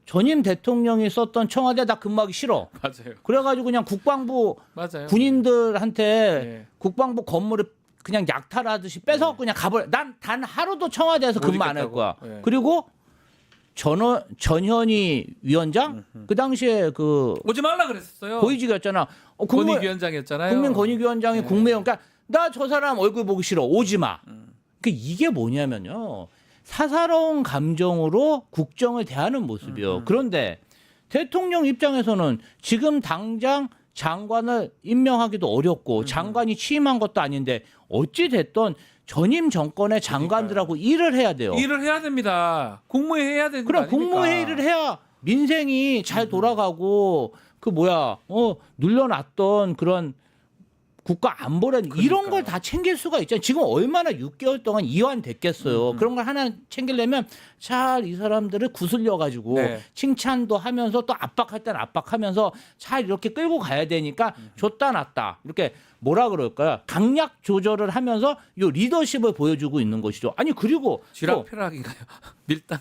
Speaker 8: 전임 대통령이 썼던 청와대 나 근무하기 싫어.
Speaker 2: 맞아요.
Speaker 8: 그래가지고 그냥 국방부
Speaker 2: 맞아요.
Speaker 8: 군인들한테
Speaker 2: 네.
Speaker 8: 국방부 건물을 그냥 약탈하듯이 뺏어 그냥 가버려. 난 단 하루도 청와대에서
Speaker 2: 못
Speaker 8: 근무 안 할
Speaker 2: 있겠다고.
Speaker 8: 거야.
Speaker 2: 네.
Speaker 8: 그리고 전현희 위원장 그 당시에 그
Speaker 2: 오지 말라 그랬었어요.
Speaker 8: 고위직이었잖아.
Speaker 2: 권익위원장이었잖아요.
Speaker 8: 국민권익위원장이
Speaker 2: 네.
Speaker 8: 국무회원. 그러니까 나 저 사람 얼굴 보기 싫어. 오지 마. 그 이게 뭐냐면요. 사사로운 감정으로 국정을 대하는 모습이요. 그런데 대통령 입장에서는 지금 당장 장관을 임명하기도 어렵고 장관이 취임한 것도 아닌데 어찌 됐든 전임 정권의 장관들하고 일을 해야 돼요.
Speaker 2: 일을 해야 됩니다. 국무회의 해야 되는 거
Speaker 8: 그럼
Speaker 2: 아닙니까?
Speaker 8: 국무회의를 해야 민생이 잘 돌아가고 눌려놨던 그런 국가 안보라는 이런 걸 다 챙길 수가 있잖아요. 지금 얼마나 6개월 동안 이완됐겠어요. 그런 걸 하나 챙기려면 잘 이 사람들을 구슬려 가지고
Speaker 2: 네.
Speaker 8: 칭찬도 하면서 또 압박할 때는 압박하면서 잘 이렇게 끌고 가야 되니까 줬다 놨다 이렇게 뭐라 그럴까요? 강약 조절을 하면서 요 리더십을 보여주고 있는 것이죠. 아니 그리고 또
Speaker 2: 쥐락펴락인가요? 밀당.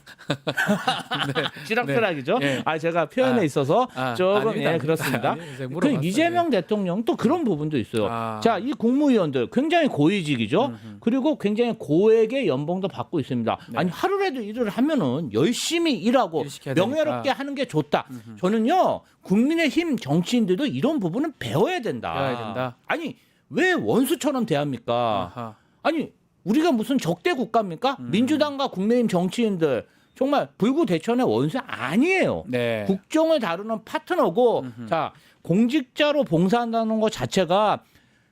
Speaker 8: 쥐락펴락이죠.
Speaker 2: 네.
Speaker 8: 아 제가 표현에 있어서 조금
Speaker 2: 아닙니다.
Speaker 8: 그렇습니다.
Speaker 2: 아니, 제가
Speaker 8: 그
Speaker 2: 물어봤어요.
Speaker 8: 이재명 대통령 또 그런 부분도 있어요.
Speaker 2: 아.
Speaker 8: 자, 이 국무위원들 굉장히 고위직이죠. 그리고 굉장히 고액의 연봉도 받고 있습니다.
Speaker 2: 네.
Speaker 8: 아니 하루라도 일을 하면은 열심히 일하고
Speaker 2: 일 시켜야
Speaker 8: 명예롭게
Speaker 2: 되니까.
Speaker 8: 하는 게 좋다. 저는요 국민의힘 정치인들도 이런 부분은 배워야 된다.
Speaker 2: 배워야 된다.
Speaker 8: 아니 왜 원수처럼 대합니까?
Speaker 2: 아하.
Speaker 8: 아니 우리가 무슨 적대 국가입니까? 민주당과 국민의힘 정치인들 정말 불구대천의 원수 아니에요.
Speaker 2: 네.
Speaker 8: 국정을 다루는 파트너고 자 공직자로 봉사한다는 것 자체가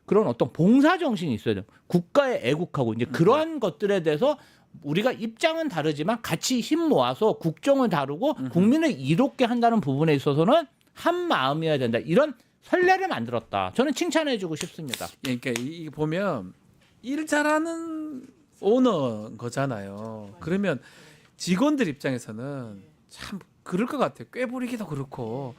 Speaker 8: 그런 어떤 봉사 정신이 있어야 돼요. 국가에 애국하고 이제 그러한 것들에 대해서 우리가 입장은 다르지만 같이 힘 모아서 국정을 다루고 국민을 이롭게 한다는 부분에 있어서는 한 마음이어야 된다. 이런 선례를 만들었다. 저는 칭찬해주고 싶습니다.
Speaker 2: 예, 그러니까 이게 보면 일 잘하는 오너인 거잖아요. 그러면 직원들 입장에서는 참 그럴 것 같아요. 꾀부리기도 그렇고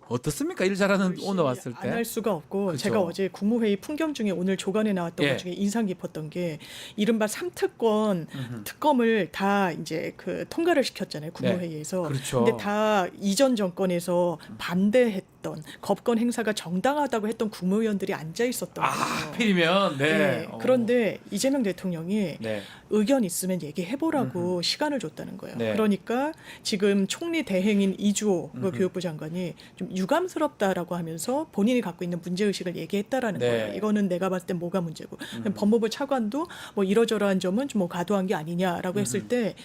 Speaker 2: 어떻습니까? 일 잘하는 오너 왔을 때.
Speaker 7: 안 할 수가 없고
Speaker 2: 그렇죠.
Speaker 7: 제가 어제 국무회의 풍경 중에 오늘 조간에 나왔던
Speaker 2: 예.
Speaker 7: 것 중에 인상 깊었던 게 이른바 3특권 특검을 다 이제 그 통과를 시켰잖아요 국무회의에서.
Speaker 2: 그렇죠.
Speaker 7: 근데 다 이전 정권에서 반대했던 법권 행사가 정당하다고 했던 국무위원들이 앉아 있었던 거예요.
Speaker 2: 하필이면 네.
Speaker 7: 네. 그런데 이재명 대통령이
Speaker 2: 네.
Speaker 7: 의견 있으면 얘기해보라고 시간을 줬다는 거예요.
Speaker 2: 네.
Speaker 7: 그러니까 지금 총리 대행인 이주호 교육부 장관이 좀 유감스럽다라고 하면서 본인이 갖고 있는 문제의식을 얘기했다라는
Speaker 2: 네.
Speaker 7: 거예요. 이거는 내가 봤을 때 뭐가 문제고 법무부 차관도 뭐 이러저러한 점은 좀 뭐 과도한 게 아니냐라고 했을 때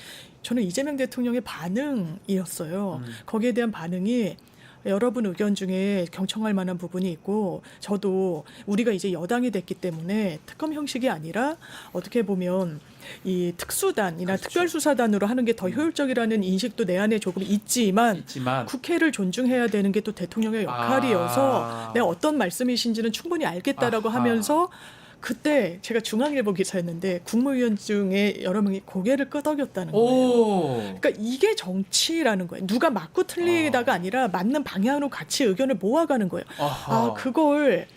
Speaker 7: 저는 이재명 대통령의 반응이었어요. 거기에 대한 반응이 여러분 의견 중에 경청할 만한 부분이 있고 저도 우리가 이제 여당이 됐기 때문에 특검 형식이 아니라 어떻게 보면 이 특수단이나
Speaker 2: 그렇죠.
Speaker 7: 특별수사단으로 하는 게 더 효율적이라는 인식도 내 안에 조금 있지만 국회를 존중해야 되는 게 또 대통령의 역할이어서 내가 어떤 말씀이신지는 충분히 알겠다라고 하면서 그때 제가 중앙일보 기사였는데 국무위원 중에 여러 명이 고개를 끄덕였다는 거예요. 그러니까 이게 정치라는 거예요. 누가 맞고 틀리다가 아니라 맞는 방향으로 같이 의견을 모아가는 거예요. 그걸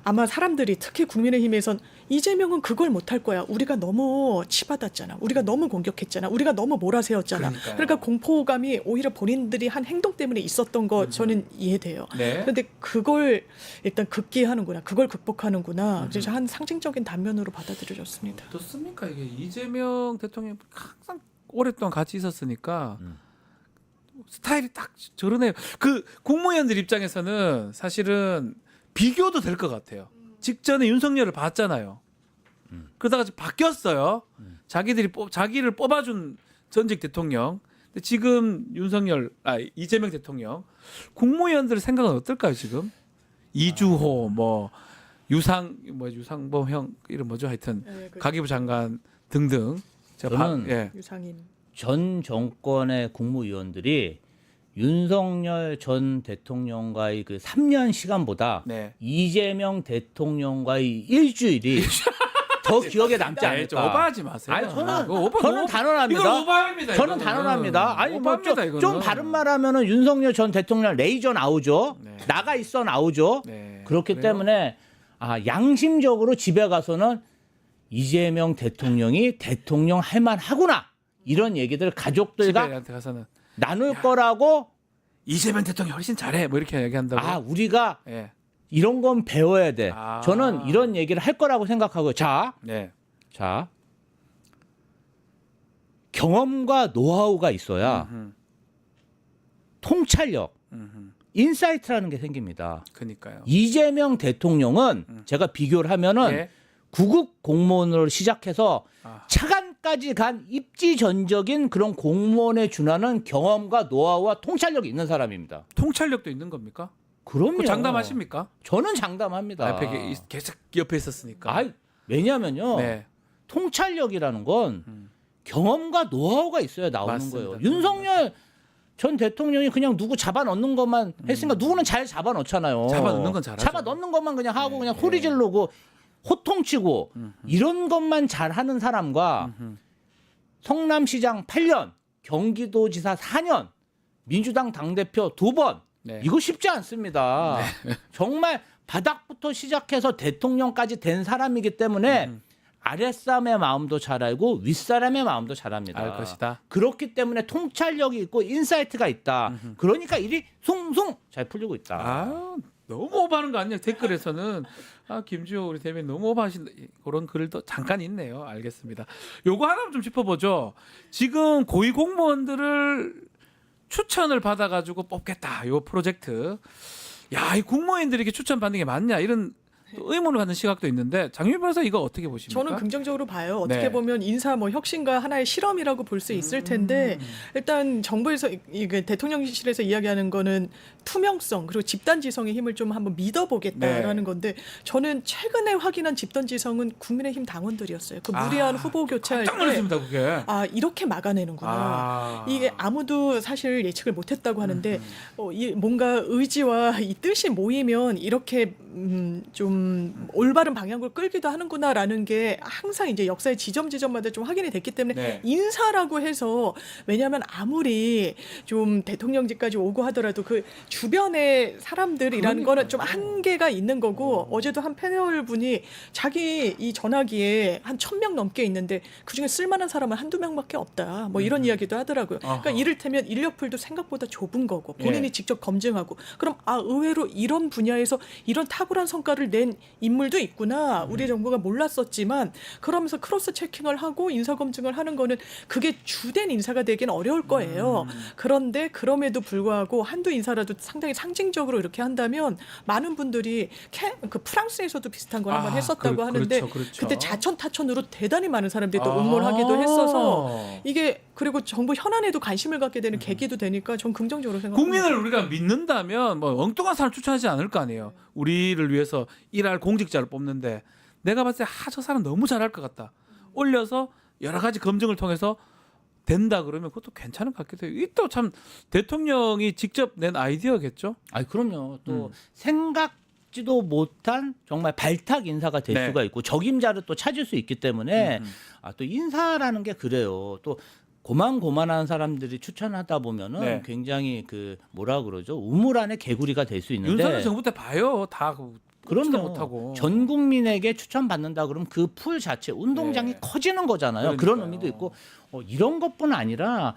Speaker 7: 아마 사람들이 특히 국민의힘에선 이재명은 그걸 못할 거야. 우리가 너무 치받았잖아. 우리가 너무 공격했잖아. 우리가 너무 몰아세웠잖아.
Speaker 2: 그러니까요.
Speaker 7: 그러니까 공포감이 오히려 본인들이 한 행동 때문에 있었던 거 저는 이해돼요.
Speaker 2: 네.
Speaker 7: 그런데 그걸 일단 극기하는구나. 그걸 극복하는구나. 그래서 한 상징적인 단면으로 받아들여졌습니다.
Speaker 2: 어떻습니까? 이게 이재명 대통령 항상 오랫동안 같이 있었으니까 스타일이 딱 저러네요. 그 국무위원들 입장에서는 사실은 비교도 될 것 같아요. 직전에 윤석열을 봤잖아요. 그러다가 바뀌었어요. 자기를 뽑아준 전직 대통령. 근데 지금 이재명 대통령 국무위원들 생각은 어떨까요 지금? 이주호 유상범 형 이름 뭐죠 하여튼 가계부 장관 등등.
Speaker 8: 저는
Speaker 7: 유상임
Speaker 8: 전 정권의 국무위원들이 윤석열 전 대통령과의 그 3년 시간보다
Speaker 2: 네.
Speaker 8: 이재명 대통령과의 일주일이 더 기억에 남지 않을까.
Speaker 2: 좀 오버하지 마세요.
Speaker 8: 아니 저는
Speaker 2: 이거
Speaker 8: 단언합니다.
Speaker 2: 이건 오버입니다.
Speaker 8: 저는 단언합니다. 아니
Speaker 2: 오버입니다,
Speaker 8: 좀
Speaker 2: 이거는.
Speaker 8: 바른 말하면은 윤석열 전 대통령 레이저 나오죠.
Speaker 2: 네.
Speaker 8: 나가 있어 나오죠.
Speaker 2: 네.
Speaker 8: 그렇기
Speaker 2: 그래요?
Speaker 8: 때문에 양심적으로 집에 가서는 이재명 대통령이 대통령 할 만하구나 이런 얘기들 가족들과
Speaker 2: 집에한테 가서는
Speaker 8: 나눌 거라고.
Speaker 2: 이재명 대통령이 훨씬 잘해 뭐 이렇게 얘기한다고.
Speaker 8: 우리가
Speaker 2: 예.
Speaker 8: 이런 건 배워야 돼.
Speaker 2: 아.
Speaker 8: 저는 이런 얘기를 할 거라고 생각하고요. 자, 경험과 노하우가 있어야 통찰력, 인사이트라는 게 생깁니다.
Speaker 2: 그러니까요.
Speaker 8: 이재명 대통령은 제가 비교를 하면은
Speaker 2: 예.
Speaker 8: 구급 공무원으로 시작해서
Speaker 2: 아.
Speaker 8: 차관까지 간 입지전적인 그런 공무원에 준하는 경험과 노하우와 통찰력이 있는 사람입니다.
Speaker 2: 통찰력도 있는 겁니까?
Speaker 8: 그럼요.
Speaker 2: 그거 장담하십니까?
Speaker 8: 저는 장담합니다.
Speaker 2: 옆에 계속 옆에 있었으니까.
Speaker 8: 왜냐하면요.
Speaker 2: 네.
Speaker 8: 통찰력이라는 건 경험과 노하우가 있어야 나오는
Speaker 2: 맞습니다.
Speaker 8: 거예요. 윤석열 전 대통령이 그냥 누구 잡아넣는 것만 했으니까 누구는 잘 잡아넣잖아요.
Speaker 2: 잡아넣는 건 잘하죠.
Speaker 8: 잡아넣는 것만 그냥 하고 그냥 소리 지르고 호통치고 이런 것만 잘하는 사람과 성남시장 8년, 경기도지사 4년, 민주당 당대표 2번
Speaker 2: 네.
Speaker 8: 이거 쉽지 않습니다. 정말 바닥부터 시작해서 대통령까지 된 사람이기 때문에 아랫사람의 마음도 잘 알고 윗사람의 마음도 잘 압니다.
Speaker 2: 알 것이다.
Speaker 8: 그렇기 때문에 통찰력이 있고 인사이트가 있다. 그러니까 일이 숭숭 잘 풀리고 있다.
Speaker 2: 아, 너무 오버하는 거 아니냐 댓글에서는. 아, 김주호 우리 대변인 너무 오버하신다, 그런 글도 잠깐 있네요. 알겠습니다. 요거 하나 좀 짚어보죠. 지금 고위 공무원들을 추천을 받아가지고 뽑겠다, 요 프로젝트. 야, 이 국무원들이 이렇게 추천받는 게 맞냐, 이런 또 의문을 갖는 시각도 있는데, 장윤 변호사 이거 어떻게 보십니까?
Speaker 7: 저는 긍정적으로 봐요. 어떻게
Speaker 2: 네.
Speaker 7: 보면 인사 뭐 혁신과 하나의 실험이라고 볼 수 있을 텐데 일단 정부에서 이게 대통령실에서 이야기하는 거는 투명성 그리고 집단지성의 힘을 좀 한번 믿어보겠다라는
Speaker 2: 네.
Speaker 7: 건데 저는 최근에 확인한 집단지성은 국민의힘 당원들이었어요. 그 무리한 후보 교체할
Speaker 2: 깜짝
Speaker 7: 때
Speaker 2: 놀랐습니다, 그게.
Speaker 7: 아 이렇게 막아내는구나. 이게 아무도 사실 예측을 못했다고 하는데 이 뭔가 의지와 이 뜻이 모이면 이렇게 좀 올바른 방향으로 끌기도 하는구나라는 게 항상 이제 역사의 지점마다 좀 확인이 됐기 때문에
Speaker 2: 네.
Speaker 7: 인사라고 해서 왜냐하면 아무리 좀 대통령직까지 오고 하더라도 그 주변의 사람들이라는 거는 좀 한계가 있는 거고 어제도 한 패널 분이 자기 이 전화기에 한 1,000명 넘게 있는데 그중에 쓸만한 사람은 한두 명밖에 없다. 뭐 이런 이야기도 하더라고요. 그러니까
Speaker 2: 아하.
Speaker 7: 이를테면 인력풀도 생각보다 좁은 거고 본인이
Speaker 2: 예.
Speaker 7: 직접 검증하고 그럼 아 의외로 이런 분야에서 이런 탁월한 성과를 낸 인물도 있구나. 우리 정부가 몰랐었지만 그러면서 크로스 체킹을 하고 인사 검증을 하는 거는 그게 주된 인사가 되기는 어려울 거예요. 그런데 그럼에도 불구하고 한두 인사라도 상당히 상징적으로 이렇게 한다면 많은 분들이 그 프랑스에서도 비슷한 걸 한번 했었다고 하는데
Speaker 2: 그렇죠.
Speaker 7: 그때 자천타천으로 대단히 많은 사람들이 또 응원하기도 했어서 이게 그리고 정부 현안에도 관심을 갖게 되는 계기도 되니까 전 긍정적으로 생각합니다.
Speaker 2: 국민을 우리가 믿는다면 뭐 엉뚱한 사람 추천하지 않을 거 아니에요. 우리를 위해서 일할 공직자를 뽑는데 내가 봤을 때 저 사람 너무 잘할 것 같다, 올려서 여러 가지 검증을 통해서 된다 그러면 그것도 괜찮은 것 같기도 해요. 이 또 참 대통령이 직접 낸 아이디어겠죠.
Speaker 8: 아니 그럼요. 또 생각지도 못한 정말 발탁 인사가 될
Speaker 2: 네.
Speaker 8: 수가 있고 적임자를 또 찾을 수 있기 때문에 또 인사라는 게 그래요. 또 고만고만한 사람들이 추천하다 보면은
Speaker 2: 네.
Speaker 8: 굉장히 그 뭐라 그러죠? 우물 안에 개구리가 될 수 있는데
Speaker 2: 윤석열 정부 때 봐요. 다 뽑지도
Speaker 8: 그럼요.
Speaker 2: 못하고.
Speaker 8: 전 국민에게 추천받는다 그러면 그 풀 자체 운동장이
Speaker 2: 네.
Speaker 8: 커지는 거잖아요.
Speaker 2: 그러니까요.
Speaker 8: 그런 의미도 있고 이런 것뿐 아니라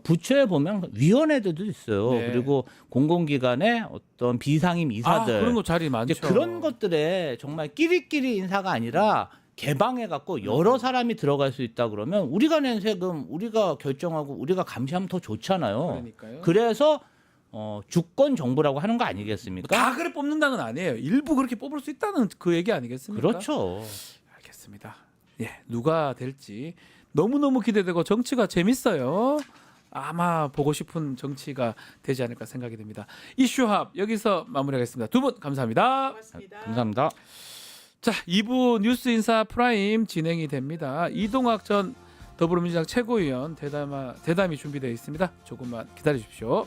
Speaker 8: 부처에 보면 위원회들도 있어요.
Speaker 2: 네.
Speaker 8: 그리고 공공기관의 어떤 비상임 이사들
Speaker 2: 그런 거 자리 많죠.
Speaker 8: 이제 그런 것들에 정말 끼리끼리 인사가 아니라 개방해 갖고 여러 사람이 들어갈 수 있다 그러면 우리가 낸 세금 우리가 결정하고 우리가 감시하면 더 좋잖아요.
Speaker 2: 그러니까요.
Speaker 8: 그래서 주권 정부라고 하는 거 아니겠습니까?
Speaker 2: 다 그래 뽑는다는 건 아니에요. 일부 그렇게 뽑을 수 있다는 그 얘기 아니겠습니까?
Speaker 8: 그렇죠.
Speaker 2: 알겠습니다. 예, 누가 될지 너무너무 기대되고 정치가 재밌어요. 아마 보고 싶은 정치가 되지 않을까 생각이 듭니다. 이슈합 여기서 마무리하겠습니다. 두 분 감사합니다.
Speaker 8: 감사합니다.
Speaker 2: 자, 2부 뉴스인사 프라임 진행이 됩니다. 이동학 전 더불어민주당 최고위원 대담이 준비되어 있습니다. 조금만 기다려 주십시오.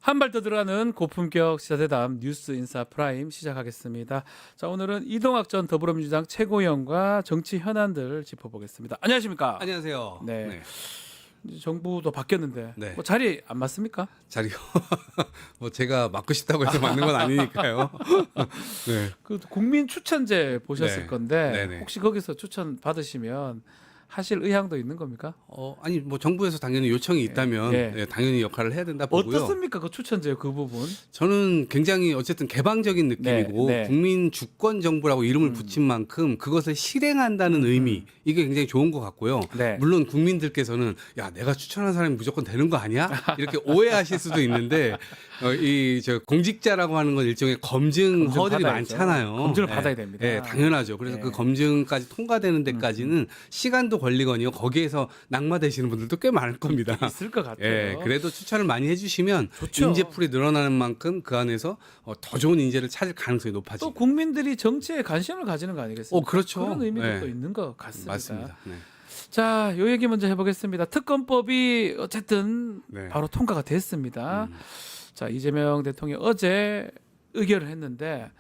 Speaker 2: 한 발 더 들어가는 고품격 시사대담 뉴스 인사 프라임 시작하겠습니다. 자, 오늘은 이동학 전 더불어민주당 최고위원과 정치 현안들 짚어보겠습니다. 안녕하십니까?
Speaker 10: 안녕하세요.
Speaker 2: 네. 이제 정부도 바뀌었는데
Speaker 10: 네.
Speaker 2: 뭐 자리 안 맞습니까?
Speaker 10: 자리요. 뭐 제가 맡고 싶다고 해서 맡는 건 아니니까요. 네.
Speaker 2: 그 국민 추천제 보셨을
Speaker 10: 네.
Speaker 2: 건데
Speaker 10: 네네.
Speaker 2: 혹시 거기서 추천 받으시면 하실 의향도 있는 겁니까?
Speaker 10: 아니 뭐 정부에서 당연히 요청이 있다면
Speaker 2: 예.
Speaker 10: 네, 당연히 역할을 해야 된다 보고요.
Speaker 2: 어떻습니까? 그 추천제 그 부분?
Speaker 10: 저는 굉장히 어쨌든 개방적인 느낌이고
Speaker 2: 네.
Speaker 10: 국민 주권 정부라고 이름을 붙인 만큼 그것을 실행한다는 의미 이게 굉장히 좋은 것 같고요.
Speaker 2: 네.
Speaker 10: 물론 국민들께서는 야 내가 추천한 사람이 무조건 되는 거 아니야? 이렇게 오해하실 수도 있는데 이 저 공직자라고 하는 건 일종의 검증
Speaker 2: 검증
Speaker 10: 허들이
Speaker 2: 받아야죠.
Speaker 10: 많잖아요.
Speaker 2: 검증을
Speaker 10: 네.
Speaker 2: 받아야 됩니다.
Speaker 10: 네, 당연하죠. 그래서
Speaker 2: 네.
Speaker 10: 그 검증까지 통과되는 데까지는 시간도 걸리거니요. 거기에서 낙마되시는 분들도 꽤 많을 겁니다.
Speaker 2: 있을 것 같아요.
Speaker 10: 예, 그래도 추천을 많이 해주시면
Speaker 2: 좋죠.
Speaker 10: 인재풀이 늘어나는 만큼 그 안에서 더 좋은 인재를 찾을 가능성이
Speaker 2: 또
Speaker 10: 높아집니다.
Speaker 2: 국민들이 정치에 관심을 가지는 거 아니겠습니까?
Speaker 10: 그렇죠.
Speaker 2: 그런 의미도
Speaker 10: 네.
Speaker 2: 또 있는 것 같습니다.
Speaker 10: 맞습니다. 네.
Speaker 2: 자, 요 얘기 먼저 해보겠습니다. 특검법이 어쨌든
Speaker 10: 네.
Speaker 2: 바로 통과가 됐습니다. 자, 이재명 대통령이 어제 의결을 했는데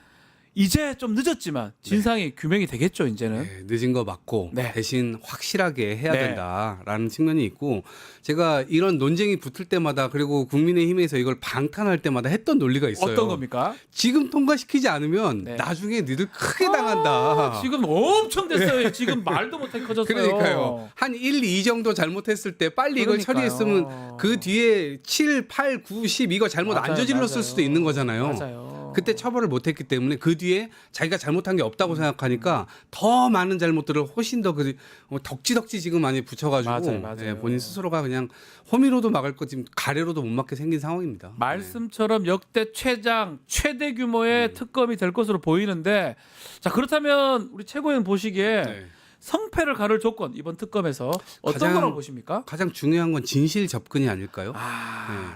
Speaker 2: 이제 좀 늦었지만 진상이 규명이 되겠죠, 이제는.
Speaker 10: 네, 늦은 거 맞고
Speaker 2: 네.
Speaker 10: 대신 확실하게 해야
Speaker 2: 네.
Speaker 10: 된다라는 측면이 있고 제가 이런 논쟁이 붙을 때마다 그리고 국민의힘에서 이걸 방탄할 때마다 했던 논리가 있어요.
Speaker 2: 어떤 겁니까?
Speaker 10: 지금 통과시키지 않으면
Speaker 2: 네.
Speaker 10: 나중에 니들 크게 당한다.
Speaker 2: 지금 엄청 됐어요. 지금 말도 못하게 커졌어요.
Speaker 10: 그러니까요. 한 1, 2 정도 잘못했을 때 빨리 이걸
Speaker 2: 그러니까요.
Speaker 10: 처리했으면 그 뒤에 7, 8, 9, 10 이거 잘못 안
Speaker 2: 맞아요,
Speaker 10: 저질렀을
Speaker 2: 맞아요.
Speaker 10: 수도 있는 거잖아요.
Speaker 2: 맞아요.
Speaker 10: 그때 처벌을 못했기 때문에 그 뒤에 자기가 잘못한 게 없다고 생각하니까 더 많은 잘못들을 훨씬 더 덕지덕지 지금 많이 붙여가지고
Speaker 2: 맞아요.
Speaker 10: 예, 본인 스스로가 그냥 호미로도 막을 거 지금 가래로도 못 막게 생긴 상황입니다.
Speaker 2: 말씀처럼 역대 최대 규모의 특검이 될 것으로 보이는데, 자, 그렇다면 우리 최고위원 보시기에
Speaker 10: 네.
Speaker 2: 성패를 가를 조건 이번 특검에서 어떤
Speaker 10: 가장-
Speaker 2: 거라고 보십니까?
Speaker 10: 가장 중요한 건 진실 접근이 아닐까요?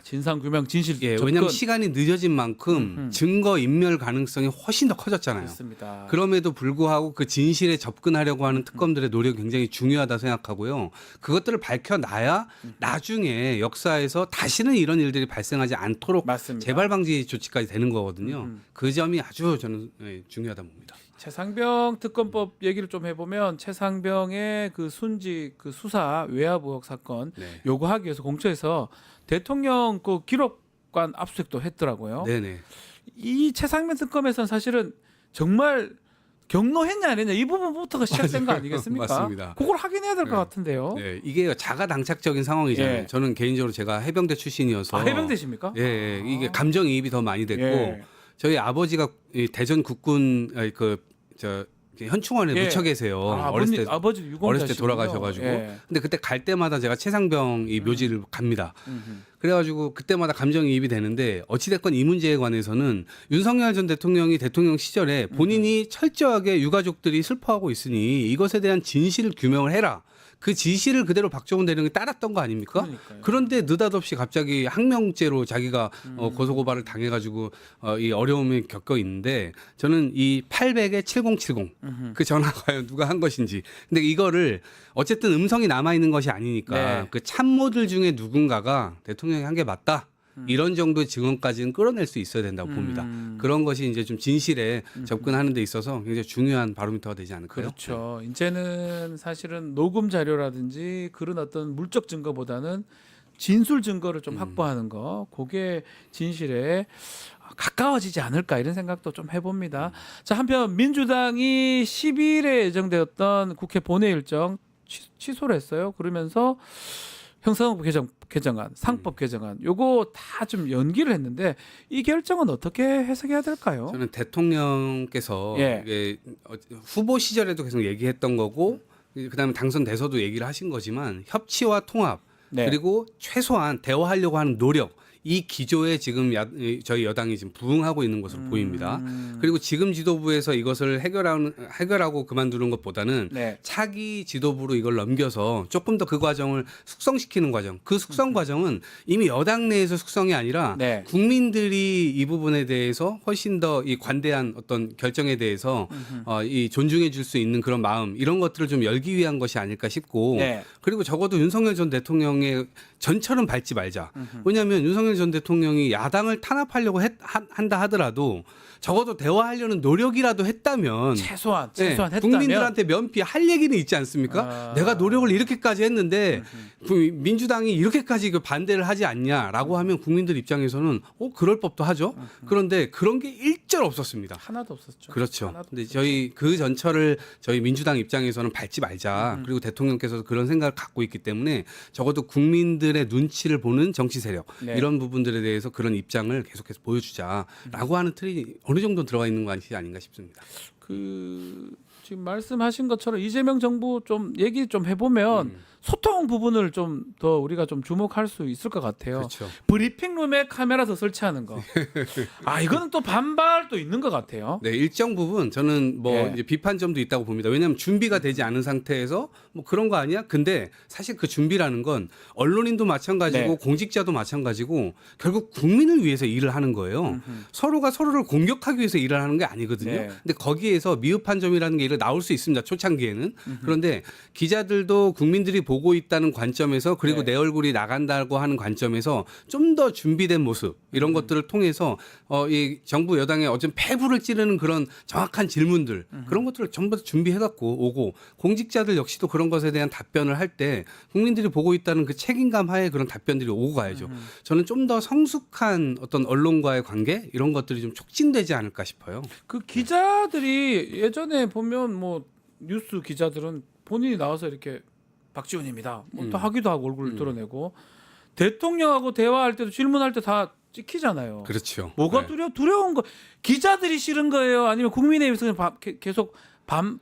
Speaker 2: 진상 규명, 진실
Speaker 10: 예,
Speaker 2: 접근.
Speaker 10: 왜냐하면 시간이 늦어진 만큼 증거 인멸 가능성이 훨씬 더 커졌잖아요.
Speaker 2: 있습니다.
Speaker 10: 그럼에도 불구하고 그 진실에 접근하려고 하는 특검들의 노력이 굉장히 중요하다 생각하고요. 그것들을 밝혀놔야 나중에 역사에서 다시는 이런 일들이 발생하지 않도록
Speaker 2: 맞습니다.
Speaker 10: 재발 방지 조치까지 되는 거거든요. 그 점이 아주 저는 중요하다 봅니다.
Speaker 2: 최상병 특검법 얘기를 좀 해보면 최상병의 그 순직 그 수사 외압 의혹 사건
Speaker 10: 네.
Speaker 2: 요구하기 위해서 공처에서 대통령 그 기록관 압수수색도 했더라고요.
Speaker 10: 네네.
Speaker 2: 이 최상병 특검에서는 사실은 정말 경로했냐 안 했냐 이 부분부터가 시작된 거 아니겠습니까?
Speaker 10: 맞습니다.
Speaker 2: 그걸 확인해야 될 것
Speaker 10: 네.
Speaker 2: 같은데요.
Speaker 10: 네, 이게 자가당착적인 상황이잖아요.
Speaker 2: 예.
Speaker 10: 저는 개인적으로 제가 해병대 출신이어서
Speaker 2: 해병대십니까?
Speaker 10: 예, 예, 이게 감정이입이 더 많이 됐고
Speaker 2: 예.
Speaker 10: 저희 아버지가 이 대전 국군 현충원에
Speaker 2: 예.
Speaker 10: 묻혀 계세요. 어렸을 때
Speaker 2: 아버지 유공자시군요.
Speaker 10: 어렸을 때 돌아가셔가지고.
Speaker 2: 예.
Speaker 10: 근데 그때 갈 때마다 제가 최상병 이 묘지를 갑니다. 그래가지고 그때마다 감정이입이 되는데 어찌됐건 이 문제에 관해서는 윤석열 전 대통령이 대통령 시절에 본인이 철저하게 유가족들이 슬퍼하고 있으니 이것에 대한 진실 규명을 해라. 그 지시를 그대로 박정훈 대통령이 따랐던 거 아닙니까?
Speaker 2: 그러니까요.
Speaker 10: 그런데 느닷없이 갑자기 항명죄로 자기가 고소고발을 당해가지고 이 어려움을 겪어 있는데 저는 이 800에 7070 그 전화가 누가 한 것인지 근데 이거를 어쨌든 음성이 남아 있는 것이 아니니까
Speaker 2: 네.
Speaker 10: 그 참모들 중에 누군가가 대통령이 한 게 맞다. 이런 정도의 증언까지는 끌어낼 수 있어야 된다고 봅니다. 그런 것이 이제 좀 진실에 접근하는 데 있어서 굉장히 중요한 바로미터가 되지 않을까요?
Speaker 2: 그렇죠. 이제는 사실은 녹음 자료라든지 그런 어떤 물적 증거보다는 진술 증거를 좀 확보하는 거, 그게 진실에 가까워지지 않을까 이런 생각도 좀 해봅니다. 자, 한편 민주당이 10일에 예정되었던 국회 본회 일정 취소를 했어요. 그러면서 형사법 개정안, 상법 개정안 요거 다 좀 연기를 했는데 이 결정은 어떻게 해석해야 될까요?
Speaker 10: 저는 대통령께서
Speaker 2: 예.
Speaker 10: 이게 후보 시절에도 계속 얘기했던 거고 그다음에 당선돼서도 얘기를 하신 거지만 협치와 통합
Speaker 2: 네.
Speaker 10: 그리고 최소한 대화하려고 하는 노력 이 기조에 지금 저희 여당이 지금 부응하고 있는 것으로 보입니다. 그리고 지금 지도부에서 이것을 해결하고 그만두는 것보다는
Speaker 2: 네.
Speaker 10: 차기 지도부로 이걸 넘겨서 조금 더 그 과정을 숙성시키는 과정. 그 숙성 과정은 이미 여당 내에서 숙성이 아니라
Speaker 2: 네.
Speaker 10: 국민들이 이 부분에 대해서 훨씬 더 이 관대한 어떤 결정에 대해서 이 존중해 줄 수 있는 그런 마음 이런 것들을 좀 열기 위한 것이 아닐까 싶고
Speaker 2: 네.
Speaker 10: 그리고 적어도 윤석열 전 대통령의 전철은 밟지 말자. 왜냐하면 윤석열 윤석열 전 대통령이 야당을 탄압하려고 한다 하더라도 적어도 대화하려는 노력이라도 했다면
Speaker 2: 최소한
Speaker 10: 네,
Speaker 2: 했다면
Speaker 10: 국민들한테 면피할 얘기는 있지 않습니까? 내가 노력을 이렇게까지 했는데 민주당이 이렇게까지 그 반대를 하지 않냐라고 하면 국민들 입장에서는 그럴 법도 하죠. 그런데 그런 게 일절 없었습니다.
Speaker 2: 하나도 없었죠.
Speaker 10: 그렇죠.
Speaker 2: 하나도
Speaker 10: 근데
Speaker 2: 없었죠.
Speaker 10: 저희 그 전철을 저희 민주당 입장에서는 밟지 말자. 그리고 대통령께서도 그런 생각을 갖고 있기 때문에 적어도 국민들의 눈치를 보는 정치 세력
Speaker 2: 네.
Speaker 10: 이런 부분들에 대해서 그런 입장을 계속해서 보여주자라고 하는 틀이 어느 정도 들어가 있는 것이 아닌가 싶습니다.
Speaker 2: 지금 말씀하신 것처럼 이재명 정부 좀 얘기 좀 해보면 소통 부분을 좀 더 우리가 좀 주목할 수 있을 것 같아요.
Speaker 10: 그렇죠.
Speaker 2: 브리핑룸에 카메라 더 설치하는 거. 이거는 또 반발도 있는 것 같아요.
Speaker 10: 네, 일정 부분 저는 뭐
Speaker 2: 네.
Speaker 10: 이제 비판점도 있다고 봅니다. 왜냐하면 준비가 되지 않은 상태에서 뭐 그런 거 아니야? 근데 사실 그 준비라는 건 언론인도 마찬가지고
Speaker 2: 네.
Speaker 10: 공직자도 마찬가지고 결국 국민을 위해서 일을 하는 거예요. 서로가 서로를 공격하기 위해서 일을 하는 게 아니거든요.
Speaker 2: 네.
Speaker 10: 근데 거기에서 미흡한 점이라는 게 나올 수 있습니다. 초창기에는. 그런데 기자들도 국민들이 보고 있다는 관점에서 그리고
Speaker 2: 네.
Speaker 10: 내 얼굴이 나간다고 하는 관점에서 좀 더 준비된 모습 이런 것들을 통해서 이 정부 여당의 어떤 폐부를 찌르는 그런 정확한 질문들 그런 것들을 전부 다 준비해 갖고 오고 공직자들 역시도 그런 것에 대한 답변을 할 때 국민들이 보고 있다는 그 책임감 하에 그런 답변들이 오고 가야죠. 저는 좀 더 성숙한 어떤 언론과의 관계 이런 것들이 좀 촉진되지 않을까 싶어요.
Speaker 2: 그 기자들이 예전에 보면 뭐 뉴스 기자들은 본인이 나와서 이렇게 박지원입니다. 뭐 또 하기도 하고 얼굴을 드러내고 대통령하고 대화할 때도 질문할 때 다 찍히잖아요.
Speaker 10: 그렇죠.
Speaker 2: 뭐가
Speaker 10: 네.
Speaker 2: 두려운 거? 기자들이 싫은 거예요? 아니면 국민의힘에서 계속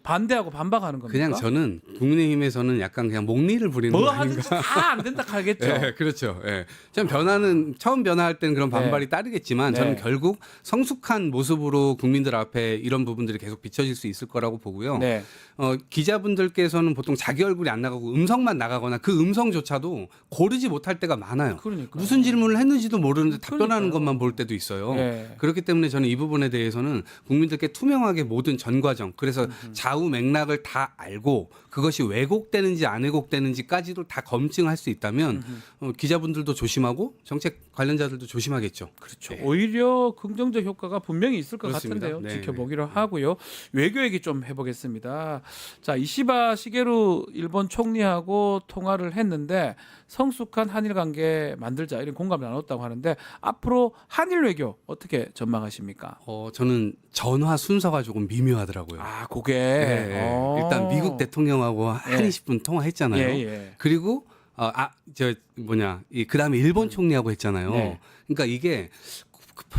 Speaker 2: 반대하고 반박하는 겁니까?
Speaker 10: 그냥 저는 국민의힘에서는 약간 그냥 목리를 부리는
Speaker 2: 뭐
Speaker 10: 거 아닌가.
Speaker 2: 하든지 다 안 된다 하겠죠.
Speaker 10: 네, 그렇죠. 예. 참 변화는 처음 변화할 때는 그런 반발이 따르겠지만 저는
Speaker 2: 네.
Speaker 10: 결국 성숙한 모습으로 국민들 앞에 이런 부분들이 계속 비춰질 수 있을 거라고 보고요.
Speaker 2: 네.
Speaker 10: 기자분들께서는 보통 자기 얼굴이 안 나가고 음성만 나가거나 그 음성조차도 고르지 못할 때가 많아요.
Speaker 2: 그러니까
Speaker 10: 무슨 질문을 했는지도 모르는데 답변하는
Speaker 2: 그러니까요.
Speaker 10: 것만 볼 때도 있어요.
Speaker 2: 네.
Speaker 10: 그렇기 때문에 저는 이 부분에 대해서는 국민들께 투명하게 모든 전 과정 그래서 좌우 맥락을 다 알고 그것이 왜곡되는지 안 왜곡되는지까지도 다 검증할 수 있다면 기자분들도 조심하고 정책 관련자들도 조심하겠죠.
Speaker 2: 그렇죠.
Speaker 10: 네.
Speaker 2: 오히려 긍정적 효과가 분명히 있을 것
Speaker 10: 그렇습니다.
Speaker 2: 같은데요.
Speaker 10: 네,
Speaker 2: 지켜보기로 하고요. 외교 얘기 좀 해보겠습니다. 자, 이시바 시게루 일본 총리하고 통화를 했는데 성숙한 한일 관계 만들자 이런 공감을 나눴다고 하는데 앞으로 한일 외교 어떻게 전망하십니까?
Speaker 10: 저는 전화 순서가 조금 미묘하더라고요.
Speaker 2: 그게
Speaker 10: 네. 일단 미국 대통령하고 한
Speaker 2: 네.
Speaker 10: 20분 통화했잖아요.
Speaker 2: 예.
Speaker 10: 그리고 그다음에 일본 총리하고 했잖아요.
Speaker 2: 네.
Speaker 10: 그러니까 이게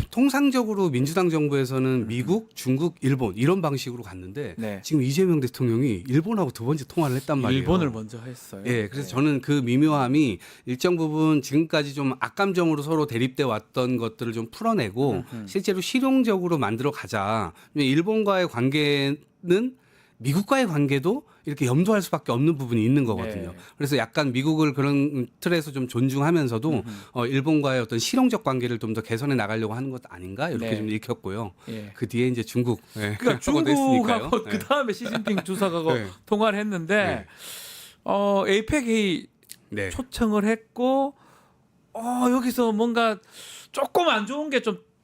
Speaker 10: 통상적으로 민주당 정부에서는 미국, 중국, 일본 이런 방식으로 갔는데
Speaker 2: 네.
Speaker 10: 지금 이재명 대통령이 일본하고 두 번째 통화를 했단 말이에요.
Speaker 2: 일본을 먼저 했어요.
Speaker 10: 예, 그래서 저는 그 미묘함이 일정 부분 지금까지 좀 악감정으로 서로 대립돼 왔던 것들을 좀 풀어내고 실제로 실용적으로 만들어 가자. 일본과의 관계는 미국과의 관계도 이렇게 염두할 수밖에 없는 부분이 있는 거거든요.
Speaker 2: 네.
Speaker 10: 그래서 약간 미국을 그런 틀에서 좀 존중하면서도 일본과의 어떤 실용적 관계를 좀 더 개선해 나가려고 하는 것 아닌가 이렇게
Speaker 2: 네.
Speaker 10: 좀 읽혔고요.
Speaker 2: 예.
Speaker 10: 그 뒤에 이제 중국,
Speaker 2: 그러니까
Speaker 10: 하고도 했으니까요.
Speaker 2: 중국하고 그 다음에 시진핑 주석하고
Speaker 10: 네.
Speaker 2: 통화를 했는데 에이펙 회의
Speaker 10: 네.
Speaker 2: 초청을 했고 여기서 뭔가 조금 안 좋은 게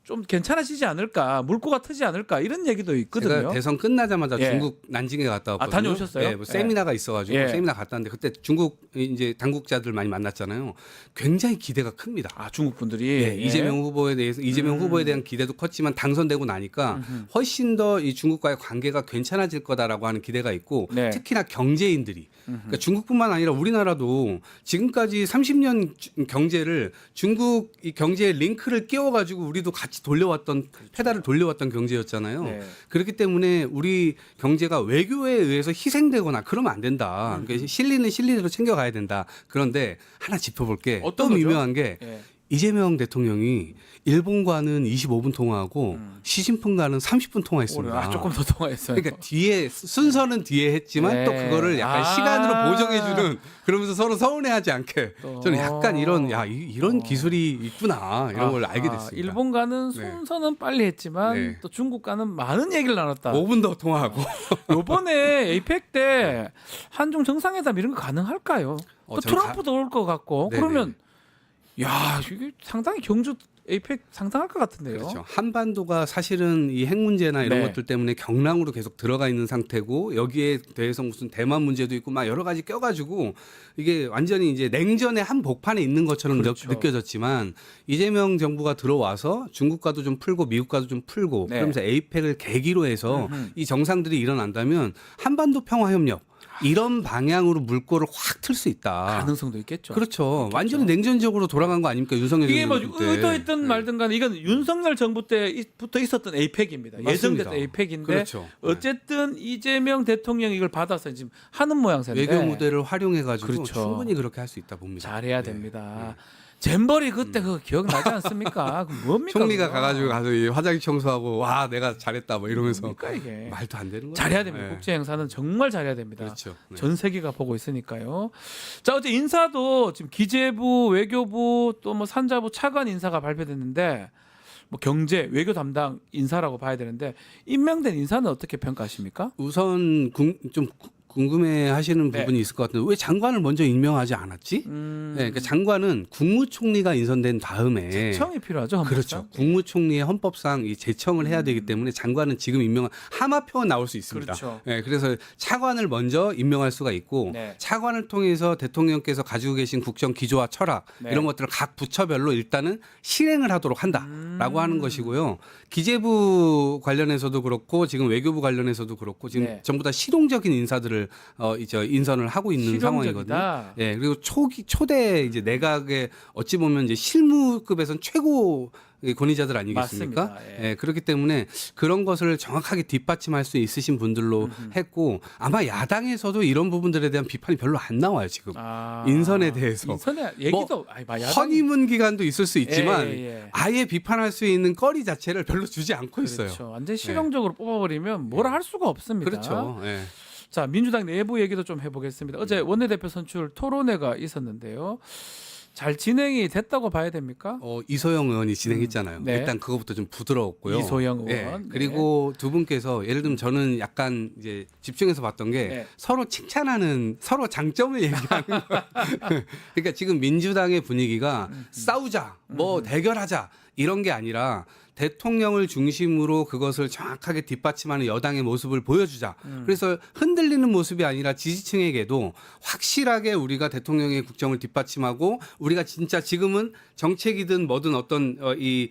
Speaker 2: 좀 괜찮아지지 않을까, 물꼬가 트지 않을까 이런 얘기도 있거든요.
Speaker 10: 제가 대선 끝나자마자
Speaker 2: 예.
Speaker 10: 중국 난징에 갔다 왔거든요.
Speaker 2: 다녀오셨어요?
Speaker 10: 네, 뭐 세미나가 있어가지고
Speaker 2: 예.
Speaker 10: 세미나 갔다 왔는데 그때 중국 이제 당국자들 많이 만났잖아요. 굉장히 기대가 큽니다.
Speaker 2: 중국 분들이
Speaker 10: 예, 이재명 후보에 대해서 이재명 후보에 대한 기대도 컸지만 당선되고 나니까 훨씬 더 이 중국과의 관계가 괜찮아질 거다라고 하는 기대가 있고
Speaker 2: 네.
Speaker 10: 특히나 경제인들이 그러니까 중국뿐만 아니라 우리나라도 지금까지 30년 경제를 중국 이 경제의 링크를 끼워가지고 우리도 같이 돌려왔던 페달을 돌려왔던 경제였잖아요.
Speaker 2: 네.
Speaker 10: 그렇기 때문에 우리 경제가 외교에 의해서 희생되거나 그러면 안 된다. 그러니까 실리는 실리대로 챙겨가야 된다. 그런데 하나 짚어볼 게 또
Speaker 2: 어떤 거죠?
Speaker 10: 미묘한 게
Speaker 2: 예.
Speaker 10: 이재명 대통령이 일본과는 25분 통화하고 시진핑과는 30분 통화했습니다.
Speaker 2: 조금 더 통화했어요.
Speaker 10: 그러니까 뒤에 순서는 뒤에 했지만
Speaker 2: 네.
Speaker 10: 또 그거를 약간 시간으로 보정해주는 그러면서 서로 서운해하지 않게 저는 약간 이런 기술이 있구나 이런 걸 알게 됐습니다.
Speaker 2: 일본과는
Speaker 10: 네.
Speaker 2: 순서는 빨리 했지만
Speaker 10: 네.
Speaker 2: 또 중국과는 많은 얘기를 나눴다.
Speaker 10: 5분 더 통화하고
Speaker 2: 이번에 에이펙 때 한중 정상회담 이런 거 가능할까요? 또
Speaker 10: 저는
Speaker 2: 트럼프도 올 것 같고
Speaker 10: 네네.
Speaker 2: 그러면 야, 이게 상당히 경주 에이펙 상당할 것 같은데요.
Speaker 10: 그렇죠. 한반도가 사실은 이 핵 문제나 이런
Speaker 2: 네.
Speaker 10: 것들 때문에 경랑으로 계속 들어가 있는 상태고 여기에 대해서 무슨 대만 문제도 있고 막 여러 가지 껴가지고 이게 완전히 이제 냉전의 한 복판에 있는 것처럼
Speaker 2: 그렇죠.
Speaker 10: 느껴졌지만 이재명 정부가 들어와서 중국과도 좀 풀고 미국과도 좀 풀고
Speaker 2: 네.
Speaker 10: 그러면서 에이펙을 계기로 해서 이 정상들이 일어난다면 한반도 평화협력 이런 방향으로 물꼬를 확 틀 수 있다.
Speaker 2: 가능성도 있겠죠.
Speaker 10: 그렇죠. 완전히 냉전적으로 돌아간 거 아닙니까 윤석열
Speaker 2: 이게 뭐
Speaker 10: 정부 때.
Speaker 2: 의도했든
Speaker 10: 네.
Speaker 2: 말든 간에 이건 윤석열 정부 때부터 있었던 에이펙입니다. 예정됐던
Speaker 10: 맞습니다.
Speaker 2: 에이펙인데
Speaker 10: 그렇죠.
Speaker 2: 어쨌든 이재명 대통령이 이걸 받아서 지금 하는 모양새인데
Speaker 10: 외교 무대를 활용해가지고
Speaker 2: 그렇죠.
Speaker 10: 충분히 그렇게 할 수 있다 봅니다.
Speaker 2: 잘해야
Speaker 10: 네.
Speaker 2: 됩니다. 잼버리 그때 그거 기억나지 않습니까? 그 뭡니까?
Speaker 10: 총리가
Speaker 2: 그거?
Speaker 10: 가가지고 가서 이 화장실 청소하고 와 내가 잘했다 뭐 이러면서
Speaker 2: 뭡니까 이게?
Speaker 10: 말도 안 되는 거죠.
Speaker 2: 잘해야 됩니다.
Speaker 10: 네.
Speaker 2: 국제 행사는 정말 잘해야 됩니다.
Speaker 10: 그렇죠. 네.
Speaker 2: 전 세계가 보고 있으니까요. 자, 어제 인사도 지금 기재부, 외교부 또 뭐 산자부 차관 인사가 발표됐는데 뭐 경제, 외교 담당 인사라고 봐야 되는데 임명된 인사는 어떻게 평가하십니까?
Speaker 10: 우선 좀 궁금해하시는
Speaker 2: 네.
Speaker 10: 부분이 있을 것 같은데 왜 장관을 먼저 임명하지 않았지? 네, 그러니까 장관은 국무총리가 인선된 다음에
Speaker 2: 제청이 필요하죠.
Speaker 10: 그렇죠.
Speaker 2: 헌법상?
Speaker 10: 국무총리의 헌법상 이 제청을 해야 되기 때문에 장관은 지금 임명한 하마평은 나올 수 있습니다.
Speaker 2: 그렇죠.
Speaker 10: 네, 그래서 차관을 먼저 임명할 수가 있고
Speaker 2: 네.
Speaker 10: 차관을 통해서 대통령께서 가지고 계신 국정 기조와 철학
Speaker 2: 네.
Speaker 10: 이런 것들을 각 부처별로 일단은 실행을 하도록 한다라고 하는 것이고요. 기재부 관련해서도 그렇고 지금 외교부 관련해서도 그렇고 지금
Speaker 2: 네.
Speaker 10: 전부 다 실용적인 인사들을 이제 인선을 하고 있는 상황이거든요.
Speaker 2: 실용적이다.
Speaker 10: 예, 그리고 초대 이제 내각의 어찌 보면 이제 실무급에선 최고 권위자들 아니겠습니까?
Speaker 2: 맞습니다. 예.
Speaker 10: 예, 그렇기 때문에 그런 것을 정확하게 뒷받침할 수 있으신 분들로 했고 아마 야당에서도 이런 부분들에 대한 비판이 별로 안 나와요 지금.
Speaker 2: 아,
Speaker 10: 인선에 대해서.
Speaker 2: 인선에 얘기도
Speaker 10: 허니문 기간도 있을 수 있지만
Speaker 2: 예.
Speaker 10: 아예 비판할 수 있는 거리 자체를 별로 주지 않고 있어요.
Speaker 2: 그렇죠. 완전 실용적으로 뽑아버리면 뭐라 할 수가 없습니다.
Speaker 10: 그렇죠. 예.
Speaker 2: 자, 민주당 내부 얘기도 좀 해보겠습니다. 어제 원내대표 선출 토론회가 있었는데요. 잘 진행이 됐다고 봐야 됩니까?
Speaker 10: 이소영 의원이 진행했잖아요.
Speaker 2: 네.
Speaker 10: 일단 그거부터 좀 부드러웠고요.
Speaker 2: 이소영
Speaker 10: 예.
Speaker 2: 의원.
Speaker 10: 그리고 두 분께서 예를 들면 저는 약간 이제 집중해서 봤던 게
Speaker 2: 네.
Speaker 10: 서로 칭찬하는 서로 장점을 얘기하는 거예요. 그러니까 지금 민주당의 분위기가 싸우자, 뭐 대결하자 이런 게 아니라 대통령을 중심으로 그것을 정확하게 뒷받침하는 여당의 모습을 보여주자. 그래서 흔들리는 모습이 아니라 지지층에게도 확실하게 우리가 대통령의 국정을 뒷받침하고 우리가 진짜 지금은 정책이든 뭐든 어떤 이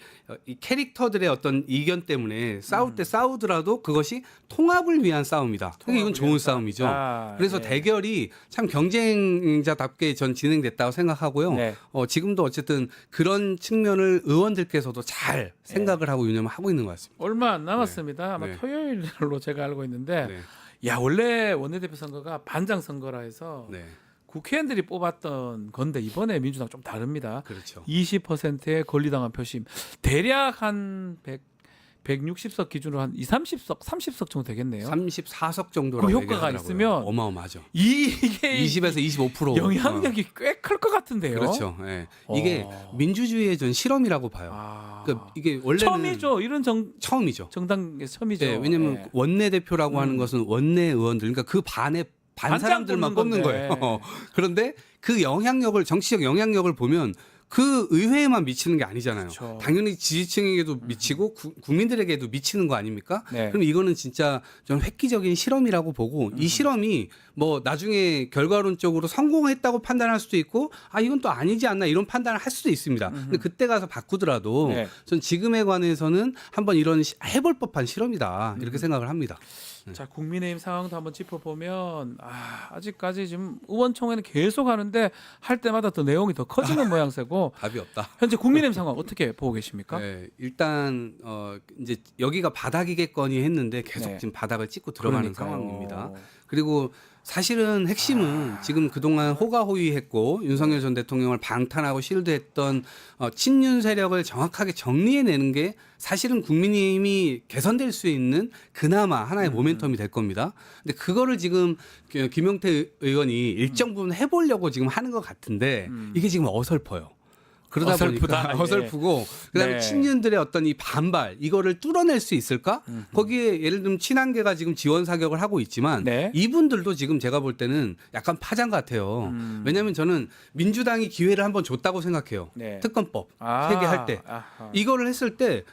Speaker 10: 캐릭터들의 어떤 이견 때문에 싸울 때 싸우더라도 그것이 통합을 위한 싸움이다. 그러니까 이건 좋은 싸움이죠. 그래서
Speaker 2: 예.
Speaker 10: 대결이 참 경쟁자답게 전 진행됐다고 생각하고요.
Speaker 2: 네.
Speaker 10: 지금도 어쨌든 그런 측면을 의원들께서도 잘 생각을 하고 유념하고 있는 것 같습니다.
Speaker 2: 얼마 안 남았습니다. 아마
Speaker 10: 네.
Speaker 2: 토요일로 제가 알고 있는데
Speaker 10: 네.
Speaker 2: 야, 원래 원내대표 선거가 반장 선거라 해서
Speaker 10: 네.
Speaker 2: 국회의원들이 뽑았던 건데 이번에 민주당 좀 다릅니다.
Speaker 10: 그렇죠.
Speaker 2: 20%의 권리당원 표심 대략 한 160석 기준으로 한 30석 정도 되겠네요.
Speaker 10: 34석 정도라고
Speaker 2: 그 효과가
Speaker 10: 얘기하더라고요.
Speaker 2: 있으면
Speaker 10: 어마어마하죠.
Speaker 2: 이게
Speaker 10: 20에서 25%
Speaker 2: 영향력이 꽤 클 것 같은데요.
Speaker 10: 그렇죠. 예. 이게
Speaker 2: 어.
Speaker 10: 민주주의의 전 실험이라고 봐요.
Speaker 2: 아.
Speaker 10: 그러니까 이게 원래는
Speaker 2: 처음이죠. 이런
Speaker 10: 처음이죠.
Speaker 2: 정당의 처음이죠.
Speaker 10: 네, 왜냐하면
Speaker 2: 네.
Speaker 10: 원내대표라고 하는 것은 원내 의원들, 그러니까 그 반에 반
Speaker 2: 반장
Speaker 10: 사람들만
Speaker 2: 뽑는
Speaker 10: 뽑는
Speaker 2: 건데.
Speaker 10: 거예요. 그런데 그 영향력을 정치적 영향력을 보면 그 의회에만 미치는 게 아니잖아요.
Speaker 2: 그렇죠.
Speaker 10: 당연히 지지층에게도 미치고 국민들에게도 미치는 거 아닙니까?
Speaker 2: 네.
Speaker 10: 그럼 이거는 진짜 좀 획기적인 실험이라고 보고 이 실험이 뭐 나중에 결과론적으로 성공했다고 판단할 수도 있고 아 이건 또 아니지 않나 이런 판단을 할 수도 있습니다. 근데 그때 가서 바꾸더라도
Speaker 2: 네.
Speaker 10: 전 지금에 관해서는 한번 이런 해볼 법한 실험이다 이렇게 생각을 합니다.
Speaker 2: 자, 국민의힘 상황도 한번 짚어보면 아직까지 지금 의원총회는 계속 하는데 할 때마다 더 내용이 더 커지는 모양새고
Speaker 10: 답이 없다.
Speaker 2: 현재 국민의힘 상황 어떻게 보고 계십니까?
Speaker 10: 네, 일단 이제 여기가 바닥이겠거니 했는데 계속
Speaker 2: 네.
Speaker 10: 지금 바닥을 찍고 들어가는
Speaker 2: 그러니까요.
Speaker 10: 상황입니다. 그리고 사실은 핵심은 지금 그동안 호가호위했고 윤석열 전 대통령을 방탄하고 실드했던 친윤 세력을 정확하게 정리해내는 게 사실은 국민의힘이 개선될 수 있는 그나마 하나의 모멘텀이 될 겁니다. 근데 그거를 지금 김용태 의원이 일정 부분 해보려고 지금 하는 것 같은데 이게 지금 어설퍼요. 그러다
Speaker 2: 어설프다.
Speaker 10: 보니까
Speaker 2: 예.
Speaker 10: 어설프고 그다음에
Speaker 2: 네.
Speaker 10: 친윤들의 어떤 이 반발 이거를 뚫어낼 수 있을까? 거기에 예를 들면 친한계가 지금 지원 사격을 하고 있지만
Speaker 2: 네.
Speaker 10: 이분들도 지금 제가 볼 때는 약간 파장 같아요. 왜냐하면 저는 민주당이 기회를 한번 줬다고 생각해요.
Speaker 2: 네.
Speaker 10: 특검법
Speaker 2: 아,
Speaker 10: 폐기할 때
Speaker 2: 아하.
Speaker 10: 이거를 했을 때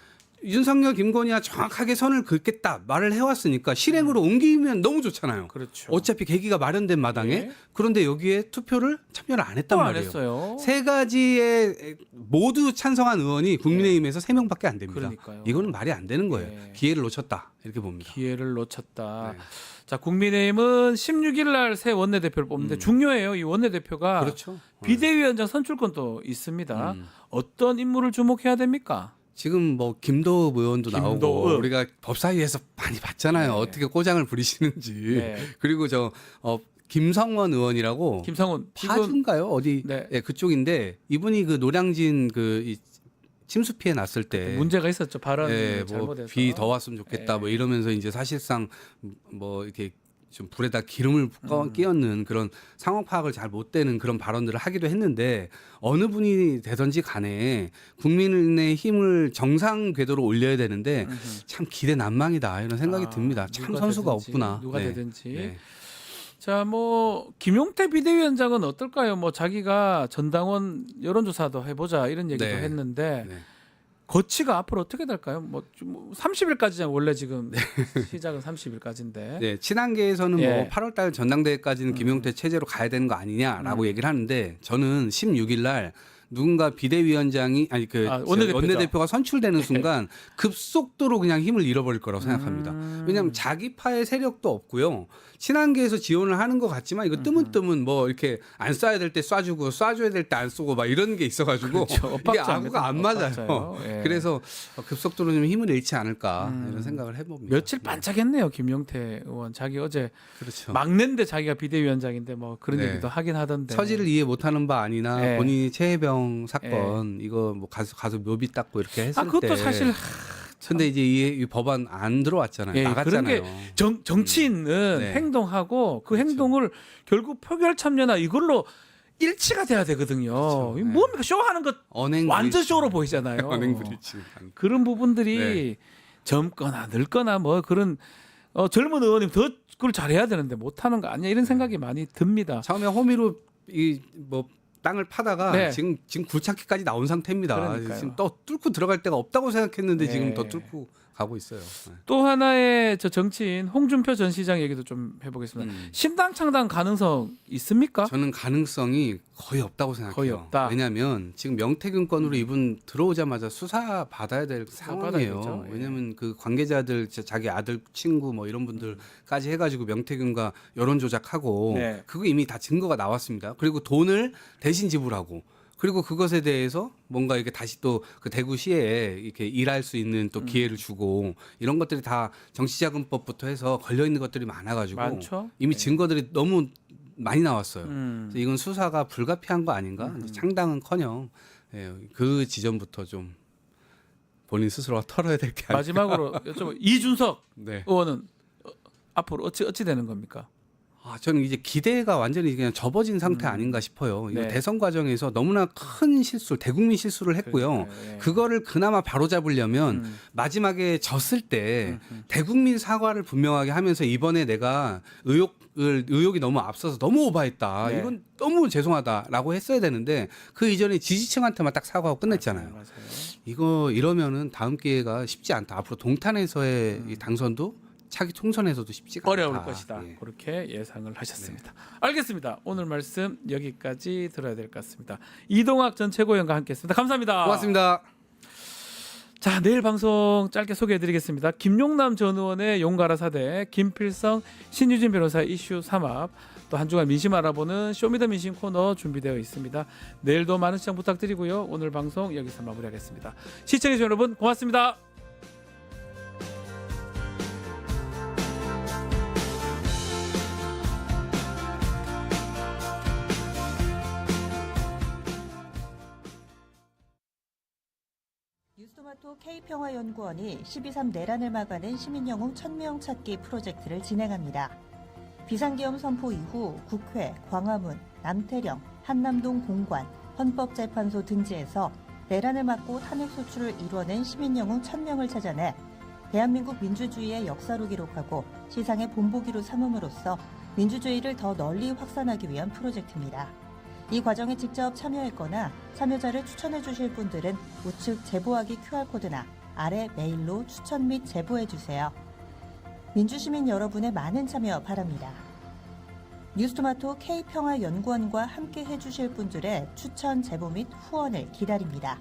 Speaker 10: 윤석열, 김건희가 정확하게 선을 긋겠다 말을 해왔으니까 실행으로 옮기면 너무 좋잖아요.
Speaker 2: 그렇죠.
Speaker 10: 어차피 계기가 마련된 마당에
Speaker 2: 네.
Speaker 10: 그런데 여기에 투표를 참여를 안 했단
Speaker 2: 또 안
Speaker 10: 말이에요.
Speaker 2: 했어요.
Speaker 10: 세 가지에 모두 찬성한 의원이 국민의힘에서 3명밖에 안 됩니다.
Speaker 2: 그러니까요.
Speaker 10: 이거는 말이 안 되는 거예요.
Speaker 2: 네.
Speaker 10: 기회를 놓쳤다 이렇게 봅니다.
Speaker 2: 기회를 놓쳤다.
Speaker 10: 네.
Speaker 2: 자, 국민의힘은 16일 날 새 원내대표를 뽑는데 중요해요. 이 원내대표가
Speaker 10: 그렇죠.
Speaker 2: 비대위원장 선출권도 있습니다.
Speaker 10: 음.
Speaker 2: 어떤 인물을 주목해야 됩니까?
Speaker 10: 지금 뭐 김도읍 의원도 나오고
Speaker 2: 김도읍.
Speaker 10: 우리가 법사위에서 많이 봤잖아요.
Speaker 2: 네.
Speaker 10: 어떻게 꼬장을 부리시는지.
Speaker 2: 네.
Speaker 10: 그리고 김성원 의원이라고
Speaker 2: 김성훈 지금
Speaker 10: 파주인가요? 어디
Speaker 2: 네.
Speaker 10: 예, 그쪽인데 이분이 그 노량진 이 침수 피해 났을 때
Speaker 2: 문제가 있었죠. 발언
Speaker 10: 예, 뭐
Speaker 2: 잘못해서.
Speaker 10: 비 더 왔으면 좋겠다
Speaker 2: 예.
Speaker 10: 뭐 이러면서 이제 사실상 뭐 이렇게 좀 불에다 기름을 끼얹는 그런 상황 파악을 잘 못 되는 그런 발언들을 하기도 했는데 어느 분이 되든지 간에 국민의 힘을 정상 궤도로 올려야 되는데 참 기대 난망이다 이런 생각이 듭니다. 참
Speaker 2: 누가
Speaker 10: 선수가
Speaker 2: 되든지,
Speaker 10: 없구나.
Speaker 2: 누가
Speaker 10: 네.
Speaker 2: 되든지.
Speaker 10: 네.
Speaker 2: 자, 뭐 김용태 비대위원장은 어떨까요? 뭐 자기가 전당원 여론조사도 해보자 이런 얘기도
Speaker 10: 네.
Speaker 2: 했는데
Speaker 10: 네.
Speaker 2: 거치가 앞으로 어떻게 될까요? 뭐 30일까지잖아요. 원래 지금 시작은 30일까지인데.
Speaker 10: 네, 친한계에서는
Speaker 2: 예.
Speaker 10: 뭐 8월달 전당대회까지는 김용태 체제로 가야 되는 거 아니냐라고 얘기를 하는데 저는 16일 날 누군가 비대위원장이 아니 원내대표가 선출되는 순간 급속도로 그냥 힘을 잃어버릴 거라고 생각합니다. 왜냐하면 자기 파의 세력도 없고요. 친한계에서 지원을 하는 것 같지만 이거 뜨문뜨문 뭐 이렇게 안 쏴야 될 때 쏴주고 쏴줘야 될 때 안 쏘고 막 이런 게 있어가지고
Speaker 2: 그렇죠.
Speaker 10: 이게 아구가 안 맞아요.
Speaker 2: 엇박자예요. 예.
Speaker 10: 그래서 급속도로 좀 힘을 잃지 않을까 이런 생각을 해봅니다.
Speaker 2: 며칠 반짝했네요. 김용태 의원. 자기 어제
Speaker 10: 그렇죠.
Speaker 2: 막내인데 자기가 비대위원장인데 뭐 그런
Speaker 10: 네.
Speaker 2: 얘기도 하긴 하던데.
Speaker 10: 처지를 이해 못하는 바 아니나
Speaker 2: 네.
Speaker 10: 본인이 최혜병 사건 이거 뭐 가서 묘비 닦고 이렇게 했을
Speaker 2: 그것도
Speaker 10: 때
Speaker 2: 사실
Speaker 10: 근데 이제 이 법안 안 들어왔잖아요.
Speaker 2: 예,
Speaker 10: 나갔잖아요.
Speaker 2: 그런 게 정치인은
Speaker 10: 네.
Speaker 2: 행동하고 그
Speaker 10: 그렇죠.
Speaker 2: 행동을 결국 표결 참여나 이걸로 일치가 돼야 되거든요.
Speaker 10: 그렇죠.
Speaker 2: 이
Speaker 10: 네.
Speaker 2: 뭡니까 쇼하는 것
Speaker 10: 언행
Speaker 2: 완전 쇼로 보이잖아요.
Speaker 10: 언행 브릿지.
Speaker 2: 그런 부분들이
Speaker 10: 네.
Speaker 2: 젊거나 늙거나 뭐 그런 젊은 의원님 더 그걸 잘해야 되는데 못하는 거 아니야 이런 생각이 많이 듭니다.
Speaker 10: 처음에 호미로 이 뭐 땅을 파다가
Speaker 2: 네.
Speaker 10: 지금 굴착기까지 나온 상태입니다.
Speaker 2: 그러니까요.
Speaker 10: 지금 또 뚫고 들어갈 데가 없다고 생각했는데
Speaker 2: 네.
Speaker 10: 지금 더 뚫고 가고 있어요. 네.
Speaker 2: 또 하나의 저 정치인 홍준표 전 시장 얘기도 좀 해보겠습니다. 신당 창당 가능성 있습니까?
Speaker 10: 저는 가능성이 거의 없다고 생각해요.
Speaker 2: 거의 없다.
Speaker 10: 왜냐하면 지금 명태균 건으로 이분 들어오자마자 수사 받아야 될 상황이에요.
Speaker 2: 받아야겠죠. 예.
Speaker 10: 왜냐하면 그 관계자들 자기 아들 친구 뭐 이런 분들까지 해가지고 명태균과 여론 조작하고
Speaker 2: 네.
Speaker 10: 그거 이미 다 증거가 나왔습니다. 그리고 돈을 대신 지불하고 그리고 그것에 대해서 뭔가 이렇게 다시 또 그 대구시에 이렇게 일할 수 있는 또 기회를 주고 이런 것들이 다 정치자금법부터 해서 걸려 있는 것들이 많아가지고
Speaker 2: 많죠.
Speaker 10: 이미
Speaker 2: 네.
Speaker 10: 증거들이 너무 많이 나왔어요.
Speaker 2: 음.
Speaker 10: 그래서 이건 수사가 불가피한 거 아닌가? 창당은커녕 그 지점부터 좀 본인 스스로가 털어야 될 게 아닐까.
Speaker 2: 마지막으로 여쭤보 이준석
Speaker 10: 네.
Speaker 2: 의원은 앞으로 어찌 되는 겁니까?
Speaker 10: 저는 이제 기대가 완전히 그냥 접어진 상태 아닌가 싶어요. 이거
Speaker 2: 네.
Speaker 10: 대선 과정에서 너무나 큰 실수, 대국민 실수를 했고요.
Speaker 2: 그러니까요. 예.
Speaker 10: 그거를 그나마 바로잡으려면 마지막에 졌을 때 대국민 사과를 분명하게 하면서 이번에 내가 의혹이 너무 앞서서 너무 오바했다.
Speaker 2: 네.
Speaker 10: 이건 너무 죄송하다라고 했어야 되는데 그 이전에 지지층한테만 딱 사과하고 끝냈잖아요.
Speaker 2: 맞아요.
Speaker 10: 이거 이러면은 다음 기회가 쉽지 않다. 앞으로 동탄에서의 이 당선도 차기 총선에서도 쉽지가
Speaker 2: 어려울
Speaker 10: 않다.
Speaker 2: 것이다.
Speaker 10: 예.
Speaker 2: 그렇게 예상을 하셨습니다. 알겠습니다. 오늘 말씀 여기까지 들어야 될 것 같습니다. 이동학 전 최고위원과 함께했습니다. 감사합니다.
Speaker 10: 고맙습니다.
Speaker 2: 자, 내일 방송 짧게 소개해드리겠습니다. 김용남 전 의원의 용가라 사대, 김필성, 신유진 변호사의 이슈 3합, 또 한 주간 민심 알아보는 쇼미더민심 코너 준비되어 있습니다. 내일도 많은 시청 부탁드리고요. 오늘 방송 여기서 마무리하겠습니다. 시청해주신 여러분 고맙습니다.
Speaker 5: 뉴스토마토 K평화연구원이 12.3 내란을 막아낸 시민영웅 1000명 찾기 프로젝트를 진행합니다. 비상계엄 선포 이후 국회, 광화문, 남태령, 한남동 공관, 헌법재판소 등지에서 내란을 막고 탄핵 소추를 이뤄낸 시민영웅 1000명을 찾아내 대한민국 민주주의의 역사로 기록하고 시상의 본보기로 삼음으로써 민주주의를 더 널리 확산하기 위한 프로젝트입니다. 이 과정에 직접 참여했거나 참여자를 추천해 주실 분들은 우측 제보하기 QR코드나 아래 메일로 추천 및 제보해 주세요. 민주시민 여러분의 많은 참여 바랍니다. 뉴스토마토 K평화연구원과 함께 해주실 분들의 추천 제보 및 후원을 기다립니다.